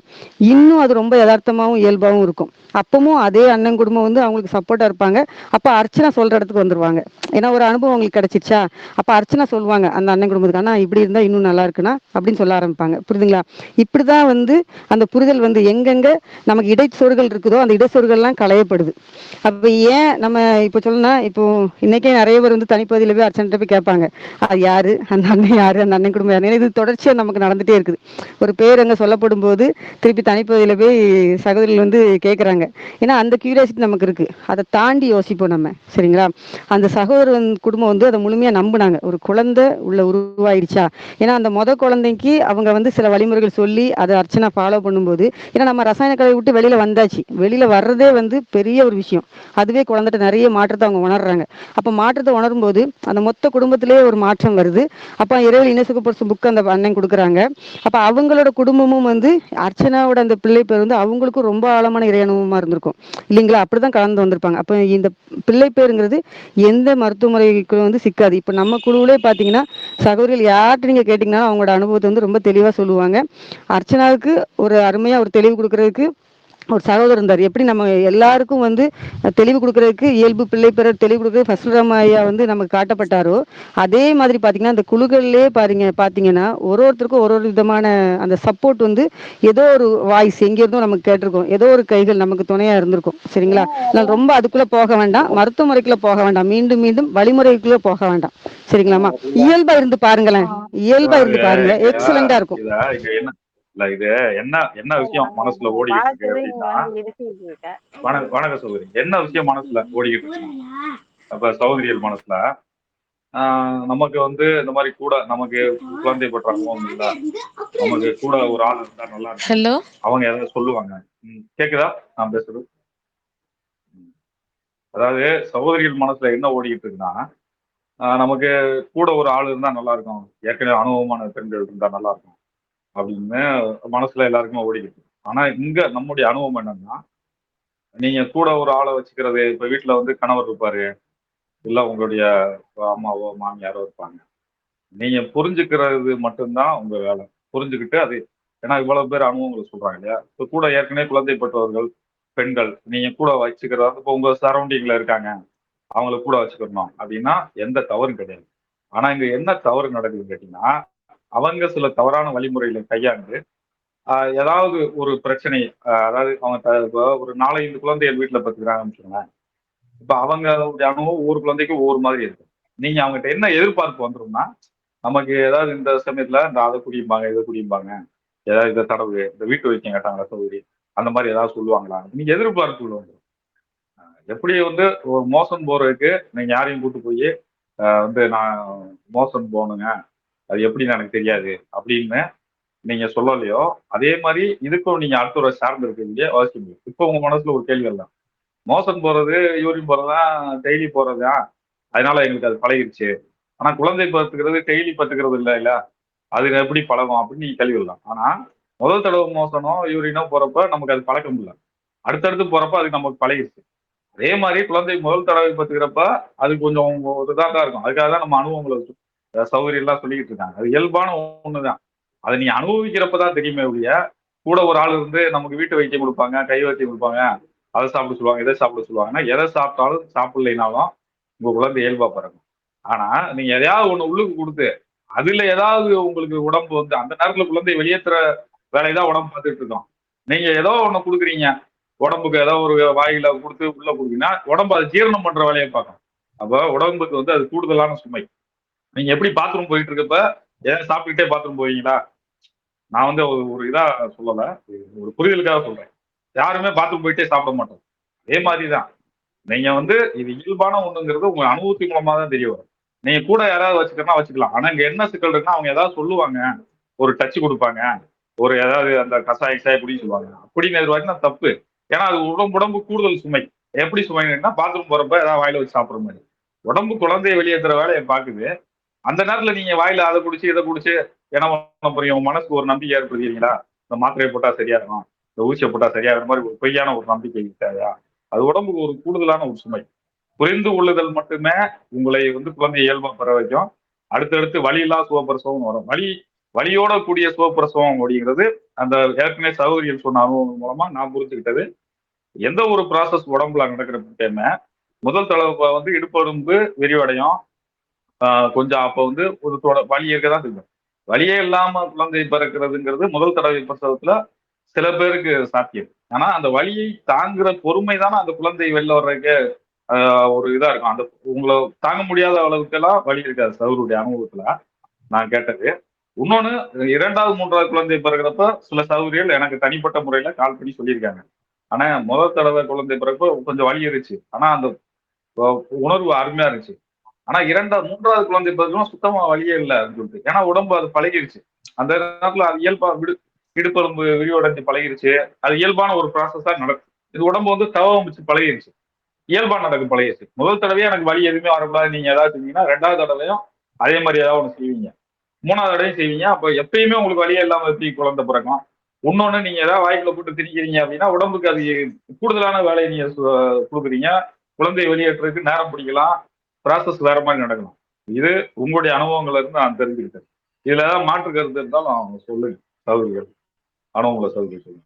இன்னும் அது ரொம்ப யதார்த்தமாவும் இயல்பாவும் இருக்கும். அப்பவும் அதே அண்ணன் குடும்பம் வந்து அவங்களுக்கு சப்போர்ட்டா இருப்பாங்க. அப்ப அர்ச்சனா சொல்ற இடத்துக்கு வந்துருவாங்க. ஏன்னா ஒரு அனுபவம் அவங்களுக்கு கிடைச்சிருச்சா, அப்ப அர்ச்சனா சொல்லுவாங்க அந்த அண்ணன் குடும்பத்துக்கு, ஆனா இப்படி இருந்தா இன்னும் நல்லா இருக்குன்னா அப்படின்னு சொல்ல ஆரம்பிப்பாங்க. புரியுதுங்களா. இப்படிதான் வந்து அந்த புரிதல் வந்து எங்கெங்க நமக்கு இடைச்சொருகள் இருக்குதோ அந்த இடைச்சொருகள் எல்லாம் களையப்படுது. அப்ப ஏன் நம்ம இப்ப சொல்லணும்னா, இப்போ இன்னைக்கே நிறைய பேர் வந்து தனிப்பகுதியில போய் அர்ச்சனை போய் கேட்பாங்க, அது யாரு அந்த அண்ணன், யாரு அந்த அண்ணன் குடும்பம் யாரு. இது தொடர்ச்சியா நமக்கு நடந்துட்டே இருக்குது. ஒரு பேர் அங்க சொல்லப்படும் போது திருப்பி தனிப்பகுதியில போய் சகோதரிகள் வந்து கேட்கறாங்க. ஏன்னா அந்த கியூரியாசிட்டி நமக்கு இருக்கு. அதை தாண்டி யோசிப்போம் நம்ம. சரிங்களா. அந்த சகோதரன் குடும்பம் வந்து அதை முழுமையா நம்பினாங்க. ஒரு குழந்தை உள்ள உருவாயிடுச்சா, ஏன்னா அந்த குழந்தைக்கு அவங்க வந்து சில வழிமுறைகள் சொல்லி அதை அர்ச்சனா ஃபாலோ பண்ணும்போது, ஏன்னா நம்ம ரசாயன கலவை விட்டு வெளியில வந்தாச்சு, வெளியில வர்றதே வந்து பெரிய ஒரு விஷயம். அதுவே குழந்தைகிட்ட நிறைய மாற்றத்தை அவங்க உணர்றாங்க. அப்ப மாற்றத்தை உணரும் போது அந்த மொத்த குடும்பத்திலேயே ஒரு மாற்றம் வருது. அப்ப இறைவன் இனசுக்கு புக் அந்த அண்ணன் கொடுக்குறாங்க. அப்ப அவங்களோட குடும்பமும் வந்து அர்ச்சனாவோட அந்த பிள்ளை பேர் வந்து அவங்களுக்கும் ரொம்ப ஆழமான இறை அனுபவமா இருந்திருக்கும் இல்லைங்களா. அப்படிதான் கலந்து வந்திருப்பாங்க. அப்ப இந்த பிள்ளை பேருங்கிறது எந்த மருத்துவ முறைக்கும் வந்து சிக்காது. இப்ப நம்ம குழுவிலே பாத்தீங்கன்னா சகோதரிகள் யார்கிட்ட நீங்க கேட்டீங்கன்னா அவங்களோட அனுபவத்தை வந்து ரொம்ப தெளிவா சொல்லுவாங்க. அர்ச்சனாவுக்கு ஒரு அருமையா ஒரு தெளிவு கொடுக்கறதுக்கு ஒரு சகோதரர் இருந்தார். எப்படி நம்ம எல்லாருக்கும் வந்து தெளிவு கொடுக்கறதுக்கு இயல்பு பிள்ளை பெற தெளிவு கொடுக்கறது ஃபஸ்ட் ஐயா வந்து நமக்கு காட்டப்பட்டாரோ, அதே மாதிரி பாத்தீங்கன்னா அந்த குழுக்கள்லயே பாத்தீங்கன்னா ஒருத்தருக்கும் ஒரு விதமான அந்த சப்போர்ட் வந்து ஏதோ ஒரு வாய்ஸ் எங்க இருந்தோ நமக்கு கேட்டிருக்கோம், ஏதோ ஒரு கைகள் நமக்கு துணையா இருந்திருக்கும். சரிங்களா. நான் ரொம்ப அதுக்குள்ள போக வேண்டாம், மருத்துவ முறைக்குள்ள போக வேண்டாம், மீண்டும் மீண்டும் வழிமுறைக்குள்ள போக வேண்டாம். சரிங்களாமா. இயல்பா இருந்து பாருங்களேன், இயல்பா இருந்து பாருங்களேன், எக்ஸலண்டா இருக்கும். இல்ல இது என்ன என்ன விஷயம் மனசுல ஓடிக்கிட்டு இருக்கு அப்படின்னா, வணக்கம் சகோதரி, என்ன விஷயம் மனசுல ஓடிக்கிட்டு இருக்குன்னா, அப்ப சகோதரியல் மனசுல நமக்கு வந்து இந்த மாதிரி கூட நமக்கு குழந்தை பெற்ற அனுபவம் இல்ல, நமக்கு கூட ஒரு ஆள் இருந்தா நல்லா இருக்கும். ஹலோ, அவங்க ஏதாவது சொல்லுவாங்க. கேக்குதா நான் பேசுறது? அதாவது சகோதரிகள் மனசுல என்ன ஓடிக்கிட்டு இருக்குன்னா, நமக்கு கூட ஒரு ஆள் இருந்தா நல்லா இருக்கும், ஏற்கனவே அனுபவமான பெண்கள் இருந்தா நல்லா இருக்கும் அப்படின்னு மனசுல எல்லாருக்குமே ஓடிக்கிட்டு இருக்கு. ஆனா இங்க நம்முடைய அனுபவம் என்னன்னா, நீங்க கூட ஒரு ஆளை வச்சுக்கிறது, இப்ப வீட்டுல வந்து கணவர் இருப்பாரு, இல்ல உங்களுடைய அம்மாவோ மாமியாரோ இருப்பாங்க. நீங்க புரிஞ்சுக்கிறது மட்டும்தான் உங்க வேலை. புரிஞ்சுக்கிட்டு அது, ஏன்னா இவ்வளவு பேர் அனுபவங்களை சொல்றாங்க இல்லையா. இப்ப கூட ஏற்கனவே குழந்தை பெற்றவர்கள் பெண்கள் நீங்க கூட வச்சுக்கிறது, இப்போ உங்க சரௌண்டிங்ல இருக்காங்க, அவங்கள கூட வச்சுக்கணும் அப்படின்னா எந்த தவறும் கிடையாது. ஆனா இங்க என்ன தவறு நடக்குதுன்னு கேட்டீங்கன்னா, அவங்க சில தவறான வழிமுறைகளை கையாண்டு ஏதாவது ஒரு பிரச்சனை, அதாவது அவங்க இப்போ ஒரு 4-5 குழந்தைகள் வீட்டுல பத்துக்கிறாங்கன்னு வச்சுக்கோங்களேன். இப்ப அவங்களுடைய அனுபவம் ஒவ்வொரு குழந்தைக்கும் ஒவ்வொரு மாதிரி இருக்கும். நீங்க அவங்ககிட்ட என்ன எதிர்பார்ப்பு வந்துரும்னா, நமக்கு ஏதாவது இந்த சமயத்துல இந்த அதை குடியும்பாங்க, இதை குடியும்பாங்க, ஏதாவது இந்த தடவு இந்த வீட்டு வைத்தியம் கேட்டாங்களா சௌகரி, அந்த மாதிரி ஏதாவது சொல்லுவாங்களா, நீங்க எதிர்பார்ப்பு வந்துடும். எப்படி வந்து ஒரு மோசம் போறதுக்கு நீங்க யாரையும் கூட்டு போய் வந்து நான் மோசம் போகணுங்க, அது எப்படின்னு எனக்கு தெரியாது அப்படின்னு நீங்க சொல்லலையோ, அதே மாதிரி இதுக்கும் நீங்க அடுத்த சார்ந்து இருக்க வேண்டிய அவசியம் இல்லை. இப்போ உங்க மனசுல ஒரு கேள்வி தான், மோசம் போறது யூரின் போறதுதான் டெய்லி போறதா, அதனால எங்களுக்கு அது பழகிருச்சு. ஆனா குழந்தை பத்துக்கிறது டெய்லி பத்துக்கிறது இல்லை இல்ல. அது எப்படி பழகும் அப்படின்னு நீங்க கேள்வி வரலாம். ஆனா முதல் தடவை மோசனோ யூரினோ போறப்ப நமக்கு அது பழக்கம் இல்லை. அடுத்தடுத்து போறப்ப அது நமக்கு பழகிடுச்சு. அதே மாதிரி குழந்தை முதல் தடவை பத்துக்கிறப்ப அது கொஞ்சம் ஒரு இதாக தான் இருக்கும். அதுக்காக தான் நம்ம அனுபவங்களை சௌகரியம் எல்லாம் சொல்லிக்கிட்டு இருக்காங்க. அது இயல்பான ஒண்ணுதான். அதை நீ அனுபவிக்கிறப்பதான் தெரியுமே ஒழிய, கூட ஒரு ஆள் இருந்து நமக்கு வீட்டு வைத்தியம் கொடுப்பாங்க, கை வைத்தியம் கொடுப்பாங்க, அதை சாப்பிட சொல்லுவாங்க, இதை சாப்பிட சொல்லுவாங்கன்னா எதை சாப்பிட்டாலும் சாப்பிடலைனாலும் உங்க குழந்தை இயல்பா பிறக்கும். ஆனா நீங்க எதையாவது ஒண்ணு உள்ளுக்கு கொடுத்து அதுல ஏதாவது உங்களுக்கு உடம்பு வந்து அந்த நேரத்துல குழந்தை வெளியேற்றுற வேலைதான் உடம்பு பார்த்துட்டு இருக்கோம். நீங்க ஏதோ ஒண்ணு கொடுக்குறீங்க, உடம்புக்கு ஏதோ ஒரு வாயில கொடுத்து உள்ள கொடுத்தீங்கன்னா உடம்பு அதை ஜீரணம் பண்ற வேலையை பார்க்கும். அப்ப உடம்புக்கு வந்து அது கூடுதலான சுமை. நீங்க எப்படி பாத்ரூம் போயிட்டு இருக்கப்ப ஏன் சாப்பிட்டுட்டே பாத்ரூம் போவீங்களா? நான் வந்து ஒரு இதா சொல்லல, ஒரு புரிதலுக்காக சொல்றேன். யாருமே பாத்ரூம் போயிட்டே சாப்பிட மாட்டோம். அதே மாதிரிதான் நீங்க வந்து இது இயல்பான ஒண்ணுங்கிறது உங்க அனுபவத்தின் மூலமா தான் தெரிய வரும். நீங்க கூட யாராவது வச்சுக்கிறனா வச்சுக்கலாம். ஆனா இங்க என்ன சிக்கல் இருக்குன்னா அவங்க ஏதாவது சொல்லுவாங்க, ஒரு டச் கொடுப்பாங்க, ஒரு ஏதாவது அந்த கசாய கிசாய குடிக்க சொல்லுவாங்க அப்படின்னு எதிர்பார்த்தா தப்பு. ஏன்னா அது உடம்பு கூடுதல் சுமை. எப்படி சுமைன்னா பாத்ரூம் போறப்ப ஏதாவது வாயில வச்சு சாப்பிடுற மாதிரி. உடம்பு குழந்தைய வெளியேற்றுற வேலையை பார்க்குது. அந்த நேரத்துல நீங்க வாயில அதை குடிச்சு இதை குடிச்சு என்ன பண்ண போறீங்க? உங்க மனசுக்கு ஒரு நம்பிக்கை ஏற்படுத்தீங்களா? இந்த மாத்திரையை போட்டா சரியாகணும், இந்த ஊசியை போட்டா சரியாகிற மாதிரி ஒரு பொய்யான ஒரு நம்பிக்கை தேவையா? அது உடம்புக்கு ஒரு கூடுதலான ஒரு சுமை. புரிந்து கொள்ளுதல் மட்டுமே உங்களை வந்து குழந்தையை இயல்பா பெற வைக்கும். அடுத்தடுத்து வலியில்லா சுகப்பிரசவம் வரும். வலியோட கூடிய சுகப்பிரசவம் அப்படிங்கிறது அந்த ஏற்கனவே சகோதரிகள் சொன்ன அனுபவம் மூலமா நான் புரிஞ்சுக்கிட்டது. எந்த ஒரு ப்ராசஸ் உடம்புல நடக்கிற டைம் முதல் தடவை வந்து இடுப்பெலும்பு விரிவடையும். கொஞ்சம் அப்ப வந்து ஒரு வலி இருக்கதான் செய்யும். வலியே இல்லாம குழந்தை பிறக்கிறதுங்கிறது முதல் தடவை பிரசவத்துல சில பேருக்கு சாத்தியம். ஆனா அந்த வலியை தாங்குற பொறுமை தானே அந்த குழந்தை வெளில வர்றதுக்கு ஒரு இதா இருக்கும். அந்த உங்களை தாங்க முடியாத அளவுக்கு எல்லாம் வலி இருக்காது சகோதரருடைய அனுபவத்துல நான் கேட்டது. இன்னொன்னு 2வது 3வது குழந்தை பிறகுறப்ப சில சகோதரிகள் எனக்கு தனிப்பட்ட முறையில கால் பண்ணி சொல்லியிருக்காங்க. ஆனா முதல் தடவை குழந்தை பிறகு கொஞ்சம் வலி இருந்துச்சு. ஆனா அந்த உணர்வு அருமையா இருந்துச்சு. ஆனா 3வது குழந்தை பிறகு சுத்தமா வலியே இல்லை அப்படின்னு சொல்லிட்டு. ஏன்னா உடம்பு அது பழகிருச்சு. அந்த நேரத்துல அது இயல்பா இடுப்பெலும்பு விரிவடைஞ்சு பழகிருச்சு. அது இயல்பான ஒரு ப்ராசஸா நடக்கும். இது உடம்பு வந்து தவமிச்சு பழகிருச்சு. இயல்பா நடக்கும் பழகிருச்சு. முதல் தடவையே எனக்கு வலி எதுவுமே வரக்கூடாது நீங்க ஏதாவது செஞ்சீங்கன்னா 2வது தடவையும் அதே மாதிரி ஏதாவது ஒண்ணு செய்வீங்க. 3வது தடவையும் செய்வீங்க. அப்ப எப்பயுமே உங்களுக்கு வலியே இல்லாம எப்படி குழந்தை பிறக்கும்? இன்னொன்னு நீங்க ஏதாவது வாய்க்குள்ள போட்டு திணிக்கிறீங்க அப்படின்னா உடம்புக்கு அது கூடுதலான வேலையை நீங்க கொடுக்குறீங்க. குழந்தை வெளியேற்றுறதுக்கு நேரம் பிடிக்கலாம். ப்ராசஸ் வேற மாதிரி நடக்கலாம். இது உங்களுடைய அனுபவங்கள்ல இருந்து நான் தெரிஞ்சுக்கிட்டேன். இதுல ஏதாவது மாற்று கருத்து இருந்தாலும் அவங்க சொல்லுங்க சகோதரிகள். அனுபவங்களை சகோதரி சொல்லுங்க.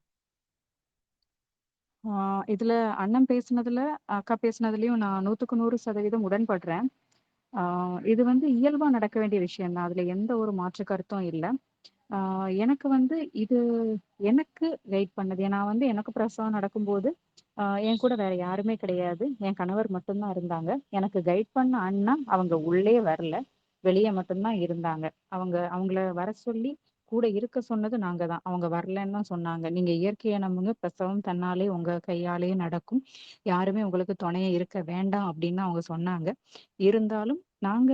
இதுல அண்ணன் பேசுனதுல, அக்கா பேசுனதுலயும் நான் 100க்கு 100% உடன்படுறேன். இது வந்து இயல்பா நடக்க வேண்டிய விஷயம் தான். அதுல எந்த ஒரு மாற்று கருத்தும் இல்ல. எனக்கு வந்து இது எனக்கு கைட் பண்ணது. நான் வந்து எனக்கு பிரசவம் நடக்கும்போது, என் கூட வேற யாருமே கிடையாது. என் கணவர் மட்டும் தான் இருந்தாங்க. எனக்கு கைட் பண்ண அண்ணா அவங்க உள்ளே வரல. வெளிய மட்டும் தான் இருந்தாங்க. அவங்கள வர சொல்லி கூட இருக்க சொன்னது நாங்க தான். அவங்க வரலன்னு தான் சொன்னாங்க. "நீங்க இயற்கைய நம்புங்க. பிரசவம் தன்னாலே உங்க கையாலேயே நடக்கும். யாருமே உங்களுக்கு துணையா இருக்க வேண்டாம்" அப்படின்னு அவங்க சொன்னாங்க. இருந்தாலும் நாங்க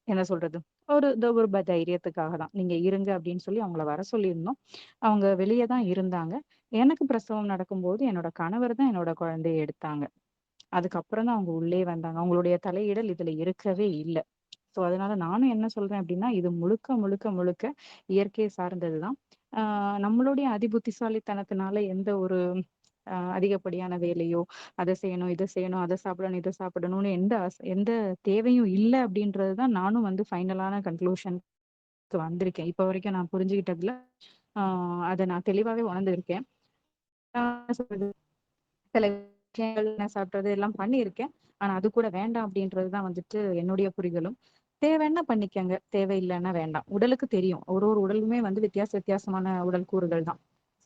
என்ன சொல்றது? ஒரு தைரியத்துக்காக தான். "நீங்க இருங்க" அப்படின்னு சொல்லி அவங்கள வர சொல்லியிருந்தோம். அவங்க வெளிய தான் இருந்தாங்க. எனக்கு பிரசவம் நடக்கும்போது என்னோட கணவர் தான் என்னோட குழந்தைய எடுத்தாங்க. அதுக்கப்புறம் தான் அவங்க உள்ளே வந்தாங்க. அவங்களுடைய தலையிடல் இதுல இருக்கவே இல்ல. ஸோ அதனால நானும் என்ன சொல்றேன் அப்படின்னா, இது முழுக்க, முழுக்க, முழுக்க இயற்கை சார்ந்ததுதான். நம்மளுடைய அதிபுத்திசாலித்தனத்தினால எந்த ஒரு அதிகப்படியான வேலையோ, அத செய்யணும், இத செய்யணும், அத சாப்பிடணும், இத சாப்பிடணும்னு எந்த தேவையும் இல்ல அப்படின்றது தான் நானும் வந்து ஃபைனலான கன்க்ளூஷன்க்கு வந்திருக்கேன். இப்ப வரைக்கும் நான் புரிஞ்சுகிட்டதுல, ஆ அத நான் தெளிவாவே உணர்ந்திருக்கேன். என்ன சொல்றது? சில விஷயங்கள் நான் சாப்பிடுறது எல்லாம் பண்ணியிருக்கேன். ஆனா அது கூட வேண்டாம் அப்படின்றது தான் வந்துட்டு என்னுடைய புரிதலும். தேவைன்னா பண்ணிக்கங்க. தேவையில்லன்னா வேண்டாம். உடலுக்கு தெரியும். ஒரு உடலுமே வந்து வித்தியாசமான உடல் கூறுகள் தான்.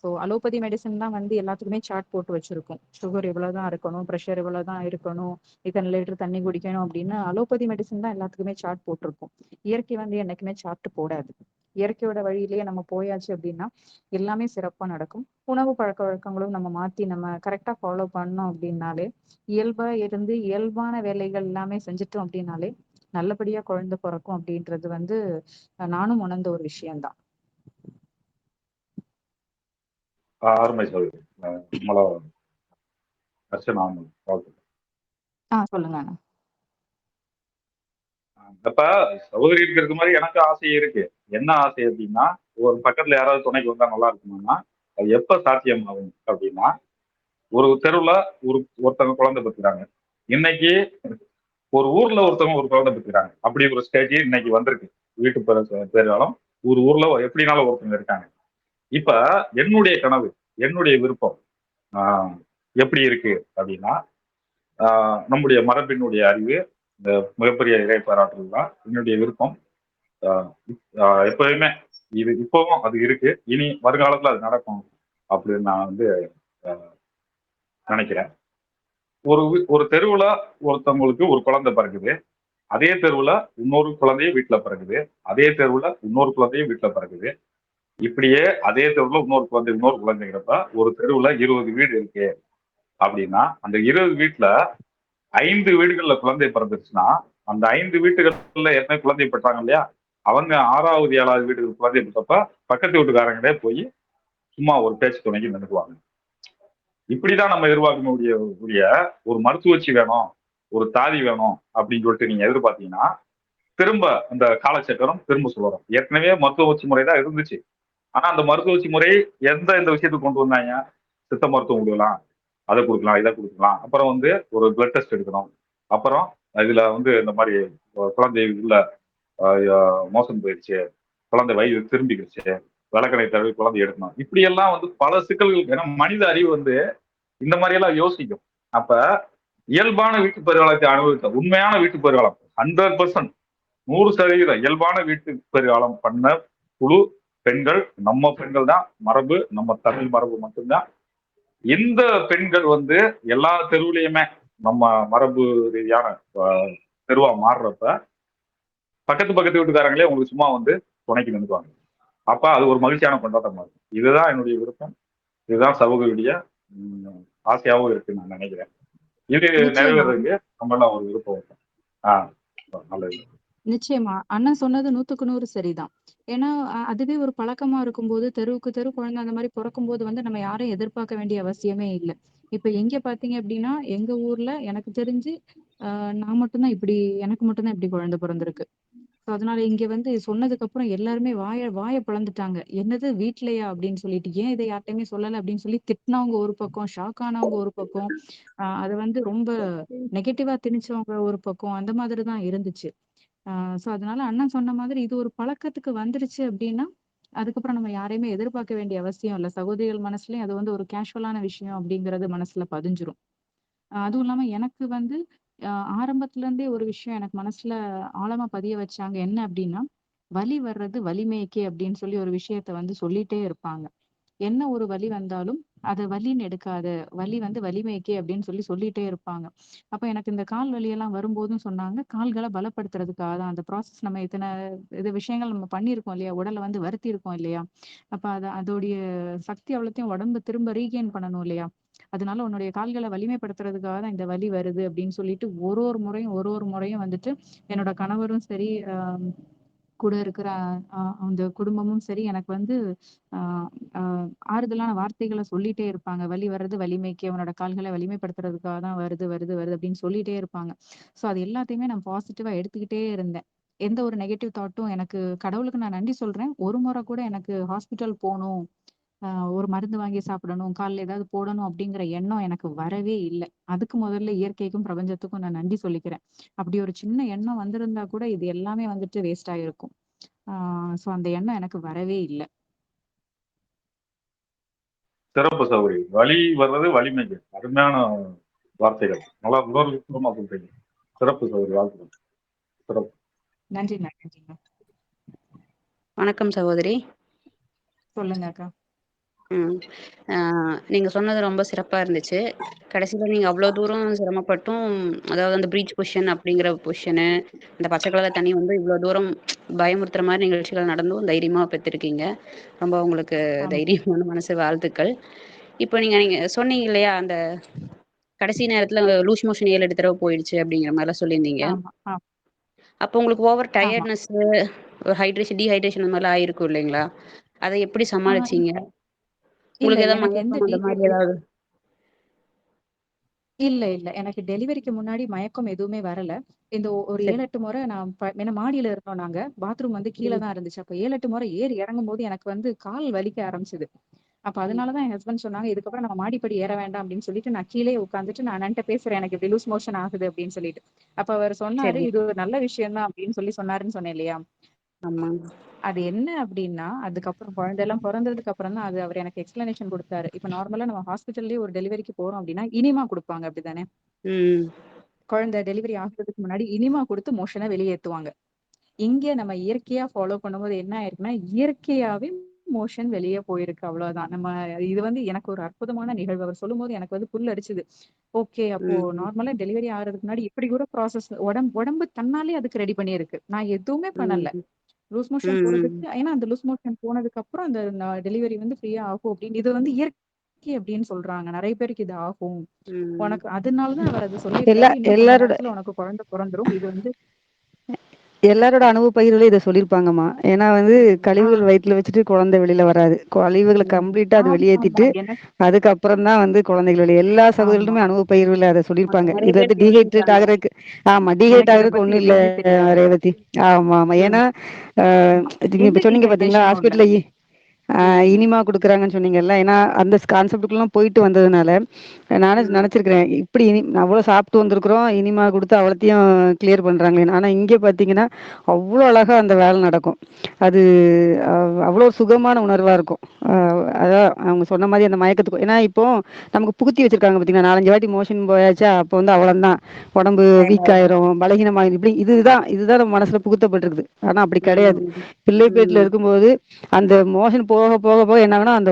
ஸோ அலோபதி மெடிசன் தான் வந்து எல்லாத்துக்குமே சார்ட் போட்டு வச்சிருக்கும். சுகர் இவ்வளவுதான் இருக்கணும், பிரஷர் இவ்வளவுதான் இருக்கணும், இத்தனை லிட்டர் தண்ணி குடிக்கணும் அப்படின்னு அலோபதி மெடிசன் தான் எல்லாத்துக்குமே சார்ட் போட்டிருக்கும். இயற்கை வந்து என்னைக்குமே சார்ட் போடாது. இயற்கையோட வழியிலேயே நம்ம போயாச்சு அப்படின்னா எல்லாமே சிறப்பா நடக்கும். உணவு பழக்கவழக்கங்களும் நம்ம மாத்தி நம்ம கரெக்டா ஃபாலோ பண்ணோம் அப்படின்னாலே, இயல்பா இருந்து இயல்பான வேலைகள் எல்லாமே செஞ்சுட்டோம் அப்படின்னாலே, நல்லபடியா குழந்தை பொறக்கும் அப்படின்றது வந்து நானும் உணர்ந்த ஒரு விஷயம் தான். அருமை சகோதரி. நம்மள அர்ச்சனா சொல்லுங்க அண்ணா. அப்ப சகோதரி இருக்கிறது மாதிரி எனக்கு ஆசை இருக்கு. என்ன ஆசை அப்படின்னா, ஒரு பக்கத்துல யாராவது துணைக்கு வந்தா நல்லா இருக்குமான்னா, அது எப்ப சாத்தியமாகும் அப்படின்னா, ஒரு தெருவுல ஒருத்தவங்க குழந்தை பெத்துக்கிறாங்க. இன்னைக்கு ஒரு ஊர்ல ஒருத்தவங்க ஒரு குழந்தை பெத்துக்கிறாங்க. அப்படி ஒரு ஸ்டேஜ் இன்னைக்கு வந்திருக்கு. வீட்டு பேராலும் ஒரு ஊர்ல எப்படினாலும் ஒருத்தவங்க இருக்காங்க. இப்ப என்னுடைய கனவு, என்னுடைய விருப்பம் எப்படி இருக்கு அப்படின்னா, நம்முடைய மரபினுடைய அறிவு, இந்த மிகப்பெரிய இறை பாராட்டுகள் தான் என்னுடைய விருப்பம். எப்பயுமே இது இப்பவும் அது இருக்கு. இனி வருங்காலத்துல அது நடக்கும் அப்படின்னு நான் வந்து நினைக்கிறேன். ஒரு தெருவுல ஒருத்தவங்களுக்கு ஒரு குழந்தை பிறகுது. அதே தெருவுல இன்னொரு குழந்தையும் வீட்டுல பிறகுது. அதே தெருவுல இன்னொரு குழந்தையும் வீட்டுல பிறகுது. இப்படியே அதே தெருவுல இன்னொரு குழந்தைங்கிறப்ப ஒரு தெருவுல 20 வீடு இருக்கு அப்படின்னா, அந்த 20 வீட்டுல 5 வீடுகள்ல குழந்தை பிறந்துருச்சுன்னா, அந்த 5 வீட்டுகள்ல ஏற்கனவே குழந்தை பெற்றாங்க இல்லையா? அவங்க 6வது, 7வது வீட்டுக்கு குழந்தை பெற்றப்ப பக்கத்து வீட்டுக்காரங்களே போய் சும்மா ஒரு பேச்சு துணைக்கு நின்றுக்குவாங்க. இப்படிதான் நம்ம எதிர்பார்க்கக்கூடிய ஒரு மருத்துவச்சி வேணும், ஒரு தாதி வேணும் அப்படின்னு சொல்லிட்டு நீங்க எதிர்பார்த்தீங்கன்னா, திரும்ப அந்த காலச்சக்கரம் திரும்ப சுழலும். ஏற்கனவே மருத்துவச்சி முறை தான் இருந்துச்சு. ஆனா அந்த மருத்துவச்சி முறை இந்த விஷயத்துக்கு கொண்டு வந்தாங்க? சித்த மருத்துவம் கொடுக்கலாம், அதை கொடுக்கலாம், இதை கொடுக்கலாம். அப்புறம் வந்து ஒரு பிளட் டெஸ்ட் எடுக்கணும். அப்புறம் இதுல வந்து இந்த மாதிரி குழந்தை உள்ள மோசம் போயிடுச்சு, குழந்தை வயிறு திரும்பிக்கிடுச்சு, விளக்கணை தடவை குழந்தை எடுக்கணும். இப்படி எல்லாம் வந்து பல சிக்கல்கள். ஏன்னா மனித அறிவு வந்து இந்த மாதிரி எல்லாம் யோசிக்கும். அப்ப இயல்பான வீட்டு பெருகாலத்தை அனுபவித்த உண்மையான வீட்டு பெருகாலம் 100%, 100% இயல்பான வீட்டு பெருகாலம் பண்ண குழு பெண்கள், நம்ம பெண்கள் தான். மரபு நம்ம தமிழ் மரபு மட்டும்தான். இந்த பெண்கள் வந்து எல்லா தெருவுலையுமே நம்ம மரபு ரீதியான தெருவா மாறுறப்ப பக்கத்து வீட்டுக்காரங்களே உங்களுக்கு சும்மா வந்து துணைக்கு நின்றுவாங்க. அப்ப அது ஒரு மகிழ்ச்சியான கொண்டாட்டமா இருக்கும். இதுதான் என்னுடைய விருப்பம். இதுதான் சமூகவுடைய ஆசையாவும் இருக்குன்னு நான் நினைக்கிறேன். இது நிறைவேறதுக்கு நம்ம எல்லாம் ஒரு விருப்பம் இருக்கும். நல்லது. நிச்சயமா. அண்ணன் சொன்னது 100க்கு 100 சரிதான். ஏன்னா, அதுவே ஒரு பழக்கமா இருக்கும்போது, தெருவுக்கு தெரு குழந்தை அந்த மாரி பொறக்கும்போது வந்து நம்ம யாரையும் எதிர்பார்க்க வேண்டிய அவசியமே இல்ல. இப்ப எங்க பார்த்தீங்க அப்டின்னா, எங்க ஊர்ல எனக்கு தெரிஞ்சு, நான் மட்டும் தான் எனக்கு மட்டும் தான் இப்டி குழந்தை பொறந்திருக்கு. ஸோ அதனால இங்க வந்து சொன்னதுக்கு அப்புறம் எல்லாருமே வாய பிளந்துட்டாங்க. "என்னது வீட்லயா?" அப்படின்னு சொல்லிட்டு. "ஏன் இத யார்ட்டயுமே சொல்லல?" அப்படின்னு சொல்லி திட்டுனவங்க ஒரு பக்கம், ஷாக் ஆனவங்க ஒரு பக்கம், அத வந்து ரொம்ப நெகட்டிவா திணிச்சவங்க ஒரு பக்கம், அந்த மாதிரி தான் இருந்துச்சு. ஸோ அதனால அண்ணன் சொன்ன மாதிரி இது ஒரு பழக்கத்துக்கு வந்துருச்சு அப்படின்னா, அதுக்கப்புறம் நம்ம யாரையுமே எதிர்பார்க்க வேண்டிய அவசியம் இல்ல. சகோதரிகள் மனசுலயும் அது வந்து ஒரு கேஷுவலான விஷயம் அப்படிங்கிறது மனசுல பதிஞ்சிரும். அதுவும் இல்லாம எனக்கு வந்து அ ஆரம்பத்துல இருந்தே ஒரு விஷயம் எனக்கு மனசுல ஆழமா பதிய வச்சாங்க. என்ன அப்டின்னா, "வலி வர்றது வலிமைக்கே" அப்டின்னு சொல்லி ஒரு விஷயத்த வந்து சொல்லிட்டே இருப்பாங்க. என்ன ஒரு வலி வந்தாலும், அத வலின்னு எடுக்காத. வலி வந்து வலிமைக்கே அப்டின்னு சொல்லிட்டே இருப்பாங்க. அப்ப எனக்கு இந்த கால் வலியெல்லாம் வரும்போதும் சொன்னாங்க, கால்கள பலப்படுத்துறதுக்காக தான். அந்த ப்ராசஸ் நம்ம இது விஷயங்கள் நம்ம பண்ணியிருக்கோம் இல்லையா? உடல வந்து வருத்தியிருக்கோம் இல்லையா? அப்ப அதோடைய சக்தி அவ்வளத்தையும் உடம்பு திரும்ப ரீகெயின் பண்ணணும் இல்லையா? அதனால உன்னுடைய கால்கள வலிமைப்படுத்துறதுக்காக தான் இந்த வலி வருது அப்படின்னு சொல்லிட்டு ஒரு ஒரு முறையும் வந்துட்டு என்னோட கணவரும் சரி, கூட இருக்கிற அந்த குடும்பமும் சரி எனக்கு வந்து ஆ ஆ ஆறுதலான வார்த்தைகள சொல்லிட்டே இருப்பாங்க. "வலி வர்றது வலிமைக்கு, உன்னோட கால்கள வலிமைப்படுத்துறதுக்காக தான் வருது" அப்படின்னு சொல்லிட்டே இருப்பாங்க. ஸோ அது எல்லாத்தையுமே நான் பாசிட்டிவா எடுத்துக்கிட்டே இருந்தேன். எந்த ஒரு நெகட்டிவ் தாட்டும் எனக்கு கடவுளுக்கு நான் நன்றி சொல்றேன். ஒரு முறை கூட எனக்கு ஹாஸ்பிட்டல் போணும், அ ஒரு மருந்து வாங்கி சாப்பிடணும், கால்ல ஏதாவது போடணும் அப்படிங்கிற எண்ணம் எனக்கு வரவே இல்ல. அதுக்கு முதல்ல இயற்கைக்கும், பிரபஞ்சத்துக்கும் நான் நன்றி சொல்லிக்கிறேன். அப்படி ஒரு சின்ன எண்ணம் வந்திருந்தா கூட இது எல்லாமே வந்துட்டு வேஸ்ட் ஆயிருக்கும். ஆ சோ அந்த எண்ணம் எனக்கு வரவே இல்ல. சிறப்பு சௌகரி. வலி வர்றது வலிமைக்கு. அருமையான வார்த்தைகள். நல்லா உணர்வுபூர்வமா சொல்றீங்க. சிறப்பு சௌகரி. வாழ்த்துக்கள். சிறப்பு. நன்றிங்க. வணக்கம் சகோதரி. சொல்லுங்க அக்கா. நீங்க சொன்னது ரொம்ப சிறப்பா இருந்துச்சு. கடைசியில நீங்க அவ்வளோ தூரம் சிரமப்பட்டும், அதாவது அந்த ப்ரீச் பொசிஷன் அப்படிங்கிற பொசிஷனு, அந்த பச்சை கலர் தண்ணி வந்து இவ்வளோ தூரம் பயமுறுத்துற மாரி நிகழ்ச்சிகள் நடந்தும் தைரியமா பெற்றிருக்கீங்க. ரொம்ப உங்களுக்கு ஆமா, தைரியமான மனசு, வாழ்த்துக்கள். இப்போ நீங்க நீங்க சொன்னீங்க இல்லையா, அந்த கடைசி நேரத்துல லூஸ் மோஷன் 7, 8 தடவ போயிடுச்சு அப்படிங்கிற மாரிலாம் சொல்லியிருந்தீங்க. ஆமா, அப்போ உங்களுக்கு ஓவர் ஆமா. டயர்ட்னஸ், டீஹைட்ரேஷன் அந்த மாரிலாம் ஆயிருக்கும் இல்லைங்களா? அத எப்படி ஆ சமாளிச்சீங்க? இல்ல உங்களுக்கு ஏதாவது எனக்கு எந்த மயக்கம் அந்த மாரி ஏதாவது? இல்ல. எனக்கு டெலிவரிக்கு முன்னாடி மயக்கம் எதுவுமே வரல. இந்த ஒரு சரி. 7-8 முறை நான் ஏன்னா மாடியில இருந்தோம் நாங்க. பாத்ரூம் வந்து கீழ ம். தான் இருந்துச்சு. அப்ப 7-8 முறை ஏறி இறங்கும்போது எனக்கு வந்து கால் வலிக்க ஆரம்பிச்சது. அப்ப ம். அதனால தான் என் ஹஸ்பண்ட் சொன்னாங்க, "இதுக்கப்புறம் நம்ம மாடிப்படி ஏற வேண்டாம்" அப்படின்னு சொல்லிட்டு, நான் கீழயே உட்காந்துட்டு நான் அண்ணன்ட்ட பேசுறேன். எனக்கு இப்படி லூஸ் மோஷன் ஆகுது அப்படின்னு சொல்லிட்டு. அப்ப அவரு சொன்னாரு, சரிங்க. "இது ஒரு நல்ல விஷயம் தான்" அப்படின்னு சொன்னாருன்னு சொன்னேன் இல்லையா? ஆமா. அது என்ன அப்படின்னா, அதுக்கப்புறம் குழந்தைலாம் பொறந்ததுக்கு அப்புறம் தான் அது அவரு எனக்கு எக்ஸ்ப்ளனேஷன் குடுத்தாரு. இப்ப நார்மலா நம்ம ஹாஸ்பிட்டல்லயே ஒரு டெலிவரிக்கு போறோம் அப்படின்னா, இனிமா குடுப்பாங்க அப்படித்தானே? ம். குழந்தை டெலிவரி ஆகுறதுக்கு முன்னாடி இனிமா குடுத்து மோஷன வெளியேத்துவாங்க. இங்க நம்ம இயற்கையா ஃபாலோ பண்ணும்போது என்ன ஆயிருக்குன்னா, இயற்கையாவே மோஷன் வெளிய போயிருக்கு அவ்வளவுதான். இது வந்து எனக்கு ஒரு அற்புதமான நிகழ்வு. அவர் சொல்லும்போது எனக்கு வந்து புல் அரிச்சுது. ஓகே. அப்போ ம். நார்மலா டெலிவரி ஆகுறதுக்கு முன்னாடி இப்படி கூட ப்ராசஸ் உடம்பு தன்னாலே அதுக்கு ரெடி பண்ணியிருக்கு. நான் எதுவுமே பண்ணல. ம். லூஸ் மோஷன் ம். போறதுக்கு ஏன்னா அந்த லூஸ் மோஷன் போனதுக்கு அப்புறம் அந்த டெலிவரி வந்து ஃப்ரீயா ஆகும் அப்படின்னு இது வந்து இயற்கை அப்படின்னு சொல்றாங்க. நெறைய பேருக்கு இது ஆகும். ம். உனக்கு அதனால தான் அவர் அத எல்லா சொல்லியிருக்காரு. இன்னும் கொஞ்ச எல்லாரோட நேரத்துல உனக்கு குழந்தை பொறந்துரும். இது வந்து எல்லாரோட அனுபவ பகிர்வுல இத சொல்லியிருப்பாங்கம்மா. ஏன்னா வந்து ஆ கழிவுகள் வயித்துல வச்சுட்டு குழந்தை வெளியில வராது. கழிவுகள கம்ப்ளீட்டா அது ஆமாமா. வெளியேத்திட்டு, அதுக்கப்புறம் தான் வந்து குழந்தைகள் வெளிய எல்லா ஆமா. சகோதரர்களுமே அனுபவ பகிர்வுல அத சொல்லியிருப்பாங்க. நெறைய இது பேர் வந்து டீஹைட்ரேட் தெரிஞ்சுக்கிட்டாங்க. ஆகுறதுக்கு ஆமா. டீஹைட்ரேட் எனக்கு இத ஆகுறதுக்கு பத்தி ஒண்ணும் இல்ல எதுவுமே தெரியாது. ரேவதி. ஆமாமா. ம். ஏன்னா, அ ஆமா. நீங்க எந்த இப்ப சொன்னீங்க பார்த்தீங்களா, டீஹைட்ரேஷனும் இல்ல. ஹாஸ்பிட்டல்ல ம். இனிமா குடுக்குறாங்கன்னு சொன்னீங்கல்ல. ஏன்னா, அந்த கான்செப்ட்டுக்குலாம் போயிட்டு வந்ததுனால, நானே ம். நெனச்சிருக்கிறேன். இப்படி அவ்வளோ சாப்பிட்டு வந்திருக்கிறோம். இனிமா குடுத்து அவ்வளத்தையும் கிளியர் பண்றாங்களேன்னு. ஆனா, இங்க பார்த்தீங்கன்னா, அவ்ளோ அழகா அந்த வேலை நடக்கும். அது அ அவ்வளோ சுகமான உணர்வா இருக்கும். அ அதான் அவங்க சொன்ன மாரி அந்த மயக்கத்துக்கு ஏன்னா, இப்போ நமக்கு புகுத்தி வச்சிருக்காங்க பார்த்தீங்களா, 4, 5 வாட்டி மோஷன் போயாச்சா, அப்போ வந்து அவ்வளோதான். உடம்பு வீக் பயமாயிரும். ஆயிரும், பலகீனமாயிரும். இப்படி இதுதான் நம்ம மனசுல புகுத்தப்பட்டிருக்குது. ஆனா, அப்படி கிடையாது. ம். பிள்ளை பேத்துல ம். இருக்கும்போது அந்த மோஷன் போக போக போக என்ன ஆகும்னா, அந்த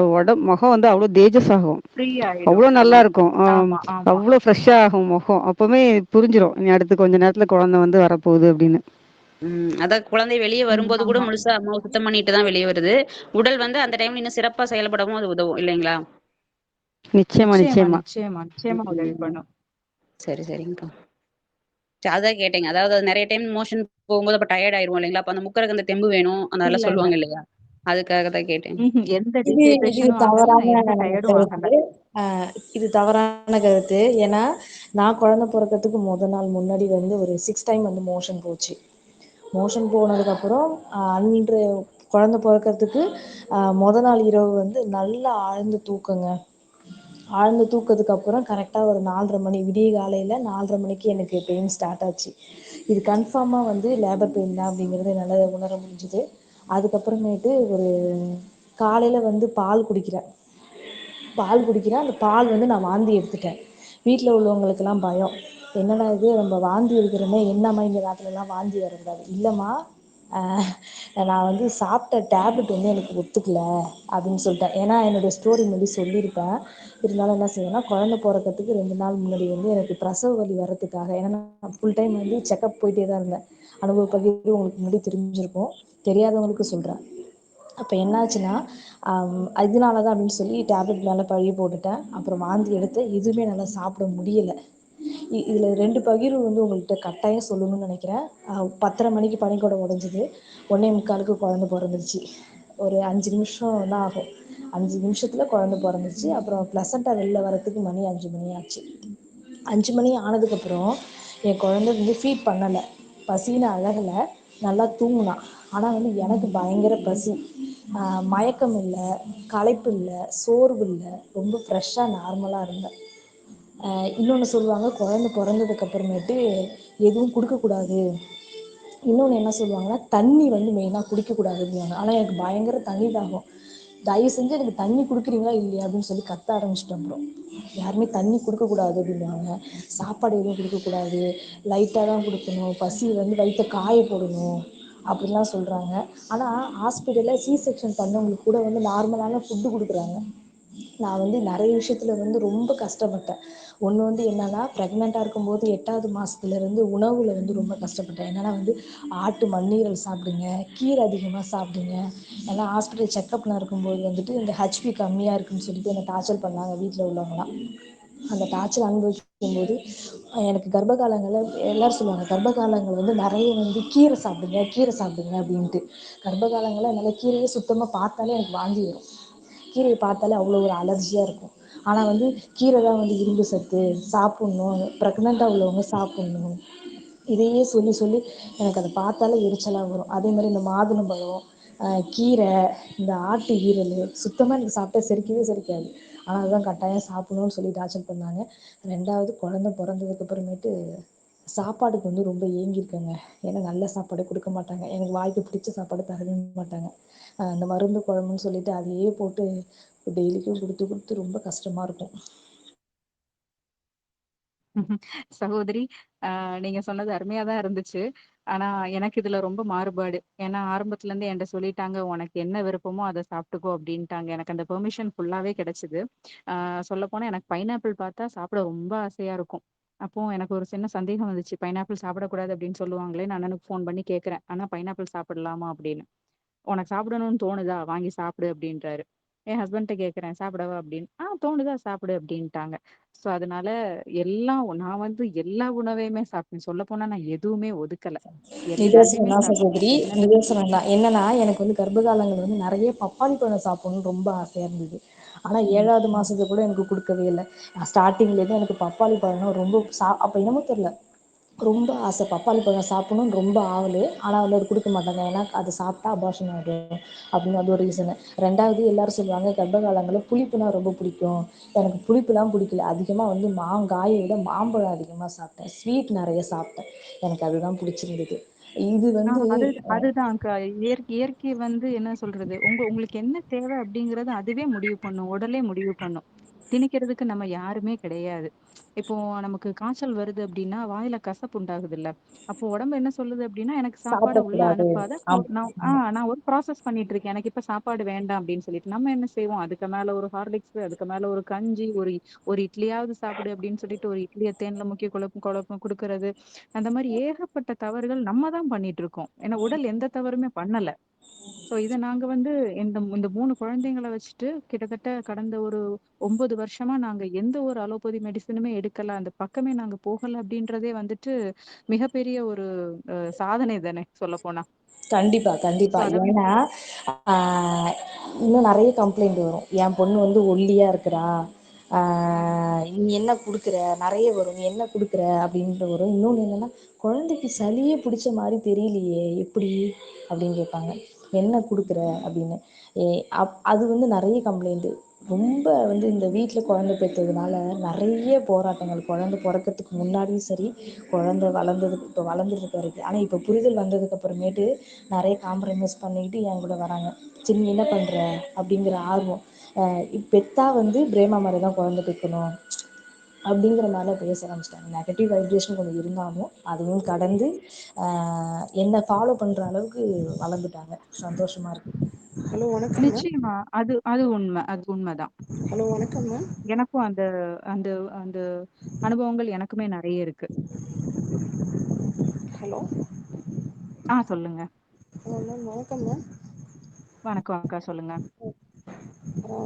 முகம் வந்து அவ்ளோ தேஜஸ் ஆகும். ஃப்ரீ ஆயிடும். அவ்ளோ நல்லா இருக்கும். ஆமா, ஆமா. அவ்ளோ ஃப்ரெஷ்ஷா ஆகும் முகம். அப்பவே புரிஞ்சிரும். இனி அடுத்து கொஞ்ச நேரத்துல குழந்தை வந்து வரப்போகுது அப்படின்னு. ம். அதான் குழந்தை வெளிய வரும்போது கூட ஆமா. முழுசா அம்மாவ சுத்தம் பண்ணிட்டு தான் வெளிய வருது. உடல் வந்து அந்த டைம்ல இன்னும் சிறப்பா செயல்படவும் அது உதவும் இல்லைங்களா? நிச்சயமா, நிச்சயமா, நிச்சயமா. நிச்சயமா, நிச்சயமா உதவி ம். பண்ணும். சரி, சரிங்கக்கா. அதான் கேட்டேங்க. அதாவது அது நெறைய டைம் மோஷன் போகும்போது அப்ப டயர்ட் ஆயிருவோம் இல்லைங்களா? அப்ப அந்த முக்கறக்கு அந்த தெம்பு வேணும். இல்ல, அதெல்லாம் இல்ல. சொல்லுவாங்க இல்லையா? அதுக்காக தான் கேட்டேன். எந்த இது டீஹைட்ரேஷனும் ஆகல. தவறான எந்த டயர்டும் ஆகல. கருத்து. இது தவறான கருத்து. ஏன்னா, நான் குழந்தை பொறக்கறதுக்கு நாள் முன்னாடி வந்து ஒரு 6 டைம் வந்து மோஷன் போச்சு. மோஷன் போனதுக்கப்புறம் அன்று குழந்தை பொறக்கறதுக்கு நாள் இரவு வந்து நல்லா ஆழ்ந்த தூக்கங்க. ஆழ்ந்த தூக்கத்துக்கு அப்புறம் கரெக்டாக ஒரு 4:30 மணி விடிய காலையில் 4:30 மணிக்கு எனக்கு பெயின் ஸ்டார்ட் ஆச்சு. இது கன்ஃபார்மாக வந்து லேபர் பெயின் தான் அப்படிங்கிறது என்னால் உணர முடிஞ்சுது. அதுக்கப்புறமேட்டு ஒரு காலையில் வந்து பால் குடிக்கிறேன். அந்த பால் வந்து நான் வாந்தி எடுத்துட்டேன். வீட்டில் உள்ளவங்களுக்கெல்லாம் பயம். என்னடா இது நம்ம வாந்தி எடுக்கிறோமே, என்னம்மா இந்த நேரத்துலலாம் வாந்தி வரக்கூடாது. இல்லைம்மா, ஆஹ் நான் வந்து சாப்பிட்ட டேப்லெட் வந்து எனக்கு ஒத்துக்கல அப்படின்னு சொல்லிட்டேன். ஏன்னா என்னுடைய ஸ்டோரி முன்னாடி சொல்லியிருப்பேன். இருந்தாலும் என்ன செய்வேன்னா, குழந்தை பிறக்கறதுக்கு 2 நாள் முன்னாடி வந்து எனக்கு பிரசவ வலி வரதுக்காக, ஏன்னா நான் ஃபுல் டைம் வந்து செக்கப் போயிட்டே தான் இருந்தேன். அனுபவ பகிர்வு உங்களுக்கு முன்னாடி தெரிஞ்சிருக்கும். தெரியாதவங்களுக்கு சொல்கிறேன். அப்போ என்னாச்சுன்னா, இதனால தான் அப்படின்னு சொல்லி டேப்லெட் மேலே பழி போட்டுட்டேன். அப்புறம் வாந்தி எடுத்தேன். எதுவுமே என்னால் சாப்பிட முடியலை. இதில் 2 பகிர்வு வந்து உங்கள்கிட்ட கட்டாயம் சொல்லணும்னு நினைக்கிறேன். 10:30 மணிக்கு பனிக்கூடம் உடைஞ்சிது. 1:45க்கு குழந்தை பிறந்துருச்சு. ஒரு 5 நிமிஷம் தான் ஆகும். 5 நிமிஷத்தில் குழந்தை பிறந்துருச்சு. அப்புறம் ப்ளசண்டா வெளில வரத்துக்கு மணி 5 மணி ஆச்சு. 5 மணி ஆனதுக்கப்புறம் என் குழந்தை வந்து ஃபீட் பண்ணலை. பசின்னு அழகலை. நல்லா தூங்கினான். ஆனால் வந்து எனக்கு பயங்கர பசி. மயக்கம் இல்லை, களைப்பு இல்லை, சோர்வு இல்லை. ரொம்ப ஃப்ரெஷ்ஷாக நார்மலாக இருந்தேன். இன்னொன்று சொல்லுவாங்க, குழந்தை பிறந்ததுக்கு அப்புறமேட்டு எதுவும் கொடுக்கக்கூடாது. இன்னொன்று என்ன சொல்லுவாங்கன்னா, தண்ணி வந்து மெயினாக குடிக்கக்கூடாது அப்படின்னாங்க. ஆனால் எனக்கு பயங்கர தண்ணி தாகம். தயவு செஞ்சு எனக்கு தண்ணி கொடுக்குறீங்களா இல்லையா அப்படின்னு சொல்லி கத்த ஆரம்பிச்சிட்டேன். அப்புறம் யாருமே தண்ணி கொடுக்கக்கூடாது அப்படின்னாங்க. சாப்பாடு எதுவும் கொடுக்கக்கூடாது, லைட்டாக தான் கொடுக்கணும், பசி வந்து வயிற்ற காய போடணும் அப்படிலாம் சொல்கிறாங்க. ஆனால் ஹாஸ்பிட்டலில் செக்ஷன் பண்ணவங்களுக்கு கூட வந்து நார்மலான ஃபுட்டு கொடுக்குறாங்க. நான் வந்து நிறைய விஷயத்தில் வந்து ரொம்ப கஷ்டப்பட்டேன். ஒன்று வந்து என்னென்னா, ப்ரெக்னெண்ட்டாக இருக்கும்போது 8வது மாதத்துலேருந்து உணவில் வந்து ரொம்ப கஷ்டப்பட்டேன். என்னென்னா வந்து ஆட்டு மண்ணீரல் சாப்பிடுங்க, கீரை அதிகமாக சாப்பிடுங்க. ஏன்னா ஹாஸ்பிட்டல் செக்கப்பில் இருக்கும்போது வந்துட்டு இந்த ஹெச்பி கம்மியாக இருக்குதுன்னு சொல்லிட்டு என்னை டார்ச்சர் பண்ணாங்க வீட்டில் உள்ளவங்களாம். அந்த டார்ச்சர் அனுபவிக்கும்போது எனக்கு கர்ப்பகாலங்களில் எல்லோரும் சொல்லுவாங்க, கர்ப்பகாலங்கள் வந்து நிறைய வந்து கீரை சாப்பிடுங்க, கீரை சாப்பிடுங்க அப்படின்ட்டு. கர்ப்பகாலங்களில் என்னால் கீரையே சுத்தமாக பார்த்தாலே எனக்கு வாந்தி வரும். கீரையை பார்த்தாலே அவ்வளோ ஒரு அலர்ஜியாக இருக்கும். ஆனால் வந்து கீரை தான் வந்து இரும்பு சத்து, சாப்பிட்ணும், ப்ரெக்னெண்ட்டாக உள்ளவங்க சாப்பிட்ணும் இதையே சொல்லி சொல்லி எனக்கு அதை பார்த்தாலே எரிச்சலாக வரும். அதே மாதிரி இந்த மாதுளம்பழம், கீரை, இந்த ஆட்டு ஈரல் சுத்தமாக எனக்கு சாப்பிட்டா செரிக்கவே செரிக்காது. ஆனால் அதுதான் கட்டாயம் சாப்பிடணும்னு சொல்லி டார்ச்சர் பண்ணாங்க. 2வது குழந்தை பிறந்ததுக்கு அப்புறமேட்டு சாப்பாடுக்கு வந்து ரொம்ப ஏங்கியிருக்கேங்க. ஏன்னா நல்ல சாப்பாடு கொடுக்க மாட்டாங்க, எனக்கு வாய்க்கு பிடிச்ச சாப்பாடு தரவே மாட்டாங்க. அந்த மருந்து குழம்புன்னு சொல்லிட்டு அதையே போட்டு டெய்லிக்கும் கொடுத்து கொடுத்து ரொம்ப கஷ்டமா இருக்கும். சகோதரி, நீங்க சொன்னது அருமையா தான் இருந்துச்சு. ஆனா, எனக்கு இதுல ரொம்ப மாறுபாடு. ஏன்னா, ஆரம்பத்துல இருந்தே என்ட்ட சொல்லிட்டாங்க, "உனக்கு என்ன விருப்பமோ அத சாப்பிட்டுக்கோ" அப்படின்ட்டாங்க. எனக்கு அந்த பெர்மிஷன் ஃபுல்லாவே கிடைச்சது. சொல்லப்போனா எனக்கு பைனாப்பிள் பார்த்தா சாப்பிட ரொம்ப ஆசையா இருக்கும். அப்போ எனக்கு ஒரு சின்ன சந்தேகம் வந்துச்சு. பைனாப்பிள் சாப்பிடக்கூடாது அப்படின்னு சொல்லுவாங்களே! நான் அண்ணனுக்கு ஃபோன் பண்ணி கேட்கிறேன். "அண்ணா பைனாப்பிள் சாப்பிடலாமா?" அப்படின்னு. "உனக்கு சாப்பிடணும்னு தோணுதா? வாங்கி சாப்பிடு" அப்படின்றாரு. என் ஹஸ்பண்ட்ட கேட்கிறேன், "சாப்பிடவா?" அப்படின்னு. தோணுதா சாப்பிடு" அப்படின்ட்டாங்க. ஸோ அதனால நான் வந்து எல்லா உணவையுமே சாப்பிட்டேன். சொல்லப்போனா நான் எதுவுமே ஒதுக்கல. நிதர்சனம் எல்லாத்தையுமே தான் சாப்பிட்டேன். சகோதரி, என்னென்ன நிதர்சனம் தான். என்னன்னா எனக்கு வந்து கர்ப்ப காலங்கள் வந்து நிறைய பப்பாளி பழம் சாப்பிடணும்னு ரொம்ப ஆசையா இருந்தது. ஆனா ம். 7வது மாசத்துல கூட எனக்கு கொடுக்கவே இல்லை. ஸ்டார்டிங்ல இருந்து எனக்கு பப்பாளி பழம்னா ரொம்ப அப்ப என்னமோ தெரியல, ரொம்ப ஆசை. பப்பாளி பழம் சாப்பிடணும்னு ரொம்ப ஆவலு. ஆனா வந்து அது கொடுக்க மாட்டாங்க. ஏன்னா அது சாப்பிட்டா அபார்ஷன் ஆகிடும் அப்படின்னு அது ஒரு ரீசனு. 2வது எல்லாரும் சொல்லுவாங்க கர்ப்ப காலங்களில் புளிப்புனா ரொம்ப பிடிக்கும். எனக்கு புளிப்புலாம் பிடிக்கல. அதிகமாக வந்து மாங்காயை விட மாம்பழம் அதிகமாக சாப்பிட்டேன். ஸ்வீட் நிறைய சாப்பிட்டேன். எனக்கு அதுதான் பிடிச்சிருந்தது. இது ஆ வந்து அதுதான் அக்கா. இயற்கை வந்து என்ன சொல்றது? உங்களுக்கு என்ன தேவை அப்படிங்கிறத அதுவே முடிவு பண்ணும். உடலே முடிவு பண்ணும். திணிக்கிறதுக்கு நம்ம யாருமே கிடையாது. இப்போ நமக்கு காய்ச்சல் வருது அப்படின்னா, வாயில கசப்பு உண்டாகுதுல்ல. அப்போ உடம்பு என்ன சொல்லுது அப்படின்னா, எனக்கு சாப்பாட உள்ள சாப்பிடக்கூடாது. அனுப்பாத. நான் ஆமா. ஒரு- நான் ஆ நான் ஒரு ப்ராசஸ் பண்ணிட்டு இருக்கேன். எனக்கு இப்ப சாப்பாடு வேண்டாம் அப்படின்னு சொல்லிட்டு. நம்ம என்ன செய்வோம்? அதுக்கு மேல ஒரு ஹார்லிக்ஸ், அதுக்கு மேல ஒரு கஞ்சி, ஒரு இட்லியாவது சாப்பிடு அப்படின்னு சொல்லிட்டு ஒரு இட்லிய தேன்ல முக்கி குழப்பம் குழப்பம் குடுக்கறது. அந்த மாரி ஏகப்பட்ட தவறுகள் நம்ம தான் பண்ணிட்டு இருக்கோம். ஏன்னா உடல் எந்த தவறுமே பண்ணல. சோ இத நாங்க வந்து இந்த 3 குழந்தைங்கள வச்சுட்டு கிட்டத்தட்ட கடந்த ஒரு 9 வருஷமா நாங்க எந்த ஒரு அலோபதி மெடிசினுமே எடுக்கல. அந்த பக்கமே நாங்க போகல அப்படின்றதே வந்துட்டு மிகப்பெரிய ஒரு சாதனை தானே சொல்லப்போனா. கண்டிப்பா, சோ கண்டிப்பா. அத வந்து ஏன்னா, ஆ இன்னும் நெறைய கம்ப்ளைண்ட் வரும். என் பொண்ணு வந்து ஒல்லியா இருக்கிறா. ஆ நீ என்ன குடுக்குற? நெறைய வரும். நீ என்ன குடுக்குற? அப்படின்ட்டு வரும். இன்னொன்னு என்னன்னா, குழந்தைக்கு சளியே பிடிச்ச மாரி தெரியலையே! எப்படி? அப்படின்னு கேட்பாங்க. என்ன குடுக்குற? அப்படின்னு. எ அது வந்து நெறைய கம்ப்ளைண்ட். ரொம்ப வந்து இந்த வீட்ல குழந்தை பெத்ததுனால நெறைய போராட்டங்கள். குழந்தை பொறக்கறதுக்கு முன்னாடியும் சரி, குழந்தை வளர்ந்ததுக்கு இப்போ வளர்ந்துட்டு இருக்க வரைக்கும். ஆனா இப்போ புரிதல் வந்ததுக்கு அப்புறமேட்டு நிறைய காம்ப்ரமைஸ் பண்ணிக்கிட்டு என் கூட வராங்க. சரி நீ என்ன பண்ற அப்படிங்கிற ஆர்வம். பெத்தா வந்து பிரேமா மாதிரி தான் குழந்தை பெக்கணும் அப்படிங்கிற மாதிரிலாம் பேச ஆரம்பிச்சிட்டாங்க. நெகட்டிவ் வைப்ரேஷன் கொஞ்சம் இருந்தாலும் அதையும் கடந்து என்னை ஃபாலோ பண்ற அளவுக்கு வளர்ந்துட்டாங்க. சந்தோஷமா இருக்கு. ஹலோ வணக்கம் மேம். நிச்சயமா அது அது உண்மை. அது உண்மைதான். ஹலோ வணக்கம் மேம். எனக்கும் அந்த அந்த அந்த அனுபவங்கள் எனக்குமே நெறைய இருக்கு. ஹலோ சொல்லுங்க. மேம் வணக்கம் மேம். வணக்கம் அக்கா சொல்லுங்க.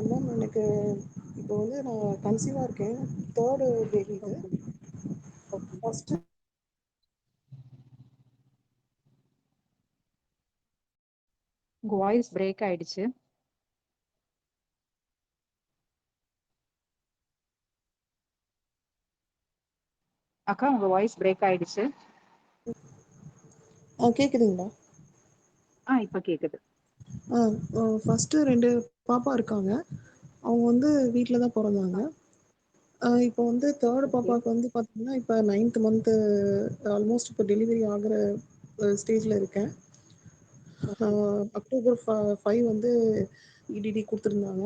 மேம் எனக்கு இப்போ வந்து நான் கன்சீவாக இருக்கேன். 3rd பேபி இது. ஓகே. ஓகே. ஃபஸ்ட்டு உங்க வாய்ஸ் பிரேக் ஆயிடுச்சு. அக்கா உங்க வாய்ஸ் பிரேக் ஆயிடுச்சு. கேட்குதுங்களா? இப்ப கேக்குது. ஃபஸ்ட்டு 2 பாப்பா இருக்காங்க. அவங்க வந்து வீட்டில் தான் பிறந்தாங்க. இப்போ வந்து 3rd ஓகே. பாப்பாவுக்கு வந்து பார்த்தீங்கன்னா, இப்போ 9th மந்த்து ஆல்மோஸ்ட் இப்போ டெலிவரி ஆகிற ஸ்டேஜில் இருக்கேன். ஓகே. அக்டோபர் 5 வந்து இடிடி கொடுத்துருந்தாங்க.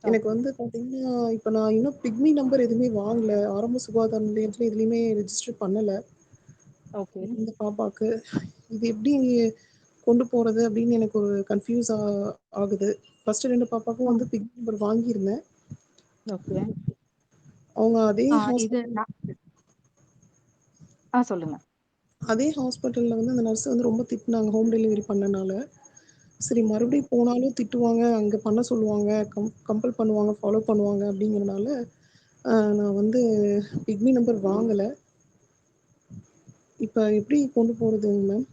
எனக்கு ஓகே. வந்து பார்த்தீங்கன்னா, இப்ப நான் இன்னும் பிக்மி நம்பர் எதுவுமே வாங்கல. ஆரம்ப சுகாதார நிலையத்துல எதுலயுமே ரெஜிஸ்டர் பண்ணல. ஓகே. இந்த பாப்பாக்கு. இது எப்படி கொண்டு போறது அப்படின்னு எனக்கு ஒரு கன்ஃப்யூஸ் ஆகுது. ஃபர்ஸ்ட் 2 பாப்பாக்கும் ஆ வந்து பிக்மி நம்பர் வாங்கியிருந்தேன். ஓகே. அவங்க இது நான் சொல்லுங்க. அதே ஹாஸ்பிட்டல்ல வந்து அந்த நர்ஸ் வந்து ரொம்ப திட்டுனாங்க ஹோம் டெலிவரி பண்ணனால. சரி மறுபடியும் போனாலும் திட்டுவாங்க, அங்க பண்ண சொல்லுவாங்க, கம்பல் பண்ணுவாங்க, ஃபாலோ பண்ணுவாங்க அப்படிங்கிறனால, நான் வந்து பிக்மி நம்பர் வாங்கல. இப்ப எப்படி கொண்டு போறதுங்க மேம்?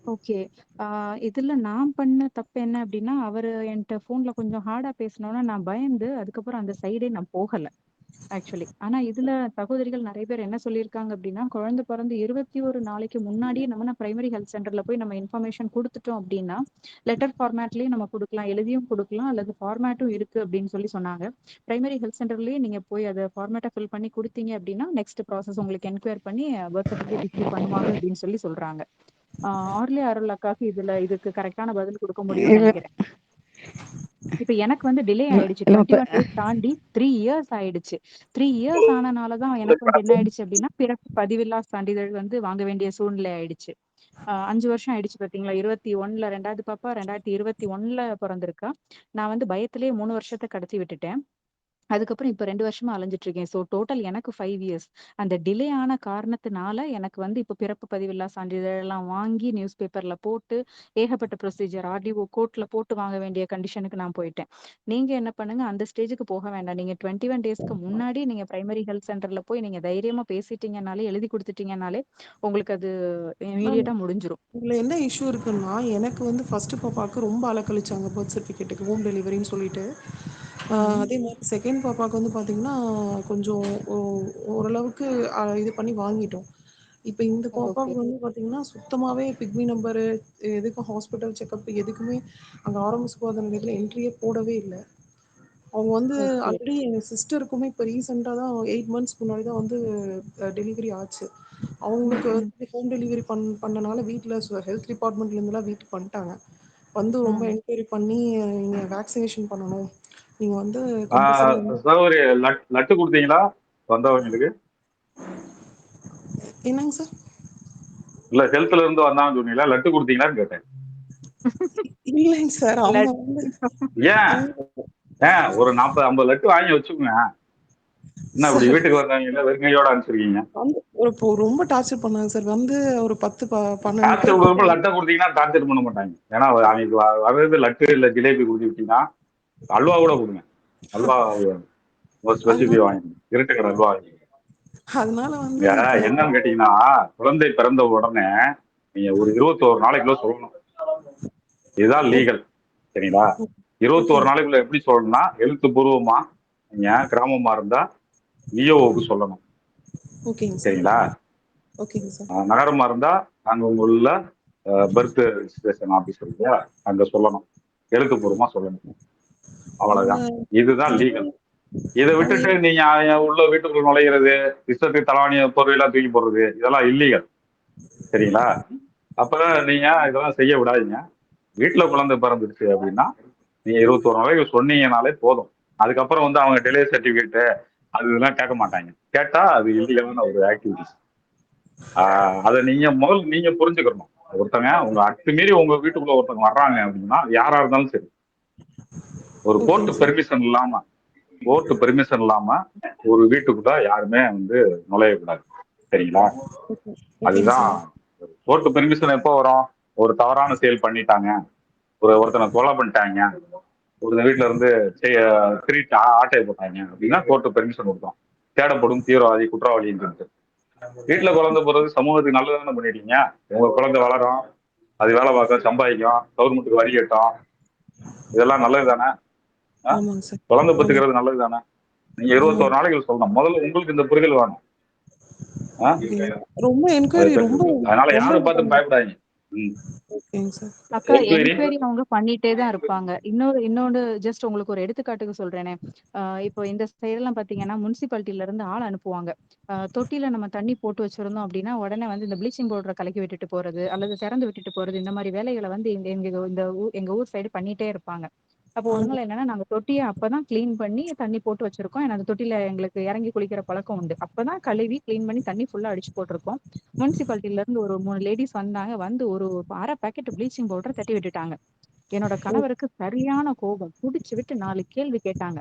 ஓகே. ஆ இதுல நான் பண்ண தப்பு என்ன அப்டின்னா, அவரு என்ட்ட ஃபோன்ல கொஞ்சம் ஹார்டா பேசுனோனே நான் பயந்து, அதுக்கப்புறம் அந்த சைடே நான் போகல. ஆக்சுவலி. ஆனா இதுல சகோதரிகள் நெறைய பேர் என்ன சொல்லியிருக்காங்க அப்டின்னா, குழந்தை பிறந்து 21 நாளைக்கு முன்னாடியே நம்ம பிரைமரி ஹெல்த் சென்டர்ல போய் நம்ம இன்ஃபர்மேஷன் குடுத்துட்டோம் அப்டின்னா, லெட்டர் ஃபார்மேட்லயும் நம்ம குடுக்கலாம், எழுதியும் குடுக்கலாம், அல்லது ஃபார்மேட்டும் இருக்கு அப்டின்னு சொன்னாங்க. பிரைமரி ஹெல்த் சென்டர்லயே நீங்க போய் அத ஃபார்மேட்ட ஃபில் பண்ணி குடுத்தீங்க அப்டின்னா, நெக்ஸ்ட் ப்ராசஸ் உங்களுக்கு என்கொயர் பண்ணி பர்த் சர்டிஃபிகேட் இஷ்யூ பண்ணுவாங்க அப்டின்னு சொல்றாங்க. ஆர்லி அருள் அக்காக்கு இதுக்கு கரெக்ட்டான பதில் குடுக்க முடியும்னு இல்ல நெனைக்கிறேன். இப்ப எனக்கு வந்து டிலே ஆயிடுச்சு. இல்ல இப்ப 21 டேஸ் தாண்டி 3 இயர்ஸ் ஆயிடுச்சு. 3 இயர்ஸ் ஆனனால தான் எனக்கு வந்து என்ன ஆயிடுச்சு அப்டின்னா, பிறப்பு பதிவில்லா சான்றிதழ் வந்து வாங்க வேண்டிய சூழ்நிலை ஆயிடுச்சு. 5 வருஷம் ஆயிடுச்சு பார்த்தீங்களா? 21ல 2வது பாப்பா 2021ல பொறந்திருக்கா. நான் வந்து பயத்திலேயே 3 வருஷத்த கடத்தி விட்டுட்டேன். அதுக்கப்புறம் இப்ப 2 வருஷமா அலைஞ்சுட்டு இருக்கேன். டோட்டல் எனக்கு 5 இயர்ஸ். அந்த டிலே ஆன காரணத்தினால எனக்கு வந்து இப்ப பிறப்பு பதிவில்லா சான்றிதழ் எல்லாம் வாங்கி நியூஸ் பேப்பர்ல போட்டு ஏகப்பட்ட ப்ரொசீஜர் ஆர்டிஓ கோர்ட்ல போட்டு வாங்க வேண்டிய கண்டிஷனுக்கு நான் போயிட்டேன். நீங்க என்ன பண்ணுங்க, அந்த ஸ்டேஜ்க்கு போக வேண்டாம். நீங்க 21 டேஸ்க்கு முன்னாடி நீங்க பிரைமரி ஹெல்த் சென்டர்ல போய் நீங்க தைரியமா பேசிட்டீங்கனாலே, எழுதி குடுத்துட்டீங்கனாலே உங்களுக்கு அது மேம் இம்மீடியட்டா முடிஞ்சிரும். இதுல என்ன இஷ்யூ இருக்குன்னா, எனக்கு வந்து ஃபர்ஸ்ட் பாப்பாவுக்கு ரொம்ப அலக்கழிச்சாங்க பர்த் சர்டிஃபிகேட்டுக்கு ஹோம் டெலிவரின்னு சொல்லிட்டு. ம். அதே மாதிரி செகண்ட் பாப்பாவுக்கு வந்து பார்த்தீங்கன்னா, கொஞ்சம் ஓரளவுக்கு இது பண்ணி வாங்கிட்டோம். இப்போ இந்த ஓகே. பாப்பாவுக்கு வந்து பார்த்தீங்கன்னா, சுத்தமாவே பிக்மி நம்பரு, எதுக்கும் ஹாஸ்பிட்டல் செக்கப் எதுக்குமே அங்க ஆரம்ப சுகாதார நிலையத்துல என்ட்ரியே போடவே இல்ல. அவங்க வந்து ஓகே. ஆல்ரெடி எங்க சிஸ்டருக்குமே இப்போ ரீசெண்டா தான் 8 மந்த்ஸ்க்கு முன்னாடி தான் வந்து டெலிவரி ஆச்சு. ம், அவங்களுக்கு ம், வந்து ஹோம் டெலிவரி பண்ணனால வீட்ல ஹெல்த் டிபார்ட்மெண்ட்ல இருந்துலாம் வீட்டுக்கு வந்துட்டாங்க. வந்து ரொம்ப ம். என்கொயரி பண்ணி நீங்க வேக்சினேஷன் பண்ணணும். நீங்க வந்து கம்பல்சரி வந்து சகோதரி லட்டு கொடுத்தீங்களா வந்தவங்களுக்கு? என்னங்க சார்? இல்ல ஹெல்த்ல இருந்து வந்தான்னு சொன்னீங்களா, லட்டு கொடுத்தீங்களான்னு கேட்டேன். இல்லைங்க சார். அவங்க லட் வந்து ஏன் ஒரு 40-50 லட்டு வாங்கி வச்சுக்கோங்க. என்ன இப்படி சார் வீட்டுக்கு வந்தவங்க வெறுங்கையோட அனுப்பிச்சிருக்கீங்க? வந்து இப்போ ரொம்ப டார்ச்சர் பண்ணாங்க சார். வந்து ஒரு 10 12 டார்ச்சர் பேர் கொடுக்குறப்ப கிட்ட லட்டை கொடுத்தீங்கன்னா டார்ச்சர் பண்ண மாட்டாங்க. ஏன்னா அவங்களுக்கு வர்றது லட்டு இல்ல ஜிலேபி கொடுத்து விட்டீங்கன்னா, அல்வா கூட கொடுங்க. அல்வா ஒரு ஸ்பெசிஃபி அதனால வாங்கிக்கணும், இருட்டுக்கிற அல்வா வாங்கிக்கணும். அதனால வந்து இங்க இப்போ என்னன்னு கேட்டீங்கன்னா, குழந்தை பிறந்த உடனே நீங்க ஒரு 21 நாளைக்குள்ள சொல்லணும். இதுதான் லீகல். சரிங்களா? 21 ஓகேங்க நாளைக்குள்ள எப்படி சொல்லணும்னா, எழுத்துப்பூர்வமா நீங்க கிராமமா இருந்தா விஓவுக்கு சொல்லணும். ஓகேங்க சார். சரிங்களா? ஓகேங்க சார். நகரமா இருந்தா அங்க உங்க உள்ள பர்த் ரிஜிஸ்ட்ரேஷன் ஆபீஸ் இருக்கு, அங்க சொல்லணும். எழுத்துப்பூர்வமா சொல்லணும். அவங்க அவ்வளவுதான். இதுதான் லீகல். இதை அவங்க விட்டுட்டு நீங்க உள்ள வீட்டுக்குள்ள நுழையிறது, இஷ்டத்துக்கு தலைவாணிய பொருளெல்லாம் தூக்கி போடுறது, இதெல்லாம் இல்லீகல். சரிங்களா? அப்ப நீங்க இதெல்லாம் செய்ய விடாதீங்க. வீட்டுல குழந்தை பிறந்துருச்சு அப்படின்னா நீங்க 21 நாளைக்கு சொன்னீங்கனாலே போதும். அதுக்கப்புறம் வந்து அவங்க டெலிவரி சர்டிபிகேட் அது இதெல்லாம் கேட்க மாட்டாங்க. கேட்டா அது இல்லீகலான ஒரு ஆக்டிவிட்டிஸ். அதை நீங்க புரிஞ்சுக்கணும். ஒருத்தங்க உங்க அத்துமீறி உங்க வீட்டுக்குள்ள ஒருத்தவங்க வர்றாங்க அப்படின்னா யாரா இருந்தாலும் சரி, ஒரு ஓகேங்க சார். கோர்ட் பெர்மிஷன் இல்லாம ஒரு வீட்டுக்குள்ள யாருமே வந்து நுழையக்கூடாது. சரிங்களா? ஓகேங்க அதுதான். சார். கோர்ட் பெர்மிஷன் எப்போ வரும்? ஒரு தவறான செயல் பண்ணிட்டாங்க, ஒருத்தனை கொலை பண்ணிட்டாங்க, ஒரு வீட்டுல இருந்து திருட்டு ஆட்டையை போட்டாங்க அப்படின்னா கோர்ட்டு பெர்மிஷன் கொடுத்தோம். தேடப்படும் தீவிரவாதி குற்றவாளின்னு சொல்லிட்டு. வீட்டுல குழந்தை போறது சமூகத்துக்கு நல்லதானே பண்ணிட்டீங்க. உங்க குழந்தை வளரும், அது வேலை பார்க்க சம்பாதிக்கும், கவர்மெண்ட்டுக்கு வரி கட்டும், இதெல்லாம் நல்லது தானே? ஆமாங்க சார். குழந்தை ஆமாங்க. பெற்றுக்கிறது நல்லது தானே? நீங்க ஆமாங்க. 21 நாளைக்கு சொல்லணும். முதல்ல உங்களுக்கு இந்த புரிதல் வேணும். ஓகேங்க. ரொம்ப அதை என்கொயரி ரொம்ப பெற்றுக்கிறது. அதனால ரொம்ப யாரை பார்த்தும் பயப்படாதீங்க. ஓகேங்க சார். அக்கா என்கொயரி என்கொயரி அவங்க பண்ணிட்டே தான் இருப்பாங்க. இன்னொன்னு ஜஸ்ட் உங்களுக்கு ஒரு எடுத்துக்காட்டுக்கு சொல்றேனே. இப்போ இந்த சைடெல்லாம் பார்த்தீங்கன்னா, முனிசிபாலிட்டில இருந்து ஆள் அனுப்புவாங்க. தொட்டியில நம்ம தண்ணி போட்டு வச்சிருந்தோம் அப்படின்னா, உடனே வந்து இந்த ப்ளீச்சிங் பவுடர கலக்கி விட்டுட்டு போறது, அல்லது திறந்து விட்டுட்டு போறது, இந்த மாரி வேலைகள வந்து எங்க ஊர் சைடு பண்ணிட்டே இருப்பாங்க. அப்போ ஒரு ஆமா. நாள் என்னன்னா, நாங்க தொட்டிய அப்பதான் கிளீன் பண்ணி தண்ணி போட்டு வச்சிருக்கோம். ஏன்னா அந்த தொட்டியில எங்களுக்கு இறங்கி குளிக்கிற பழக்கம் உண்டு. அப்பதான் கழுவி கிளீன் பண்ணி தண்ணி ஃபுல்லா அடிச்சு போட்டிருக்கோம். முனிசிபாலிட்டில இருந்து ஒரு 3 லேடீஸ் வந்தாங்க. வந்து ஒரு 1/2 பாக்கெட் ப்ளீச்சிங் பவுடர தட்டி விட்டுட்டாங்க. என்னோட கணவருக்கு சரியான கோபம். புடிச்சு விட்டு 4 கேள்வி கேட்டாங்க.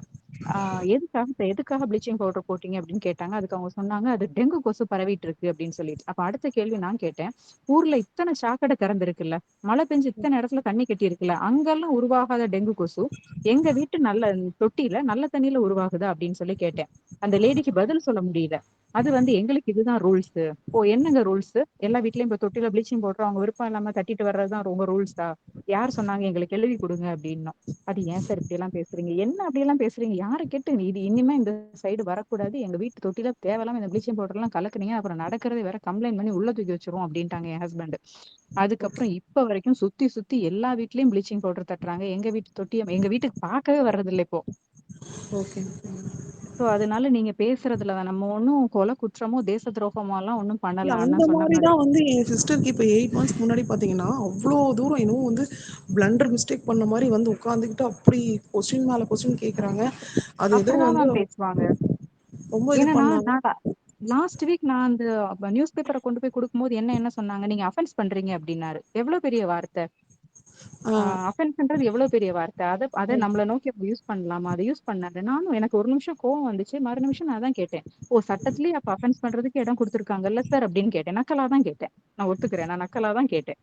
எதுக்காக ப்ளீச்சிங் பவுடர் போட்டீங்க அப்படின்னு கேட்டாங்க. அதுக்கு அவங்க சொன்னாங்க, அது டெங்கு கொசு பரவிட்டு இருக்கு அப்படின்னு சொல்லிட்டு. அப்ப அடுத்த கேள்வி நான் கேட்டேன். ஊர்ல இத்தனை சாக்கடை திறந்திருக்குல்ல, மழை பெஞ்சு இத்தனை இடத்துல தண்ணி கட்டி இருக்குல்ல, அங்கெல்லாம் உருவாகாத டெங்கு கொசு எங்க வீட்டு நல்ல தொட்டியில நல்ல தண்ணியில உருவாகுதா அப்படின்னு சொல்லி கேட்டேன். அந்த லேடிக்கு பதில் சொல்ல முடியல. அது வந்து எங்களுக்கு இதுதான் ரூல்ஸ். ஓ என்னங்க ரூல்ஸ்? எல்லா வீட்லயும் இப்ப தொட்டில ப்ளீச்சிங் பவுடர் அவங்க விருப்பம் இல்லாம தட்டிட்டு வர்றதுதான் உங்க ரூல்ஸா? யார் சொன்னாங்க? எங்களுக்கு எழுதி கொடுங்க அப்படின்னோம். அது ஏன் சார் இப்படி எல்லாம் பேசுறீங்க? என்ன அப்படி எல்லாம் பேசுறீங்க? யாரை கேட்டு இது இனிமே இந்த சைடு வரக்கூடாது. எங்க வீட்டு தொட்டில தேவையில்லாம இந்த ப்ளீச்சிங் பவுடர் எல்லாம் கலக்குனீங்க, அப்புறம் நடக்கிறதே வேற, கம்ப்ளைண்ட் பண்ணி உள்ள தூக்கி வச்சிருவோம் அப்படின்ட்டாங்க என் ஹஸ்பண்ட். ஓகே அதுக்கப்புறம் இப்ப வரைக்கும் சுத்தி சுத்தி எல்லா வீட்லயும் ப்ளீச்சிங் பவுடர் தட்டுறாங்க. எங்க வீட்டு தொட்டியை எங்க வீட்டுக்கு பார்க்கவே வர்றது இல்லை இப்போ. ஓகே. சோ அதனால நீங்க பேசுறதுல நம்ம ஒண்ணும் கொலை குற்றமோ தேச துரோகமோ எல்லாம் ஒண்ணும் இல்ல பண்ணல. அந்த அண்ணன் சொன்ன மாதிரி மாதிரி. தான் வந்து என் சிஸ்டருக்கு இப்போ 8 months முன்னாடி பார்த்தீங்கன்னா அவ்வளோ தூரம் இன்னும் வந்து பிளண்டர் மிஸ்டேக் பண்ண மாதிரி வந்து உட்காந்துக்கிட்டு அப்படி கொஸ்டின் மேல கொஸ்டின் கேட்குறாங்க. அது ஏதோ அப்படிதான் வந்து மேம் பேசுவாங்க. ரொம்ப இது ஏன்னா பண்ணாங்க. நான் லாஸ்ட் வீக் நான் அந்த நியூஸ் பேப்பரை கொண்டு போய் கொடுக்கும்போது என்ன சொன்னாங்க, நீங்க அஃபென்ஸ் பண்றீங்க அப்படின்னாரு. எவ்வளவு பெரிய வார்த்தை! ஆஹ் அஃபென்ஸ்ன்றது எவ்வளவு பெரிய வார்த்தை! அதை நம்மள நோக்கி யூஸ் பண்ணலாமா? அதை யூஸ் பண்ணாரு. நானும் எனக்கு ஒரு நிமிஷம் கோவம் வந்துச்சு. மறு நிமிஷம் நான் தான் கேட்டேன், ஓ சட்டத்திலேயே அப்ப அஃபென்ஸ் பண்றதுக்கு இடம் கொடுத்துருக்காங்கல்ல சார் அப்படின்னு கேட்டேன். நக்கலா தான் கேட்டேன். நான் ஒத்துக்கிறேன், நான் நக்கலா தான் கேட்டேன்.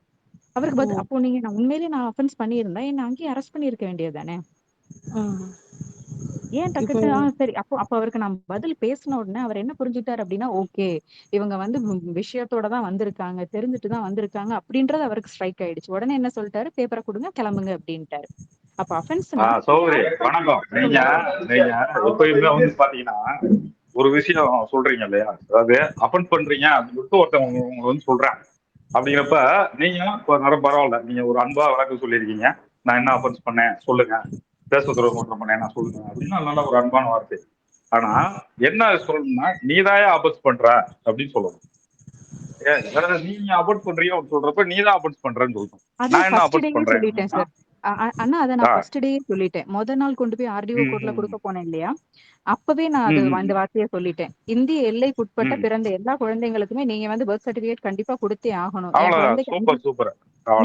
அவருக்கு ஓ அப்போ நீங்க நான் உண்மையிலேயே நான் அஃபென்ஸ் பண்ணியிருந்தா என்ன அங்கேயே அரெஸ்ட் பண்ணியிருக்க வேண்டியதுதானே? ஆஹ் ஏன் இப்போ டக்குன்னு சரி. அப்போ அவருக்கு நான் பதில் பேசின உடனே அவர் என்ன புரிஞ்சுட்டாரு அப்படின்னா, ஓகே இவங்க வந்து விஷயத்தோட தான் வந்திருக்காங்க, தெரிஞ்சுட்டு தான் வந்திருக்காங்க அப்படின்றது அவருக்கு ஸ்ட்ரைக் ஆயிடுச்சு. உடனே என்ன சொல்லிட்டாரு, பேப்பரை கொடுங்க கிளம்புங்க அப்படின்ட்டாரு. அப்ப அஃபென்ஸ்னா சௌதரி வணக்கம். நீங்க நீங்க எப்பயுமே வந்து பாத்தீங்கன்னா ஒரு விஷயம் சொல்றீங்க இல்லையா, அதாவது அஃபென்ஸ் பண்றீங்க அப்படின்னு சொல்லிட்டு ஒருத்தவங்க உங்களை வந்து சொல்றேன் அப்படிங்கிறப்ப நீங்க இப்போ பரவாயில்ல, நீங்க ஒரு அன்பா வழக்கு சொல்லியிருக்கீங்க. நான் என்ன அஃபென்ஸ் பண்ணேன் சொல்லுங்க, தேச துரோகம் குற்றம் பண்ணேன் நான் சொல்லுங்க அப்படின்னு நல்ல ஒரு அன்பான வார்த்தை. ஆனா என்ன சொல்லணும்னா நீதாயா அஃபென்ஸ் பண்ற அப்படின்னு சொல்லணும். அதாவது நீங்க அஃபென்ஸ் பண்றீங்க அப்படின்னு சொல்றப்ப நீதான் அஃபென்ஸ் பண்றேன்னு சொல்லணும். அது நான் என்ன ஃபர்ஸ்ட் அஃபென்ஸ் டேயே பண்றேன் சொல்லிட்டேன் அப்படின்னா சார். அண்ணா அதை நான் ஆ, ஃபர்ஸ்ட் டேயே சொல்லிட்டேன். நாள் கொண்டு போய் ஆர்டிஓ கோர்ட்ல ம், கொடுக்க போனேன் இல்லையா, அப்பவே நான் ம், அது ம், அந்த வார்த்தையை சொல்லிட்டேன். இந்திய எல்லைக்குட்பட்ட ம். பிறந்த எல்லா குழந்தைங்களுக்குமே நீங்க வந்து பர்த் சர்டிபிகேட் கண்டிப்பா கொடுத்தே ஆகணும். என் அவ்வளவுதான். குழந்தைக்கு சூப்பர் சூப்பர்.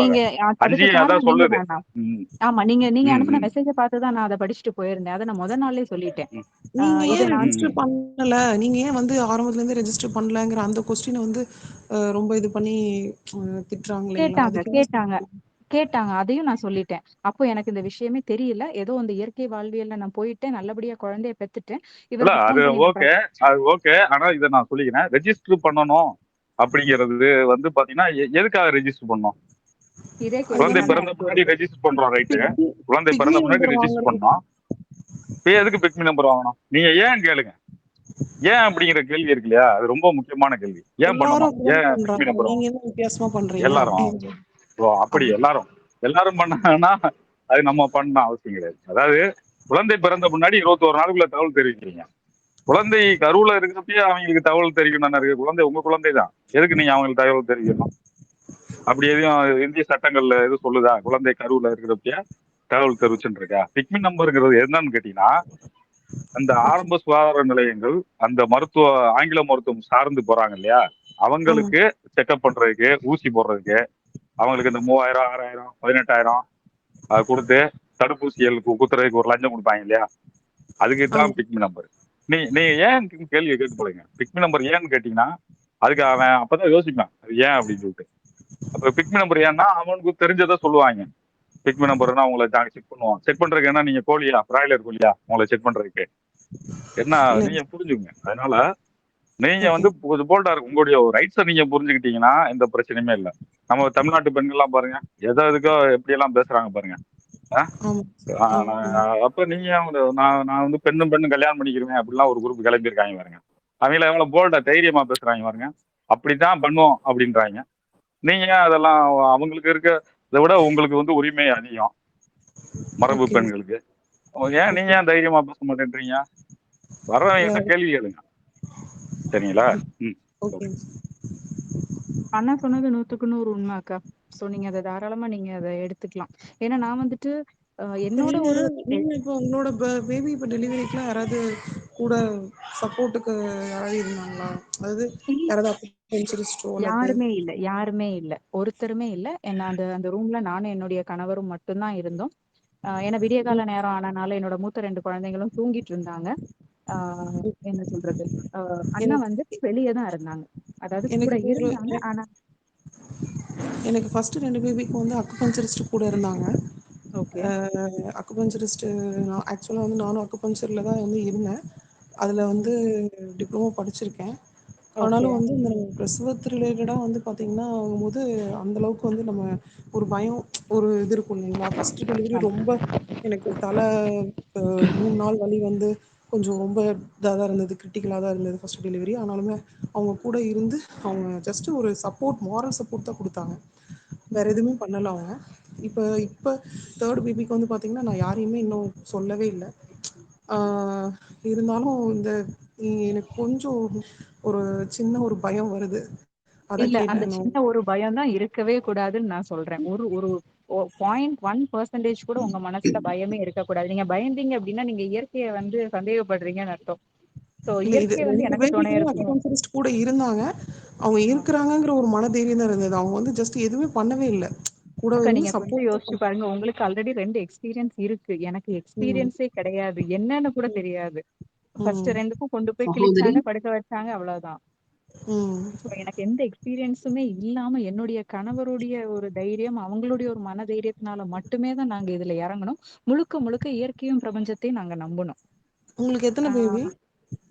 நீங்க அவ்வளவுதான். அதுக்கு அங்கேயும் அதான் காரணம் நீங்க சொல்லுது. தானா? ம், ஆமா, நீங்க ம், அனுப்புன ம், மெசேஜ பார்த்து தான் நான் அதை படிச்சுட்டு போயிருந்தேன். அதை நான் நாளே சொல்லிட்டேன். ம், நீங்க இதை ஏன் நான் ம், ரெஜிஸ்டர் ம். பண்ணல, நீங்க ஏன் வந்து ஆரம்பத்துல இருந்து ரெஜிஸ்டர் பண்ணலங்கிற அந்த கொஸ்டினை வந்து ரொம்ப இது பண்ணி திட்டுறாங்க இல்லைங்களா? கேட்டாங்க அதுக்கு என்ன கேட்டாங்க கேட்டாங்க. அதையும் நான் சொல்லிட்டேன். அப்போ எனக்கு இந்த விஷயமே தெரியல. ஏதோ இந்த இயற்கை வாழ்வியல்ல நான் போயிட்டேன். நல்லபடியா குழந்தைய பெத்துட்டேன். இல்ல இவருக்கு அது ஃபோன் பண்ணி ஓகே, அது ஓகே. ஆனா இதை நான் சொல்லிக்கிறேன், ரெஜிஸ்டர் பண்ணணும் அப்படிங்கிறது வந்து பாத்தீங்கன்னா எதுக்காக ரெஜிஸ்டர் பண்ணணும்? இதே அது கேள்வி குழந்தை தானே வந்து பிறந்த எனக்கு முன்னாடி வருது. ரெஜிஸ்டர் பண்றோம், ரைட்டு. பிக்மி குழந்தை பிக்மி பிறந்த முன்னாடி நம்பர் ரெஜிஸ்டர் வாங்குறது. பண்ணோம். இப்போ எதுக்கு பிக்மி நம்பர் வாங்கணும்? நீங்க ஏன் கேளுங்க. ஏன் அப்படிங்கிற கேள்வி இருக்கு இல்லையா, அது ரொம்ப முக்கியமான கேள்வி. ஏன் எல்லாரும் பண்ணணும், அப்படிதானே ஏன் பிக்மி பண்றாங்க, நம்பர் நீங்க வாங்கணும்? என்ன வித்தியாசமா பண்றீங்க எல்லாரும் அப்படின்னு. ஓ அப்படி அப்படி எல்லாரும் எல்லாரும் பண்ணாங்கன்னா அது நம்ம பண்ண அவசியம் கிடையாது. அதாவது குழந்தை பிறந்த முன்னாடி 21 நாளுக்குள்ள தகவல் தெரிவிக்கிறீங்க. குழந்தை கருவுல இருக்கிறப்பயே அவங்களுக்கு தகவல் தெரிவிக்கணும் இருக்கு. குழந்தை உங்க குழந்தை தான், எதுக்கு நீங்க அவங்களுக்கு தகவல் தெரிவிக்கணும்? அப்படி எதையும் இந்திய சட்டங்கள்ல எதுவும் சொல்லுதா குழந்தை கருவுல இருக்கிறப்பயே தகவல் தெரிவிச்சுட்டு இருக்கா? பிக்மி நம்பருங்கிறது என்னன்னு கேட்டீங்கன்னா, அந்த ஓகே. ஆரம்ப சுகாதார நிலையங்கள் அந்த மருத்துவ ஆங்கில மருத்துவம் சார்ந்து போறாங்க இல்லையா, ஆமா. அவங்களுக்கு செக்அப் பண்றதுக்கு, ஊசி போடுறதுக்கு, அவங்களுக்கு இந்த 3000 6000 18,000 அதை கொடுத்து தடுப்பூசிகள் குத்துறதுக்கு ஒரு லஞ்சம் கொடுப்பாங்க இல்லையா, அதுக்கு ஆமா. தான் பிக்மி நம்பர். நீ ஏன் கேள்வி கேட்டு போறீங்க, பிக்மி நம்பர் ஏன்னு கேட்டீங்கன்னா அதுக்கு அவன் அப்பதான் யோசிப்பான் அது ஏன் அப்படின்னு சொல்லிட்டு. அப்ப பிக்மி நம்பர் ஏன்னா அவனுக்கு தெரிஞ்சதை சொல்லுவாங்க. பிக்மி நம்பர்னா உங்களை செக் பண்ணுவான். செக் பண்றதுக்கு என்ன, நீங்க கோழியா, பிராய்லர் கோழியா உங்களை செக் பண்றதுக்கு என்ன, இல்ல. நீங்க புரிஞ்சுங்க. அதனால நீங்க ஓகே. வந்து போல்டா இருக்கு, உங்களுடைய ரைட்ஸை நீங்க புரிஞ்சுக்கிட்டீங்கன்னா எந்த பிரச்சனையுமே இல்லை. நம்ம தமிழ்நாட்டு பெண்கள்லாம் பாருங்க, எதுக்கோ எப்படி எல்லாம் பேசுறாங்க பாருங்க. ஆமா. அப்ப நீங்க நான் வந்து பெண்ணும் கல்யாணம் பண்ணிக்கிறேன் அப்படிலாம் ஒரு குரூப் கிளம்பியிருக்காங்க பாருங்க. அவங்கள எவ்வளவு போல்டா தைரியமா பேசுறாங்க பாருங்க. அப்படித்தான் பண்ணுவோம் அப்படின்றாங்க. நீங்க அதெல்லாம் அவங்களுக்கு இருக்க இதை விட உங்களுக்கு வந்து உரிமை அதிகம் மரபு ஓகே. பெண்களுக்கு. ஏன் நீங்க ஓகே. ஏன் தைரியமா பேச மாட்டேன்றீங்க? வர்றவங்க கேள்வி கேளுங்க. சரிங்களா? ம். ஓகே. அண்ணா சொன்னது 100க்கு 100 உண்மை அக்கா. சோ நீங்க அதை தாராளமா நீங்க அதை எடுத்துக்கலாம். ஏன்னா நான் வந்துட்டு என்னோட நீங்க ஒரு நீங்க இப்போ உங்களோட பேபி இப்போ டெலிவரிக்குலாம் யாராவது கூட சப்போர்ட்டுக்கு யாராவது இருந்தாங்களா? அதாவது இல்ல, யாராவது அக்குபஞ்சரிஸ்டோ அல்லது யாருமே இல்ல, ஒருத்தருமே இல்ல. என்ன அந்த அந்த ரூம்ல நானும் என்னுடைய கணவரும் மட்டும்தான் இருந்தோம். ஏன்னா விடிய கால நேரம் ஆனனால என்னோட மூத்த 2 குழந்தைங்களும் தூங்கிட்டு இருந்தாங்க. என்ன சொல்றது, அண்ணா எனக்கு வந்துட்டு வெளியே தான் இருந்தாங்க. அதாவது கூட எனக்கு இப்போ ஒரு இருந்தாங்க. ஆனா எனக்கு ஃபர்ஸ்ட் 2 பேபிக்கு வந்து அக்குபஞ்சரிஸ்ட் கூட இருந்தாங்க. ஓகே. அக்குபஞ்சரிஸ்ட் ஆக்சுவலாக வந்து நானும் அக்குபஞ்சரில் தான் வந்து இருந்தேன். அதில் வந்து டிப்ளமோ படிச்சிருக்கேன். ஓகே. ஆனாலும் வந்து இந்த பிரசவத்து ரிலேட்டடா வந்து பாத்தீங்கன்னா ஆகும்போது அந்த அளவுக்கு வந்து நம்ம ஒரு பயம் ஒரு இது இருக்கும் இல்லைங்களா? ஃபர்ஸ்ட் டெலிவரி ஆமா. ரொம்ப எனக்கு தலை 3 நாள் வலி வந்து கொஞ்சம் ரொம்ப இதாக தான் இருந்தது, கிரிட்டிக்கலாக தான் இருந்தது ஃபர்ஸ்ட் டெலிவரி. ஆனாலுமே அவங்க கூட இருந்து அவங்க ஜஸ்ட் ஒரு சப்போர்ட், மாரல் சப்போர்ட் தான் கொடுத்தாங்க. வேற ம். எதுவுமே பண்ணல அவங்க. இப்போ இப்போ தேர்ட் பேபிக்கு வந்து பாத்தீங்கன்னா நான் யாரையுமே இன்னும் சொல்லவே இல்லை. இருந்தாலும் இந்த எனக்கு கொஞ்சம் ஒரு சின்ன ஒரு பயம் வருது. அத இல்ல அந்த கேட்டேன் நான். சின்ன ஒரு பயம் தான் இருக்கவே கூடாதுன்னு நான் சொல்றேன். ஒரு ஒரு 0.1% கூட உங்க மனசுல பயமே இருக்கக்கூடாது. நீங்க பயந்தீங்க அப்படின்னா நீங்க இயற்கைய வந்து சந்தேகப்படுறீங்கன்னு அர்த்தம். சோ இல்ல இது இயற்கை வந்து 2 எனக்கு துணை பேபிக்குமே இருக்கும். அக்குபஞ்சரிஸ்ட் கூட இருந்தாங்க. அவங்க இருக்கிறாங்கங்கிற ஒரு மனதைரியம் தான் இருந்தது. அவங்க வந்து ஜஸ்ட் எதுவுமே பண்ணவே இல்ல. கூட அக்கா இருந்து நீங்க கொஞ்சம் சப்போர்ட் தான் யோசிச்சு பாருங்க. உங்களுக்கு ஆல்ரெடி 2 எக்ஸ்பீரியன்ஸ் இருக்கு. எனக்கு ம். எக்ஸ்பீரியன்ஸே கிடையாது. என்னன்னு கூட தெரியாது. ஃபர்ஸ்ட் ம். 2க்கும் கொண்டு போய் சகோதரி, கிழிச்சாங்க, படுக்க வச்சாங்க அவ்வளவுதான். ம். சோ எனக்கு எந்த எக்ஸ்பீரியன்ஸுமே இல்லாம என்னுடைய கணவருடைய ஒரு தைரியம், அவங்களுடைய ஒரு மன தைரியத்தினால மட்டுமே தான் நாங்க இதுல இறங்கணும். முழுக்க முழுக்க இயற்கையும் பிரபஞ்சத்தையும் நாங்க நம்புனோம். உங்களுக்கு ஆ எத்தன பேபி?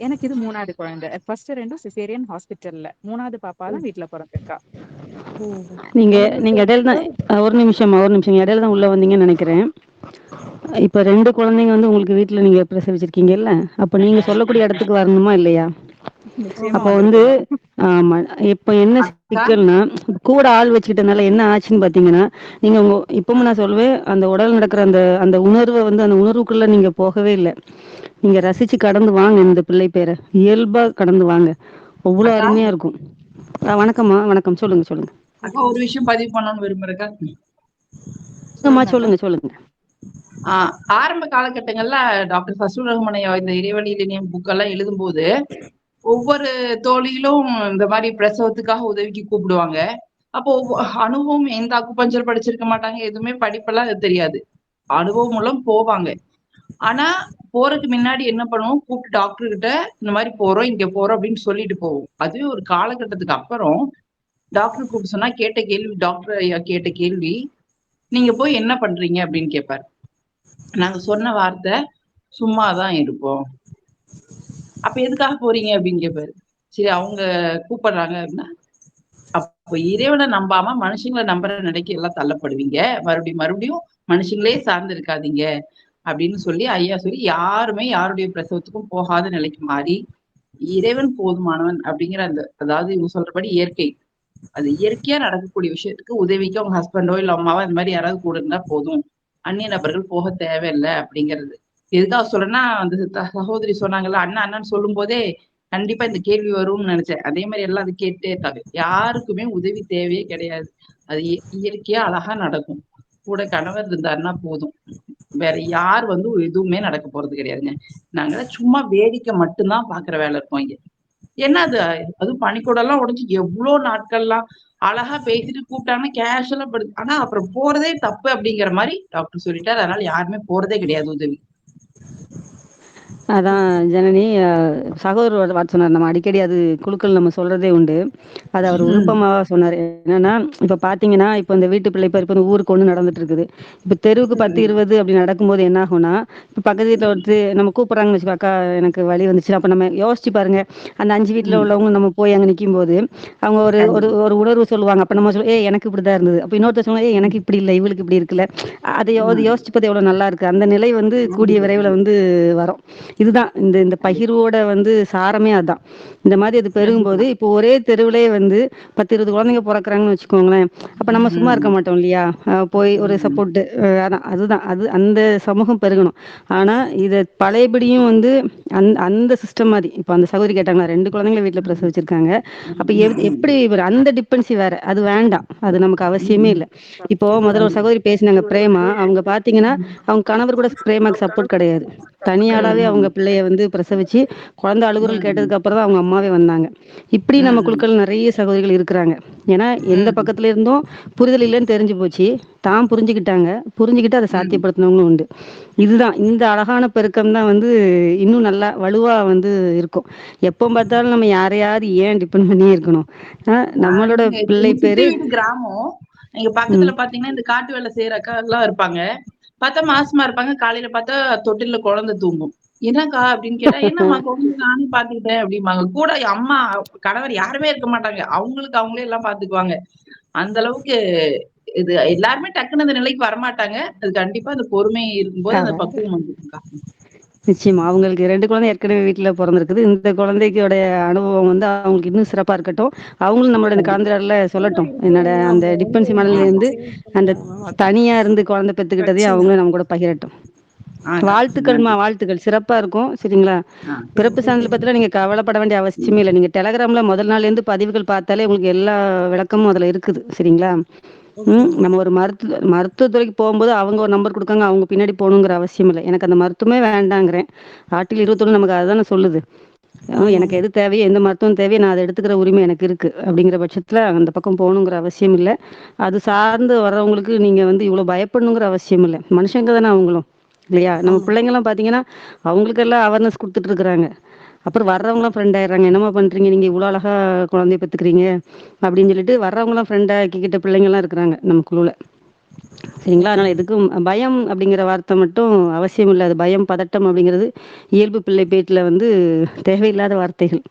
எனக்கு இது 3வது குழந்தை. ஃபர்ஸ்ட் 2ம் சிசேரியன் ஹாஸ்பிட்டல்ல. 3வது பாப்பா தான் வீட்ல பொறந்திருக்கா. ஓ! நீங்க ஆனா நீங்க இப்போ இடையில தான் ஒரு நிமிஷம் இடையில தான் உள்ள வந்தீங்கன்னு நினைக்கிறேன். இப்ப 2 குழந்தைங்க வந்து உங்களுக்கு வீட்ல நீங்க பிரசவிச்சிருக்கீங்கல்ல, அப்ப நீங்க சொல்லக்கூடிய இடத்துக்கு வரணுமா இல்லையா? நிச்சயமா அப்ப வந்து வந்திருக்கணும். ஆமா. இப்ப என்ன அக்கா சிக்கல்னா, கூட ஆள் வச்சுக்கிட்டனால என்ன ஆச்சுன்னு பார்த்தீங்கன்னா, நீங்க இப்பவும் நான் சொல்லுவேன், அந்த உடல் நடக்கிற அந்த அந்த உணர்வ வந்து அந்த உணர்வுக்குள்ள நீங்க போகவே இல்ல. நீங்க ரசிச்சு கடந்து வாங்க இந்த பிள்ளை பேர. இயல்பா கடந்து வாங்க. அவ்ளோ அக்கா அருமையா இருக்கும். வணக்கம்மா, வணக்கம். சொல்லுங்க, சொல்லுங்க. அக்கா ஒரு விஷயம் பதிவு பண்ணணும்னு விரும்புறேக்கா. சொல்லுங்க அக்கா. சொல்லுங்க, சொல்லுங்க. ஆரம்ப காலகட்டங்கள்ல டாக்டர் ஃபசலுர் ரஹ்மான் ஐயா இந்த இறைவழி இணையம் புக்கெல்லாம் எழுதும்போது ஒவ்வொரு தோழியிலும் இந்த மாதிரி பிரசவத்துக்காக உதவிக்கு கூப்பிடுவாங்க. அப்போ அனுபவம் எந்த அக்குபஞ்சர் படிச்சிருக்க மாட்டாங்க, எதுவுமே படிப்பெல்லாம் அது தெரியாது. அனுபவம் மூலம் போவாங்க. ஆனா போறதுக்கு முன்னாடி என்ன பண்ணுவோம், கூப்பிட்டு டாக்டர் கிட்ட இந்த மாதிரி போறோம், இங்க போறோம் அப்படின்னு சொல்லிட்டு போவோம். அதுவே ஒரு காலகட்டத்துக்கு அப்புறம் டாக்டர் கூப்பிட்டு சொன்னா கேட்ட கேள்வி, டாக்டர் ஐயா கேட்ட கேள்வி, நீங்க போய் என்ன பண்றீங்க அப்படின்னு கேட்பாரு. நாங்க சொன்ன வார்த்தை, சும்மாதான் இருப்போம். அப்ப எதுக்காக போறீங்க அப்படின்னு கேட்பாரு. சரி அவங்க கூப்பிடுறாங்க அப்படின்னா, அப்ப இறைவனை நம்பாம மனுஷங்களை நம்புற நிலைக்கு எல்லாம் தள்ளப்படுவீங்க. மறுபடியும் மறுபடியும் மனுஷங்களே சார்ந்து இருக்காதீங்க அப்படின்னு சொல்லி ஐயா சொல்லி யாருமே யாருடைய பிரசவத்துக்கும் போகாத நிலைக்கு மாறி இறைவன் போதுமானவன் அப்படிங்கிற அந்த அதாவது இவங்க சொல்றபடி இயற்கை அது இயற்கையா நடக்கக்கூடிய விஷயத்துக்கு உதவிக்கு அவங்க ஹஸ்பண்டோ இல்ல அம்மாவோ இந்த மாதிரி யாராவது கூட இருந்தா போதும். அந்நிய நபர்கள் போக தேவையில்லை அப்படிங்கிறது. எதுக்காக சொல்றேன்னா அந்த சகோதரி சொன்னாங்கல்ல அண்ணன் அண்ணன் சொல்லும் போதே கண்டிப்பா இந்த கேள்வி வரும்னு நினைச்சேன். அதே மாதிரி எல்லாம் அது கேட்டே இருக்காங்க. யாருக்குமே உதவி தேவையே கிடையாது. அது இயற்கையா அழகா நடக்கும். கூட கணவர் இருந்தாருன்னா போதும். வேற யார் வந்து எதுவுமே நடக்க போறது கிடையாதுங்க. நாங்க சும்மா வேடிக்கை மட்டும்தான் பாக்குற வேலை இருக்கும் இங்க. என்ன அது அதுவும் பனிக்கூடெல்லாம் உடைஞ்சு எவ்வளோ நாட்கள்லாம் அழகா பேசிட்டு கூப்பிட்டாங்கன்னா கேஷுவலா படுது. ஆனா அப்புறம் போறதே தப்பு அப்படிங்கிற மாதிரி டாக்டர் சொல்லிட்டாரு. அதனால யாருமே போறதே கிடையாது உதவி. அதான் ஜனனி சகோதரர் ஒரு வார்த்தை சொன்னார். நம்ம அடிக்கடி அது குழுக்கள் நம்ம சொல்றதே உண்டு. அது அவர் ம், விருப்பமா சொன்னாரு. என்னன்னா, இப்ப பாத்தீங்கன்னா, இப்ப இந்த வீட்டு பிள்ளை இப்ப இந்த ஊருக்கு ஒண்ணு நடந்துட்டு இருக்குது. இப்ப தெருவுக்கு 10, ம், 20 அப்படி நடக்கும்போது என்ன ஆகும்னா, இப்ப பக்கத்து வீட்ல ஒருத்தர் நம்ம கூப்பிடுறாங்கன்னு வச்சுக்கோ, அக்கா எனக்கு வலி வந்துச்சு. அப்ப நம்ம யோசிச்சு பாருங்க, அந்த 5 வீட்ல ம். உள்ளவங்க நம்ம போய் அங்க நிக்கும்போது, அவங்க ஒரு ஒரு கண்டிப்பா. ஒரு உணர்வு சொல்லுவாங்க. அப்ப நம்ம சொல்லுவோம், ஏய் எனக்கு இப்படிதான் இருந்தது. அப்ப இன்னொருத்தர் சொல்லுவாங்க, ஏய் எனக்கு இப்படி இல்ல, இவளுக்கு இப்படி இருக்குல்ல. அதை ம். யோசிச்சு பார்த்தா எவ்வளவு நல்லா இருக்கு. அந்த நிலை வந்து கூடிய கண்டிப்பா, விரைவில் கண்டிப்பா, வந்து வரும். இதுதான் இந்த கண்டிப்பா, பகிர்வோட வந்து சாரமே அதான். இந்த மாதிரி அது பெருகும்போது கண்டிப்பா. இப்போ ஒரே தெருவிலே வந்து 10, 20 குழந்தைங்க பிறக்கறாங்கன்னு வச்சுக்கோங்களேன். அப்ப நம்ம சும்மா இருக்க ம், மாட்டோம் இல்லையா? போய் ஒரு ம், சப்போர்ட் அதான் அதுதான் அது அந்த சமூகம் பெருகணும். ஆனா இத பழையபடியும் வந்து அந்த சிஸ்டம் மாதிரி இப்போ அந்த சகோதரி கேட்டாங்களா 2 குழந்தைங்களை வீட்டுல ம், பிரசவிச்சிருக்காங்க. அப்ப ம், ம், எப்படி அந்த டிபென்சி வேற அது வேண்டாம். அது நமக்கு அவசியமே ம். இல்லை. இப்போ முதல்ல ஒரு கண்டிப்பா. சகோதரி பேசினாங்க பிரேமா. அவங்க பாத்தீங்கன்னா அவங்க கணவர் கூட பிரேமாக்கு சப்போர்ட் கிடையாது. தனியாளாவே அவங்க ம், பிள்ளைய வந்து பிரசவிச்சு குழந்தை அழுகுறல் ம், கேட்டதுக்கு அப்புறம் தான் அவங்க அம்மாவே வந்தாங்க. இப்படி நம்ம ம், குழுக்கள் நிறைய சகோதரிகள் இருக்கிறாங்க. ஏன்னா எந்த ம், பக்கத்துல இருந்தும் புரிதல் இல்லைன்னு தெரிஞ்சு போச்சு. தான் புரிஞ்சுக்கிட்டாங்க. புரிஞ்சுக்கிட்டு அதை ம். சாத்தியப்படுத்தினவங்களும் உண்டு. இதுதான் இந்த அழகான பெருக்கம் தான் வந்து இன்னும் நல்லா வலுவா வந்து இருக்கும். எப்போ பார்த்தாலும் நம்ம யாரையாவது ஏன் டிபெண்ட் பண்ணியே இருக்கணும். நம்மளோட எங்க பிள்ளை எங்க சித்தி பேரு வீடு கிராமம். எங்க ம் பக்கத்துல பாத்தீங்கன்னா இந்த காட்டு வேலை செய்யற அக்கா எல்லாம் இருப்பாங்க. பார்த்தா மாசமா இருப்பாங்க. காலையில பார்த்தா தொட்டில்ல குழந்தை தூங்கும். என்னக்கா அப்படின்னு கேட்டா, என்னம்மா குழந்தை நானே பாத்துக்கிட்டேன் அப்படிம்பாங்க. கூட அம்மா, கணவர் யாருமே இருக்க மாட்டாங்க. அவங்களுக்கு அவங்களே எல்லாம் பாத்துக்குவாங்க. அந்த அளவுக்கு இது எல்லாருமே டக்குன்னு அந்த நிலைக்கு வரமாட்டாங்க. அது கண்டிப்பா அந்த பொறுமை இருக்கும்போது அந்த அ பக்குவம் வந்துரும்க்கா. நிச்சயமா. அவங்களுக்கு 2 குழந்தை ஏற்கனவே வீட்ல பொறந்திருக்குது. இந்த குழந்தைக்கோடைய அனுபவம் வந்து அவங்களுக்கு இன்னும் சிறப்பா இருக்கட்டும். அவங்களும் நம்மளோட இந்த கண்டிப்பா. கலந்துரையாடல்ல கூட சொல்லட்டும். என்னோட இருக்கிறவங்க அந்த நம்ம வந்து டிபென்சி ஆ, மனநிலையிலேருந்து சேவ் அந்த பண்ணுவோம் மேம். அது தனியா இருந்து குழந்தை பெத்துக்கிட்டதையும் பிரச்சனை. அவங்களும் நம்ம கூட பகிரட்டும். ஆக்கா. வாழ்த்துக்கள்மா, நன்றி. வாழ்த்துக்கள். சிறப்பா இருக்கும். சரிங்களா? ஆ, பிறப்பு சான்றிதழ் ஓகேங்க. பத்திலாம் நீங்க கவலைப்பட வேண்டிய அவசியமே இல்ல. நீங்க டெலகிராம்ல முதல் நாள்லேருந்து பதிவுகள் பார்த்தாலே உங்களுக்கு எல்லா விளக்கமும் அதுல இருக்குது. சரிங்களா? ஓகேங்க. நம்ம ஒரு மருத்துவத்துறைக்கு போகும்போது அவங்க ஒரு நம்பர் குடுக்காங்க. அவங்க பின்னாடி போகணுங்கிற அவசியம் இல்ல. எனக்கு அந்த மருத்துவமே வேண்டாங்கிறேன். ஆர்டிகிள் 21 நமக்கு அதுதானே சொல்லுது. எனக்கு ஆமாங்க. எது தேவையோ, எந்த மருத்துவம் தேவையோ நான் அத எடுத்துக்கிற உரிமை எனக்கு இருக்கு. அப்படிங்கிற பட்சத்துல அந்த பக்கம் போகணுங்கிற அவசியம் இல்ல. அது சார்ந்து வர்றவங்களுக்கு நீங்க வந்து இவ்வளோ பயப்படணுங்கிற அவசியம் இல்ல. மனுஷங்க தானே அவங்களும். இல்லையா? நம்ம ஆமா. பிள்ளைங்கலாம் பார்த்தீங்கன்னா, அவங்களுக்கெல்லாம் அவேர்னஸ் குடுத்துட்டு இருக்கிறாங்க. அப்புறம் வர்றவங்கலாம் ஃப்ரெண்ட் ஆயிடுறாங்க. என்னம்மா பண்றீங்க? நீங்க இவ்வளோ அழகா குழந்தைய பெத்துக்கிறீங்க. அப்படின்னு சொல்லிட்டு வர்றவங்கலாம் ஃப்ரெண்ட் ஆக்கிக்கிட்ட பிள்ளைங்கலாம் இருக்கிறாங்க நம்ம குழுவுல. சரிங்களா? அதனால ஓகேங்க. எதுக்கும் பயம் அப்படிங்கிற வார்த்தை மட்டும் அவசியம் இல்ல. அது பயம், பதட்டம் அப்படிங்கிறது இயல்பு பிள்ளை பேச்சுல வந்து தேவையில்லாத வார்த்தைகள்.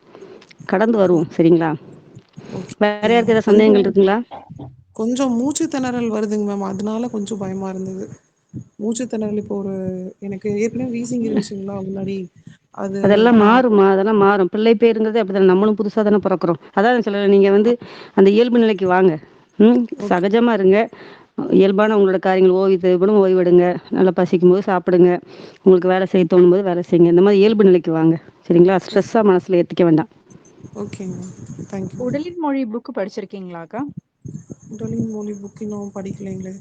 கடந்து வருவோம். சரிங்களா? வேற ஓகேங்க. யாருக்கு ஏதாவது கொஞ்சம் சந்தேகங்கள் இருக்குங்களா? கொஞ்சம் மூச்சு திணறல் வருதுங்க மேம். அதனால கொஞ்சம் பயமா இருந்தது. மூச்சு திணறல் இப்போ எனக்கு ஏற்கனவே வீசிங் இருந்துச்சுங்களா முன்னாடி. அது அதெல்லாம் நான் மாறும்மா. அதெல்லாம் மாறும். பிள்ளை பேறுங்கிறது அப்படித்தானே. நம்மளும் புதுசா தானே பொறக்குறோம். அதான் சொல்லல. நீங்க வந்து அந்த இயல்பு நிலைக்கு வாங்க. ஓகே. சகஜமா இருங்க. இயல்பான உங்களோட காரியங்கள் ஓய்வு தேவைப்படும் ஓய்வெடுங்க. நல்லா பசிக்கும்போது சாப்பிடுங்க. உங்களுக்கு வேலை செய்ய தோணும்போது வேலை செய்யுங்க. இந்த மாதிரி இயல்பு நிலைக்கு வாங்க. சரிங்களா? ஸ்ட்ரெஸ்ஸா மனசுல ஏத்திக்க வேண்டாம். ஓகேங்க. தேங்க்யூ. உடலின் மொழி புக் படிச்சிருக்கீங்களாக்கா? உடலின் மொழி புக் இன்னும் படிக்கலைங்களே.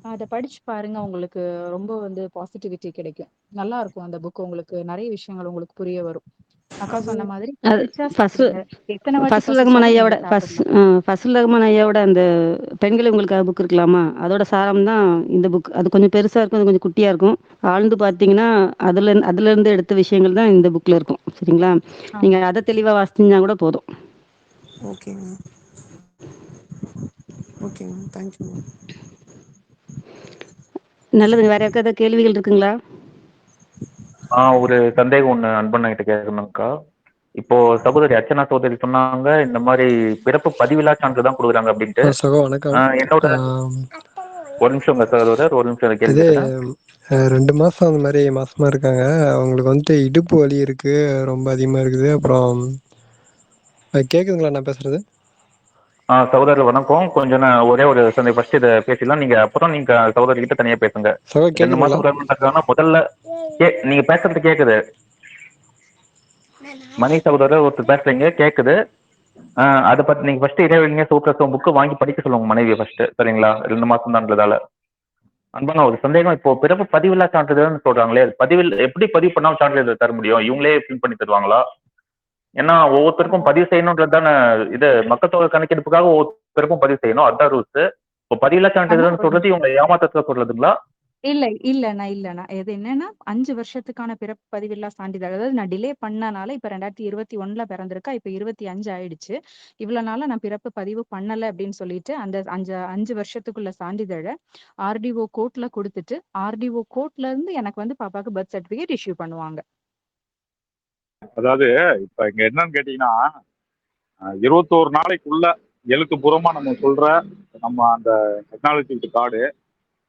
அத படிச்சு பாருங்க. உங்களுக்கு ரொம்ப வந்து பாசிட்டிவிட்டி கிடைக்கும். நல்லா இருக்கும் அந்த புக். உங்களுக்கு நிறைய விஷயங்கள் உங்களுக்கு புரிய வரும். அக்கா அது சொன்ன மாதிரி அது பசிச்சா சாப்பிடுங்க. எத்தனை வாட்டி ஃபஸ்ல் ரஹ்மான் பசிச்சாலும் நீங்க ஐயாவோட சாப்பிடலாம். ஃபஸ்ல் ரஹ்மான் ஐயாவோட அந்த பெண்களை உங்களுக்காக புக் இருக்கலாமா? அதோட சாரம் தான் இந்த புக். அது கொஞ்சம் பெருசா இருக்கும். அது கொஞ்சம் குட்டியா இருக்கும். ஆழ்ந்து பார்த்தீங்கன்னா அதுலேருந்து எடுத்த விஷயங்கள் தான் இந்த புக்ல இருக்கும். சரிங்களா? நீங்க ஆமா. அதை தெளிவா வாசிச்சீங்கன்னா கூட போதும். ஓகேங்க. ஓகேங்க. Thank you ma'am. நல்லதுங்க. வேற யாருக்காவது கேள்விகள் இருக்குங்களா? ஒரு சந்தேகம் ஒண்ணு அன்பண்ணா கிட்ட கேட்கணும்க்கா. இப்போ சகோதரி அர்ச்சனா சகோதரி சொன்னாங்க, இந்த மாதிரி பிறப்பு பதிவில்லா சான்று தான் கொடுக்குறாங்க அப்படின்ட்டு. சகோ வணக்கம். என்னோட ஒரு நிமிஷம் சகோதரர், ஒரு நிமிஷம் கேள்வி இது கேட்கறேன். 2 மாசம் அந்த மாதிரி மாசமா இருக்காங்க. அவங்களுக்கு வந்துட்டு இடுப்பு வலி இருக்கு, ரொம்ப அதிகமா இருக்குது. அப்புறம் கேக்குதுங்களா நான் பேசுறது? சகோதரர் வணக்கம். கொஞ்சம் நான் ஒரே ஒரு சந்தேகம், ஃபர்ஸ்ட் இதை பேசிடலாம். நீங்க அப்புறம் நீங்க சகோதரி கிட்ட தனியா பேசுங்க. சகோ 2 கேக்குதுங்களா? மாசம் பிரெக்னென்ட் இருக்காங்கன்னா முதல்ல நீங்க பேசுறது கேக்குது. மணி சகோதரர் ஒருத்தர் பேசுறீங்க கேக்குது. அதை பத்தி நீங்க ஃபர்ஸ்ட் இடைவெளிங்க சூத்திரத்துவம் புக்கு வாங்கி படிக்க சொல்லுவாங்க மனைவியை ஃபர்ஸ்ட். சரிங்களா? 2 மாசம் தான்றதால அன்பான ஒரு சந்தேகம். இப்போ பிறப்பு பதிவில்லா சான்றிதழ்னு சொல்றாங்களே, பதிவில் எப்படி பதிவு பண்ணாலும் சான்றிதழ் தர முடியும்? இவங்களே பிரிண்ட் பண்ணி தருவாங்களா? ஏன்னா ஒவ்வொருத்தருக்கும் பதிவு செய்யணுன்றது தானே. இது மக்கள் தொகை கணக்கெடுப்புக்காக ஒவ்வொருத்தருக்கும் பதிவு செய்யணும், அதுதான் ரூல்ஸ். இப்போ பதிவில்லா அண்ணா சான்றிதழ்னு ஒரு சொல்றது இவங்க ஏமாத்தத்துல சொல்றதுங்களா? இல்லண்ணா. இது என்னன்னா 5 வருஷத்துக்கான பிறப்பு பதிவில்லா சான்றிதழ். அதாவது நான் டிலே பண்ணனால இப்ப 2021ல பிறந்திருக்கா. இப்ப 25 ஆயிடுச்சு. இவ்வளவு நாளா நான் பிறப்பு பதிவு பண்ணல அப்படின்னு சொல்லிட்டு அந்த 5 வருஷத்துக்குள்ள சான்றிதழ ஆர்டிஓ கோர்ட்ல கொடுத்துட்டு ஆர்டிஓ கோர்ட்ல இருந்து எனக்கு வந்து பாப்பாக்கு பர்த் சர்டிபிகேட் இஷ்யூ பண்ணுவாங்க. அதாவது இப்ப இங்க என்னன்னு கேட்டீங்கன்னா 21 நாளைக்குள்ள எழுத்துப்பூர்வமா நம்ம சொல்ற நம்ம அந்த டெக்னாலஜி கார்டு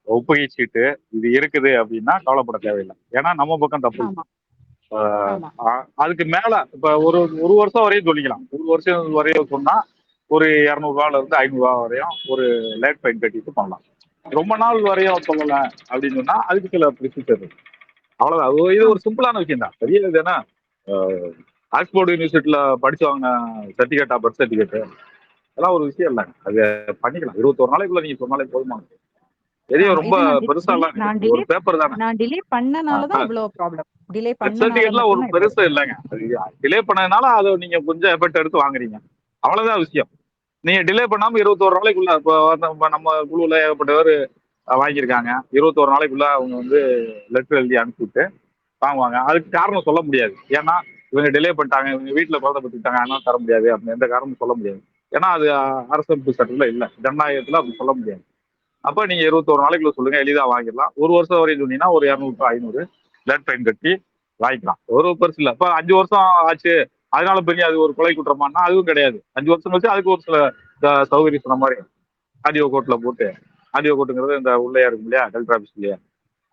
ஒப்புகை சீட்டு இது இருக்குது அப்படின்னா கவலைப்பட தேவையில்லை. ஏன்னா நம்ம பக்கம் தப்பு இல்லை. ஆமா ஆமா அதுக்கு மேல இப்ப ஒரு வருஷம் வரையும் சொல்லிக்கலாம். ஒரு வருஷம் வரையும் சொன்னா ஒரு 200 இருந்து 500 வரையும் ஒரு லேட் ஃபைன் கட்டிட்டு பண்ணலாம். ரொம்ப நாள் வரையும் சொல்லல அப்படின்னு சொன்னா அதுக்கு சில ப்ரொசீஜர் இருக்கு. அவ்வளவுதான். இது ஒரு சிம்பிளான விஷயம் தான். பெரிய இது என்ன, ஆக்ஸ்போர்ட் யூனிவர்சிட்டியில படிச்சு வாங்கின சர்டிஃபிகேட்டா பர்த் சர்டிஃபிகேட் அதெல்லாம் ஒரு விஷயம் இல்லைங்க. அது பண்ணிக்கலாம். 21 நாளைக்குள்ள நீங்க சொன்னாலே போதுமான பெரிய ரொம்ப இது பெருசா எல்லாம் ஒரு பேப்பர் தானே. நான் டிலே பண்ணனாலதான் இவ்வளவு ப்ராப்ளம். டிலே பர்த் பண்ணனால சர்டிஃபிகேட்லாம் ஒரு மட்டும்தான் இவ்வளவு பெருசு இல்லைங்க. அது டிலே பண்ணதுனால அதை நீங்க கொஞ்சம் எஃபர்ட் எடுத்து வாங்குறீங்க, அவ்வளவுதான் விஷயம். நீங்க டிலே பண்ணாம 21 நாளைக்குள்ள இப்போ நம்ம குழுவில் ஏகப்பட்டவர் வாங்கியிருக்காங்க. 21 நாளைக்குள்ள அவங்க வந்து லெட்டர் எழுதி அனுப்பிவிட்டு வாங்குவாங்க. அதுக்கு காரணம் சொல்ல முடியாது. ஏன்னா இவங்க டிலே பண்ணிட்டாங்க, இவங்க வீட்டில் குழந்தை பத்துக்கிட்டாங்க, அதனால தர முடியாது அப்படின்னு எந்த காரணமும் சொல்ல முடியாது. ஏன்னா அது அரசமைப்பு சட்டத்தில் இல்லை, ஜனநாயகத்தில் அப்படி சொல்ல முடியாது. அப்போ நீங்க 21 நாளைக்குள்ள சொல்லுங்க, எளிதாக வாங்கிடலாம். ஒரு வருஷம் வரையும் சொன்னீங்கன்னா ஒரு 200 500 லேட் ஃபைன் கட்டி வாங்கிக்கலாம். ஒரு பெருசு இல்ல. இப்ப 5 வருஷம் ஆச்சு அதனால பெரிய அது ஒரு கொலை குற்றமானா அதுவும் கிடையாது. 5 வருஷம் கழிச்சு அதுக்கு ஒரு சில சௌகரியம் சொன்ன மாதிரி ஆடியோ கோர்ட்ல போட்டு, ஆடியோ கோர்ட்டுங்கிறது இந்த உள்ளே இருக்கும் இல்லையா கலெக்டர் ஆஃபீஸ்லயே,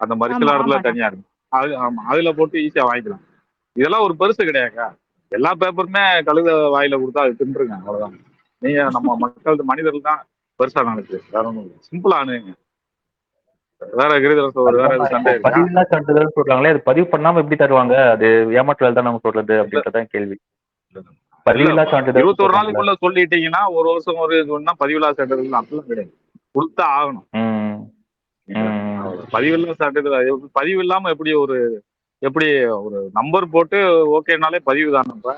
அந்த மாதிரி ஆமா சில இடத்துல ஆமாடா. தனியா இருக்கும். அது ஆமா அதுல போட்டு ஈஸியா வாங்கிக்கலாம். இதெல்லாம் ஒரு பெருசு கிடையாதுக்கா. எல்லா பேப்பருமே கழுத வாயில கொடுத்தா அது தின்றுங்க, அவ்வளவுதான். நீங்க நம்ம மக்கள் மனிதர்கள் தான் பெருசா நினைச்சு வேற ஒன்றும் சிம்பிளா அணுகுங்க. வேற கிரிதரச ஒரு வேற அதுதான் எதுவும் இப்போ சண்டை இருக்கா? பதிவில்லா சான்றிதழ் சொல்றாங்களே, அது பதிவு பண்ணாம எப்படி தருவாங்க? அது ஏமாற்றுதல் தான் நம்ம சொல்றது அப்படின்றதான் கேள்வி. இல்ல பதிவில்லா சான்றிதழ் 21 சொல்றாங்கல்ல. நாளுக்குள்ள சொல்லிட்டீங்கன்னா ஒரு வருஷம் ஒரு இதுன்னா பதிவில்லா சான்றிதழ் அப்படிலாம் கிடையாது. கொடுத்தா ஆகணும். ம் ம் பதிவில்லா சான்றிதழ் பதிவு இல்லாம எப்படி ஒரு நம்பர் போட்டு ஓகேனாலே பதிவு தானே.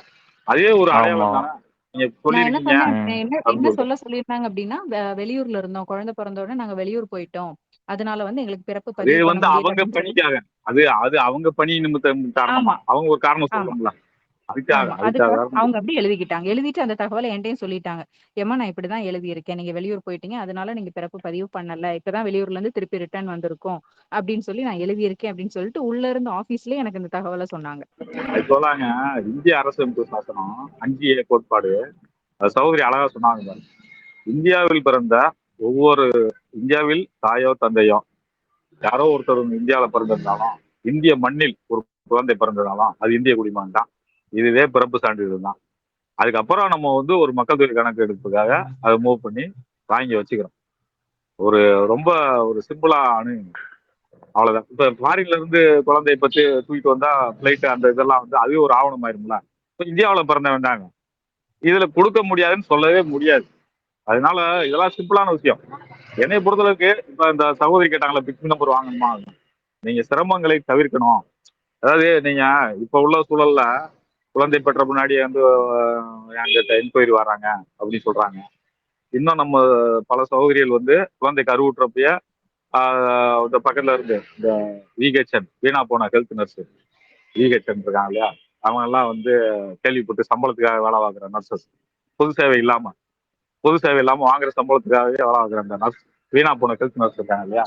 அதே ஒரு ஆமா. அடையாளம் தானே. நீங்க நான் என்ன சொல்லிருக்கீங்க சொன்னேன் ம் என்ன அப்படின்னு என்ன சொல்லிட்டு சொல்ல சொல்லியிருந்தாங்க அப்படின்னா, வெளியூர்ல இருந்தோம். குழந்தை பிறந்த உடனே நாங்க வெளியூர் போயிட்டோம். அதனால வந்து எங்களுக்கு பிறப்பு அது பதிவு பண்ண வந்து முடியல அவங்க அப்படின்னு சொல்லி. பணிக்காக. அது அது அவங்க பணி நிமித்தம் காரணமா ஆமா அவங்க ஒரு காரணம் ஆமா சொல்லணும்ல. அதுக்காக ஆமா. அதுக்காக அதுக்காக வேற ஒண்ணும் அவங்க கிடையாது. அப்படி எழுதிக்கிட்டாங்க. எழுதிட்டு அந்த தகவல என்ட்டயும் சொல்லிட்டாங்க. ஏம்மா நான் இப்படிதான் எழுதியிருக்கேன். நீங்க வெளியூர் போயிட்டீங்க. அதனால நீங்க பிறப்பு பதிவு பண்ணல. இப்பதான் வெளியூர்ல இருந்து திருப்பி ரிட்டர்ன் வந்திருக்கோம். அப்படின்னு சொல்லி நான் எழுதியிருக்கேன் அப்படின்னு சொல்லிட்டு உள்ள இருந்து ஆபீஸ்லயே எனக்கு இந்த தகவல சொன்னாங்க. அது சொல்லாங்க இந்திய அரசமைப்பு சாசனம் 5A கோட்பாடு சகோதரி அழகா சொன்னாங்க பாருங்க. இந்தியாவில் பிறந்த ஒவ்வொரு இந்தியாவில் தாயோ தந்தையோ யாரோ ஒருத்தர் இந்தியாவில் பிறந்திருந்தாலும் இந்திய மண்ணில் ஒரு குழந்தை பிறந்திருந்தாலும் அது இந்திய குடிமகன் தான். இதுவே பிறப்பு சான்றிதழ் தான். அதுக்கப்புறம் நம்ம வந்து ஒரு மக்கள் தொகை கணக்கு எடுப்புக்காக அதை மூவ் பண்ணி வாங்கி வச்சுக்கிறோம். ஒரு ரொம்ப ஒரு சிம்பிளா அணுகுங்க. அவ்வளவுதான். இப்ப ஃபாரின்ல இருந்து குழந்தைய பத்தி தூக்கிட்டு வந்தா பிளைட் அந்த இதெல்லாம் வந்து அதுவே ஒரு ஆவணம் ஆயிரும்ல. இப்ப இந்தியாவுல பிறந்த வேண்டாங்க இதுல கொடுக்க முடியாதுன்னு சொல்லவே முடியாது. அதனால இதெல்லாம் சிம்பிளான விஷயம். என்னை பொறுத்தளவுக்கு இப்ப இந்த சகோதரி கேட்டாங்களா பிக்ஸ் நம்பர் வாங்கணுமா, நீங்க சிரமங்களை தவிர்க்கணும். அதாவது நீங்க இப்ப உள்ள சூழல்ல குழந்தை பெற்ற முன்னாடி வந்து என்கிட்ட என்கொயரி வராங்க அப்படின்னு சொல்றாங்க. இன்னும் நம்ம பல சகோதரிகள் வந்து குழந்தை கருவுற்றப்பய இந்த பக்கத்துல இருந்து இந்த விஹெச்என் வீணா போன ஹெல்த் நர்ஸ் விஹெச்என் இருக்காங்க இல்லையா, அவங்க எல்லாம் வந்து கேள்விப்பட்டு சம்பளத்துக்காக வேலை பார்க்குற நர்சஸ், பொது சேவை இல்லாம வாங்குற சம்பளத்துக்காகவே வேலை பார்க்குற அந்த நர்ஸ் வீணா போன ஹெல்த் நர்ஸ் இருக்காங்க இல்லையா,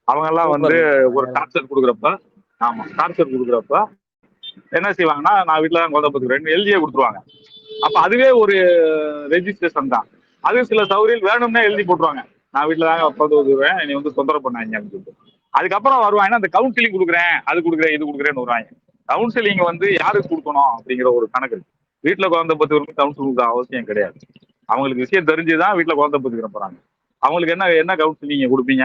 அவங்க எல்லாம் வந்து ஒரு டார்ச்சர் கொடுக்குறப்ப என்ன செய்வாங்கன்னா நான் வீட்டுல தான் குழந்தை பார்த்துக்கிறேன் எழுதியே கொடுத்துருவாங்க. அப்ப அதுவே ஒரு ரெஜிஸ்ட்ரேஷன் தான். அது சில சௌகரியங்கள் வேணும்னே எழுதி போட்டுருவாங்க. நான் வீட்டுல தாங்க உட்காந்து வந்துருவேன், நீ வந்து தொந்தரவு பண்ணாங்க அப்படின்னு சொல்லிட்டு. அதுக்கப்புறம் வருவாங்கன்னா அந்த கவுன்சிலிங் கொடுக்குறேன் அது கொடுக்குறேன் இது கொடுக்குறேன்னு வருவாங்க. கவுன்சிலிங் வந்து யாருக்கு கொடுக்கணும் அப்படிங்கிற ஒரு கணக்கு இருக்கு. வீட்டுல குழந்தை பத்துக்கிறவங்க கவுன்சிலிங் கொடுக்க அவசியம் கிடையாது. அவங்களுக்கு விஷயம் தெரிஞ்சுதான் வீட்டுல குழந்தை பத்துக்கிற போறாங்க. அவங்களுக்கு என்ன கவுன்சிலிங் கொடுப்பீங்க?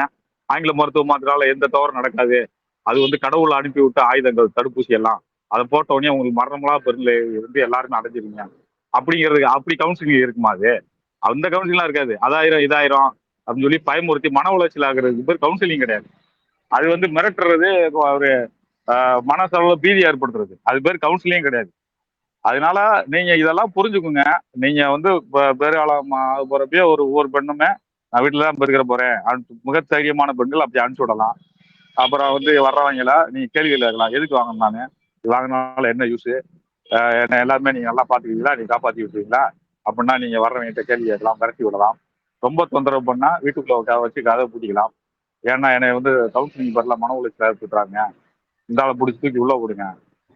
ஆங்கில மருத்துவ மாத்திரால எந்த தவறும் நடக்காது, அது வந்து கடவுள் அனுப்பி விட்ட ஆயுதங்கள் தடுப்பூசி எல்லாம், அதை போட்ட உடனே உங்களுக்கு மரணங்களா பெருல இருந்து எல்லாருமே அடைஞ்சிருங்க அப்படிங்கிறதுக்கு அப்படி கவுன்சிலிங் இருக்குமா? அது அந்த கவுன்சிலிங்லாம் இருக்காது. அதாயிரம் இதாயிரம் அப்படின்னு சொல்லி பயமுறுத்தி மன உளைச்சல் ஆகுறதுக்கு பேர் கவுன்சிலிங் கிடையாது. அது வந்து மிரட்டுறது, ஒரு மனசளவுல பீதி ஏற்படுத்துறது, அது பேர் கவுன்சிலிங் கிடையாது. அதனால நீங்க இதெல்லாம் புரிஞ்சுக்குங்க. நீங்க வந்து பேராளம் போறப்பயே ஒவ்வொரு பெண்ணுமே நான் வீட்டுல தான் பெருக்கிற போறேன் மிக தைரியமான பெண்கள் அப்படி அனுப்பிச்சு விடலாம். அப்புறம் வந்து வர்றவங்கள நீங்க கேள்விகள் கேட்கலாம், எதுக்கு வாங்கணும், நானு வாங்கினால என்ன யூஸ், என்ன எல்லாருமே நீங்க நல்லா பாத்துக்குவீங்களா, நீங்க காப்பாத்தி விட்டுருவீங்களா அப்படின்னா நீங்க வர்றவங்கிட்ட கேள்வி கேட்கலாம், மிரட்டி விடலாம். ரொம்ப தொந்தரவு பண்ணா வீட்டுக்குள்ள வச்சு கதை பூட்டிக்கலாம். ஏன்னா என்னை வந்து கவுன்சிலிங் பேர்ல மன உளைச்சல் ஏற்படுத்துறாங்க, இந்த ஆளை பிடிச்சி தூக்கி உள்ள விடுங்க,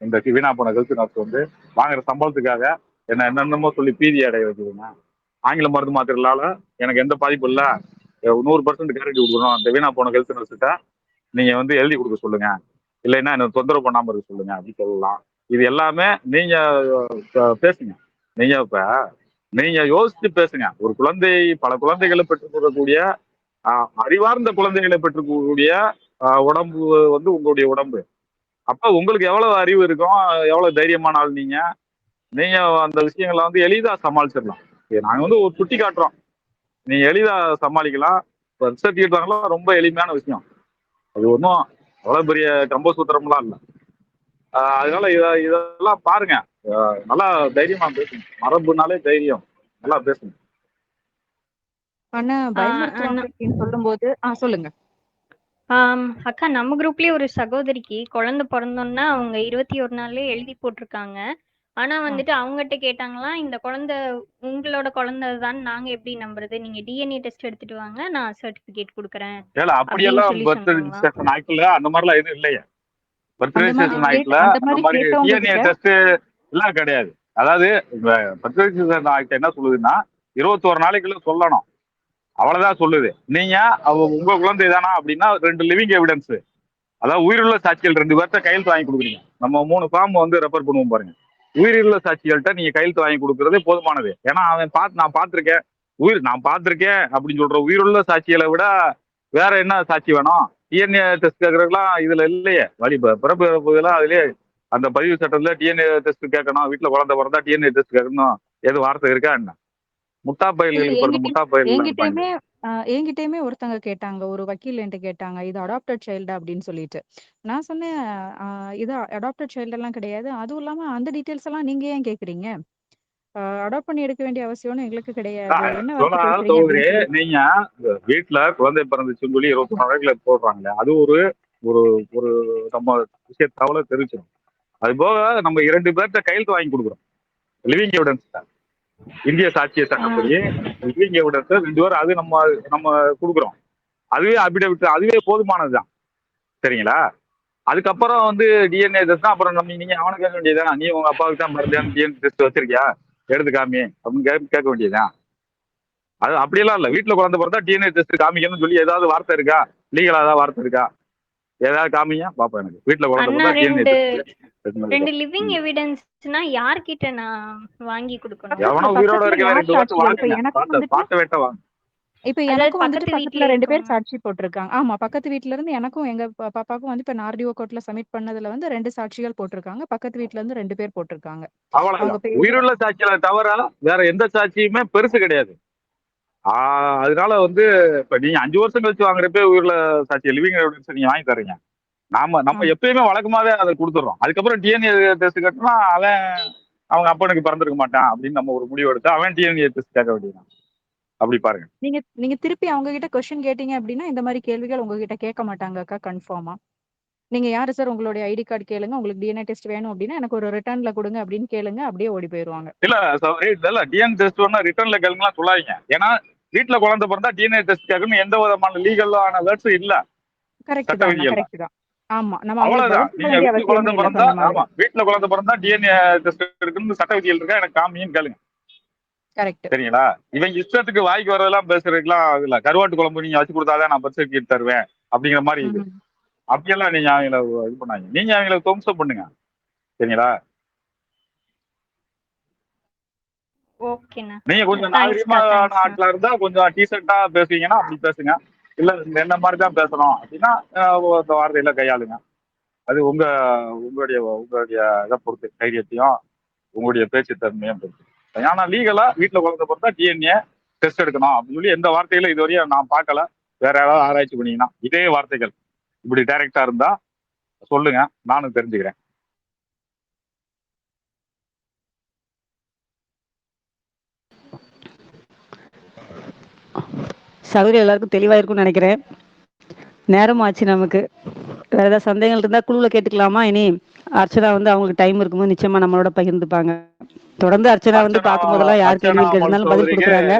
இந்த வீணா போன ஹெல்த் நர்ஸ் வந்து வாங்குற சம்பளத்துக்காக என்னென்னமோ சொல்லி பீதி அடைய வைக்குதுங்க. ஆங்கில மருந்து மாத்திரலால எனக்கு எந்த பாதிப்பும் இல்லை, 100% கேரண்டி கொடுக்கணும், அந்த வீணா போன ஹெல்த் நர்ஸ்கிட்ட நீங்க வந்து எழுதி கொடுக்க சொல்லுங்க, இல்லைன்னா என்ன தொந்தரவு பண்ணாம இருக்க சொல்லுங்க அப்படின்னு சொல்லலாம். இது எல்லாமே நீங்க பேசுங்க. நீங்க யோசிச்சு பேசுங்க. ஒரு குழந்தை பல குழந்தைகளை பெற்றுக்கொள்ளக்கூடிய அறிவார்ந்த குழந்தைகளை பெற்றுக்கக்கூடிய உடம்பு வந்து உங்களுடைய உடம்பு. அப்ப உங்களுக்கு எவ்வளவு அறிவு இருக்கும், எவ்வளவு தைரியமான ஆள் நீங்க அந்த விஷயங்களை வந்து எளிதா சமாளிச்சிடலாம். நாங்க வந்து ஒரு சுட்டி காட்டுறோம், நீங்க எளிதா சமாளிக்கலாம். ரிசர்ச் எடுத்தாங்களா ரொம்ப எளிமையான விஷயம். அது ஒன்றும் அவ்வளவு பெரிய கம்பசூத்திரம்லாம் இல்லை. அதனால இதெல்லாம் பாருங்க, நல்லா தைரியமா பேசுங்க. மரபுனாலே தைரியம், நல்லா பேசுங்க. ஆனா பயமுறுத்துவாங்க அண்ணா அப்படின்னு சொல்லும்போது சொல்லுங்க. அக்கா, நம்ம குரூப்லயே ஒரு சகோதரிக்கு குழந்தை பிறந்தோன்னா அவங்க 21 நாள்லயே எழுதி போட்டிருக்காங்க. ஆனா வந்துட்டு அவங்ககிட்ட கேட்டாங்களாம், இந்த குழந்தை உங்களோட குழந்தை தான், நாங்க எப்படி நம்புறது, நீங்க டிஎன்ஏ டெஸ்ட் எடுத்துட்டு வாங்க, நான் சர்டிபிகேட் கொடுக்குறேன் அப்படின்னு அப்படியெல்லாம் சொல்லி பர்த் சொன்னாங்களாம். ரிஜிஸ்ட்ரேஷன் ஆக்ட்ல அந்த மாதிரிலாம் எதுவும் இல்லையா? பர்த் அந்த மாதிரி ரெஜிஸ்ட்ரேஷன் ஆக்ட்ல அந்த அந்த மாதிரி மாதிரி கேட்டவங்க டிஎன்ஏ கிட்ட டெஸ்ட் எல்லாம் கிடையாது. அதாவது பர்த் ரெஜிஸ்ட்ரேஷன் ஆக்ட் என்ன சொல்லுதுன்னா 21 நாளைக்குள்ள சொல்லணும், அவ்வளவுதான் சொல்லுது. நீங்க உங்க குழந்தை தானா அப்படின்னா 2 லிவிங் எவிடன்ஸ், அதாவது உயிருள்ள சாட்சிகள் 2 பேர்த்த கையெழுத்து வாங்கி கொடுக்குறீங்க. நம்ம 3 ஃபார்ம் வந்து ரெஃபர் பண்ணுவோம் பாருங்க. உயிருள்ள சாட்சிகள்கிட்ட நீங்க கையெழுத்து வாங்கி கொடுக்கறதே போதுமானது. ஏன்னா அவன் நான் பார்த்திருக்கேன், நான் பார்த்திருக்கேன் அப்படின்னு சொல்ற உயிருள்ள சாட்சிகளை விட வேற என்ன சாட்சி வேணும்? டிஎன்ஏ டெஸ்ட் கேட்கறதுலாம் இதுல இல்லையே. பிறப்பு இதெல்லாம் அதுலயே அந்த பதிவு சட்டத்துல டிஎன்ஏ டெஸ்ட் கேட்கணும், வீட்டுல குழந்தை பிறந்தா டிஎன்ஏ டெஸ்ட் கேட்கணும், எது வார்த்தை இருக்கா என்ன? முட்டா இல்ல பயில்களுக்கு பிறந்த முட்டா பயில்கள் இருப்பாங்க. என்கிட்டயுமே ஒருத்தங்க கேட்டாங்க, ஒரு வக்கீல் என்கிட்ட கேட்டாங்க, இது அடாப்டட் சைல்டு அப்படின்னு சொல்லிட்டு. நான் சொன்னேன், இது அடாப்டட் சைல்டு எல்லாம் கிடையாது. அதுவும் இல்லாம அந்த டீட்டெயில்ஸ் எல்லாம் நீங்க ஏன் கேக்குறீங்க? அடாப்ட் பண்ணி எடுக்க வேண்டிய அவசியம்னு எங்களுக்கு கிடையாது. என்ன வார்த்தை பேசுறீங்க சகோதரி, அப்படின்னு சொல்லி. நீங்க வீட்டுல குழந்தை பிறந்துச்சுன்னு சொல்லி 21 நாளைக்குள்ள போடுறாங்களே, அது ஒரு ஒரு ஒரு நம்ம விஷயத்தாவல தெரிவிச்சிடும். அது போக நம்ம 2 பேர்த்த கையெழுத்து வாங்கி கொடுக்குறோம், லிவிங் எவிடன்ஸ். இந்திய சாட்சிய சட்டப்படி லிவிங் எவிடன்ஸ் 2 பேர் அது நம்ம நம்ம கொடுக்குறோம். அதுவே அபிடவிட், அதுவே போதுமானதுதான். சரிங்களா? அதுக்கப்புறம் வந்து டிஎன்ஏ டெஸ்ட் தான். அப்புறம் நீங்க அவனை கேட்க வேண்டியதுதான், நீ உங்க அப்பாவுக்கு தான் பிறந்தேன்னு டிஎன்ஏ டெஸ்ட் வச்சிருக்கியா, எடுத்து காமி அப்படின்னு கேட்க வேண்டியதுதான். அது அப்படியெல்லாம் இல்ல. வீட்டுல குழந்தை பிறந்தா டிஎன்ஏ டெஸ்ட் காமிக்கணும்னு சொல்லி ஏதாவது வார்த்தை இருக்கா? லீகலா ஏதாவது வார்த்தை இருக்கா? ஏதாவது காமிங்க பாப்பா. எனக்கு வீட்டுல குழந்தை அண்ணா பிறந்தா டிஎன்ஏ டெஸ்ட் 2 லிவிங் எவிடன்ஸ்னா யார்கிட்ட நான் வாங்கி கொடுக்கணும்? எவனோ உயிரோட பக்கத்துல இருக்க யார் 2 பேர்த்து சாட்சிகள்? இப்ப வாங்குங்க, எனக்கும் வந்துட்டு பார்த்த வெட்ட வாங்க. இப்ப அதாவது எனக்கும் வந்துட்டு பக்கத்து பக்கத்துல வீட்லயே 2 பேர் இருக்கவங்க. சாட்சி போட்டிருக்காங்க. ஆமா, பக்கத்து வீட்ல இருந்து எனக்கும் எங்க பாப்பாவுக்கும் வந்து இப்ப ஆர்டிஓ கோர்ட்ல சப்மிட் பண்ணதுல வந்து 2 சாட்சிகள் போட்டிருக்காங்க. பக்கத்து வீட்ல இருந்து 2 பேர் போட்டிருக்காங்க. அவங்க அவ்வளவுதான். பேரு உயிருள்ள சாட்சிகளை தவிர வேற எந்த சாட்சியுமே பெருசு கிடையாது. அதனால வந்து இப்ப நீங்க 5 வருஷம் கழிச்சு வாங்குறப்ப உயிரில சாட்சி லிவிங் எவிடன்ஸ் நீங்க வாங்கி தர்றீங்க. நம்ம எப்பயுமே வழக்கமாவே அதை கொடுத்துறோம். அதுக்கப்புறம் டிஎன்ஏ டெஸ்ட் கட்டினா அவங்க அப்பனுக்கு பிறந்திருக்க மாட்டான் அப்படின்னு நம்ம ஒரு முடிவு எடுத்து அவன் டிஎன்ஏ டெஸ்ட் கேட்க வேண்டியதான். அப்படி பாருங்க. நீங்க திருப்பி அவங்க கிட்ட கொஸ்டின் கேட்டீங்க அப்படின்னா இந்த மாதிரி கேள்விகள் உங்ககிட்ட கேட்க மாட்டாங்க அக்கா, கன்ஃபார்மா. நீங்க யாரு சார், உங்களுடைய ஐடி கார்டு கேளுங்க, உங்களுக்கு டிஎன்ஏ டெஸ்ட் வேணும் அப்படின்னா எனக்கு ஒரு ரிட்டர்ன்ல கொடுங்க அப்படின்னு கேளுங்க, அப்படியே ஓடி போயிருவாங்க. இல்ல டிஎன்ஏ டெஸ்ட் வேணா ரிட்டர்ன்ல கேளுங்கலாம் சொல்லாதீங்க. ஏன்னா வீட்டுல குழந்தை பிறந்தா டிஎன்ஏ டெஸ்ட் கேட்கணும் எந்த விதமான லீகலான வேர்ட்ஸும் இல்ல. கரெக்ட் தான். ஆமா, நம்ம அவ்வளவுதான். அவங்களுக்கு நீங்க பதில் சொல்ல வேண்டிய வீட்டுல குழந்தை அவசியமே இல்ல. பிறந்தா, சொன்ன மாதிரி ஆமா வீட்டுல குழந்தை பிறந்தா டிஎன்ஏ டெஸ்ட் இருக்குன்னு சட்ட விதிகள் இருக்கா, எனக்கு காமின்னு கேளுங்க. கரெக்ட். சரிங்களா? இவங்க இஷ்டத்துக்கு வாய்க்கு வரதெல்லாம் பேசுறதுக்குலாம் இல்ல. கருவாட்டு குழம்பு நீங்க வச்சு கொடுத்தாதான் நான் பர்த் சர்டிஃபிகேட் தருவேன் அப்படிங்கிற மாதிரி இது. அப்படியெல்லாம் நீங்க அவங்கள இது பண்ணாங்க, நீங்க அவங்கள துவம்சம் பண்ணுங்க. சரிங்களா? ஓகேண்ணா. நீங்க கொஞ்சம் தேங்க்ஸ்க்கா, நாகரிகமான தேங்க்ஸ்ண்ணா. ஆட்களா இருந்தா கொஞ்சம் டீசெண்டா பேசுவீங்கன்னா அப்படி பேசுங்க. இல்ல என்ன மாதிரி தான் பேசணும் அப்படின்னா அந்த வார்த்தையில கையாளுங்க. அது உங்களுடைய உங்களுடைய இதை பொறுத்து, தைரியத்தையும் உங்களுடைய பேச்சு தன்மையும் பொறுத்து. ஆனா லீகலா வீட்டுல குழந்தை பொறுத்தா டிஎன்ஏ டெஸ்ட் எடுக்கணும் அப்படின்னு சொல்லி எந்த வார்த்தையில இதுவரையும் நான் பார்க்கல. வேற யாராவது ஆராய்ச்சி பண்ணீங்கன்னா இதே வார்த்தைகள் இப்படி டைரக்டா இருந்தா சொல்லுங்க, நானும் தெரிஞ்சுக்கிறேன். சகோதரி எல்லாருக்கும் தெளிவா இருக்கும்னு நினைக்கிறேன். நேரம் ஆச்சு நமக்கு. வேற ஏதாவது சந்தேகங்கள் இருந்தா குழுவில் கேட்டுக்கலாமா? இனி அர்ச்சனா வந்து அவங்களுக்கு டைம் இருக்கும்போது நிச்சயமா நம்மளோட பகிர்ந்துப்பாங்க. தொடர்ந்து அர்ச்சனா வந்து பார்க்கும்போதெல்லாம் யார் கேள்வி கேட்டிருந்தாலும் பதில் கொடுக்குறாங்க.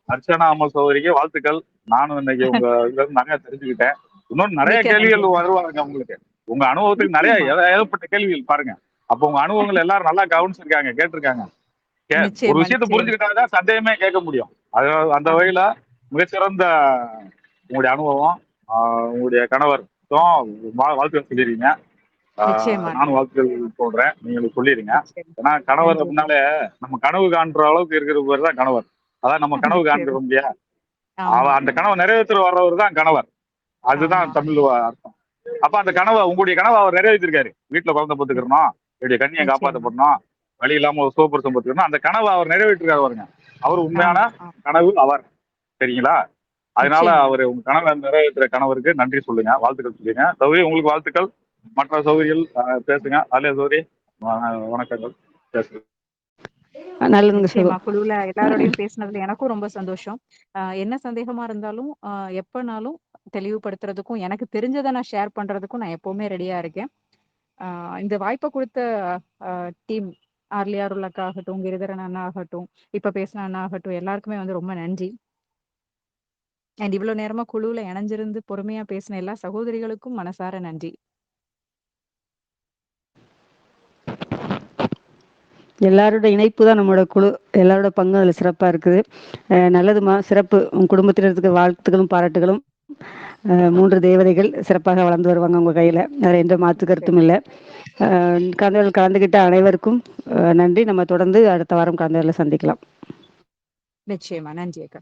அர்ச்சனா அமல் சகோதரிக்கு வாழ்த்துக்கள். நானும் இன்னைக்கு உங்க இதுல இருந்து நிறைய தெரிஞ்சுக்கிட்டேன். இன்னொன்னு நிறைய கேள்விகள் வருவாங்க உங்களுக்கு. உங்க அனுபவத்துக்கு நிறைய ஏகப்பட்ட கேள்விகள் பாருங்க. அப்ப உங்க அனுபவங்கள் எல்லாரும் நல்லா கவனிச்சிருக்காங்க, கேட்டிருக்காங்க. ஒரு விஷயத்த புரிஞ்சுக்கிட்டாதான் சந்தேகமே கேட்க முடியும். அந்த வகையில மிகச்சிறந்த உங்களுடைய அனுபவம். உங்களுடைய கணவர் வாழ்த்துக்கள் சொல்லிடுறீங்க. நானும் வாழ்த்துக்கள் சொல்றேன், நீங்களுக்கு சொல்லிடுங்க. ஏன்னா கணவர் அப்படின்னாலே நம்ம கனவு காண்ற அளவுக்கு இருக்கிற பேர் தான் கணவர். அதான் நம்ம கனவு காண்கிறோம் இல்லையா, அந்த கனவை நிறைவேற்ற வர்றவர் தான் கணவர். அதுதான் தமிழ் அர்த்தம். அப்ப அந்த கனவை, உங்களுடைய கனவை அவர் நிறைவேற்றிருக்காரு. வீட்டுல குழந்தை பார்த்துக்கிறோம், என்னுடைய கண்ணியை காப்பாற்றப்படணும், வழி இல்லாம ஒரு சோப்பர் சம்பத்துக்கணும், அந்த கனவை அவர் நிறைவேற்றிருக்காரு பாருங்க. அவர் உண்மையான கனவு அவர். சரிங்களா? அதனால அவரு உங்க கனவை நிறைவேற்ற கணவருக்கு நன்றி சொல்லுங்க, வாழ்த்துக்கள் சொல்லுங்க. சௌகரி உங்களுக்கு வாழ்த்துக்கள். மற்ற சௌகரிகள் பேசுங்க. அல்ல சௌகரி வணக்கங்கள், பேசுங்க. நிச்சயமா குழுல எல்லாரோடையும் பேசினதுல எனக்கும் ரொம்ப சந்தோஷம். என்ன சந்தேகமா இருந்தாலும் எப்பனாலும் தெளிவுபடுத்துறதுக்கும் எனக்கு தெரிஞ்சதை நான் ஷேர் பண்றதுக்கும் நான் எப்பவுமே ரெடியா இருக்கேன். இந்த வாய்ப்பை கொடுத்த டீம் ஆர்லியாருல் அக்கா ஆகட்டும், கிரிதரன் அண்ணா ஆகட்டும், இப்ப பேசின அண்ணா ஆகட்டும், எல்லாருக்குமே வந்து ரொம்ப நன்றி. அண்ட் இவ்வளவு நேரமா குழுவுல இணைஞ்சிருந்து பொறுமையா பேசின எல்லா சகோதரிகளுக்கும் மனசார நன்றி. எல்லாரோட இணைப்பு தான் நம்மளோட குழு. எல்லாரோட பங்கு அதில் சிறப்பாக இருக்குது. நல்லதுமா, சிறப்பு. உங்கள் குடும்பத்தினருக்கு வாழ்த்துக்களும் பாராட்டுகளும். 3 தேவதைகள் சிறப்பாக வளர்ந்து வருவாங்க உங்கள் கையில், அதில் எந்த மாற்று கருத்தும் இல்லை. கலந்துகிட்ட அனைவருக்கும் நன்றி. நம்ம தொடர்ந்து அடுத்த வாரம் கலந்துரையில் சந்திக்கலாம். நிச்சயமா. நன்றி அக்கா.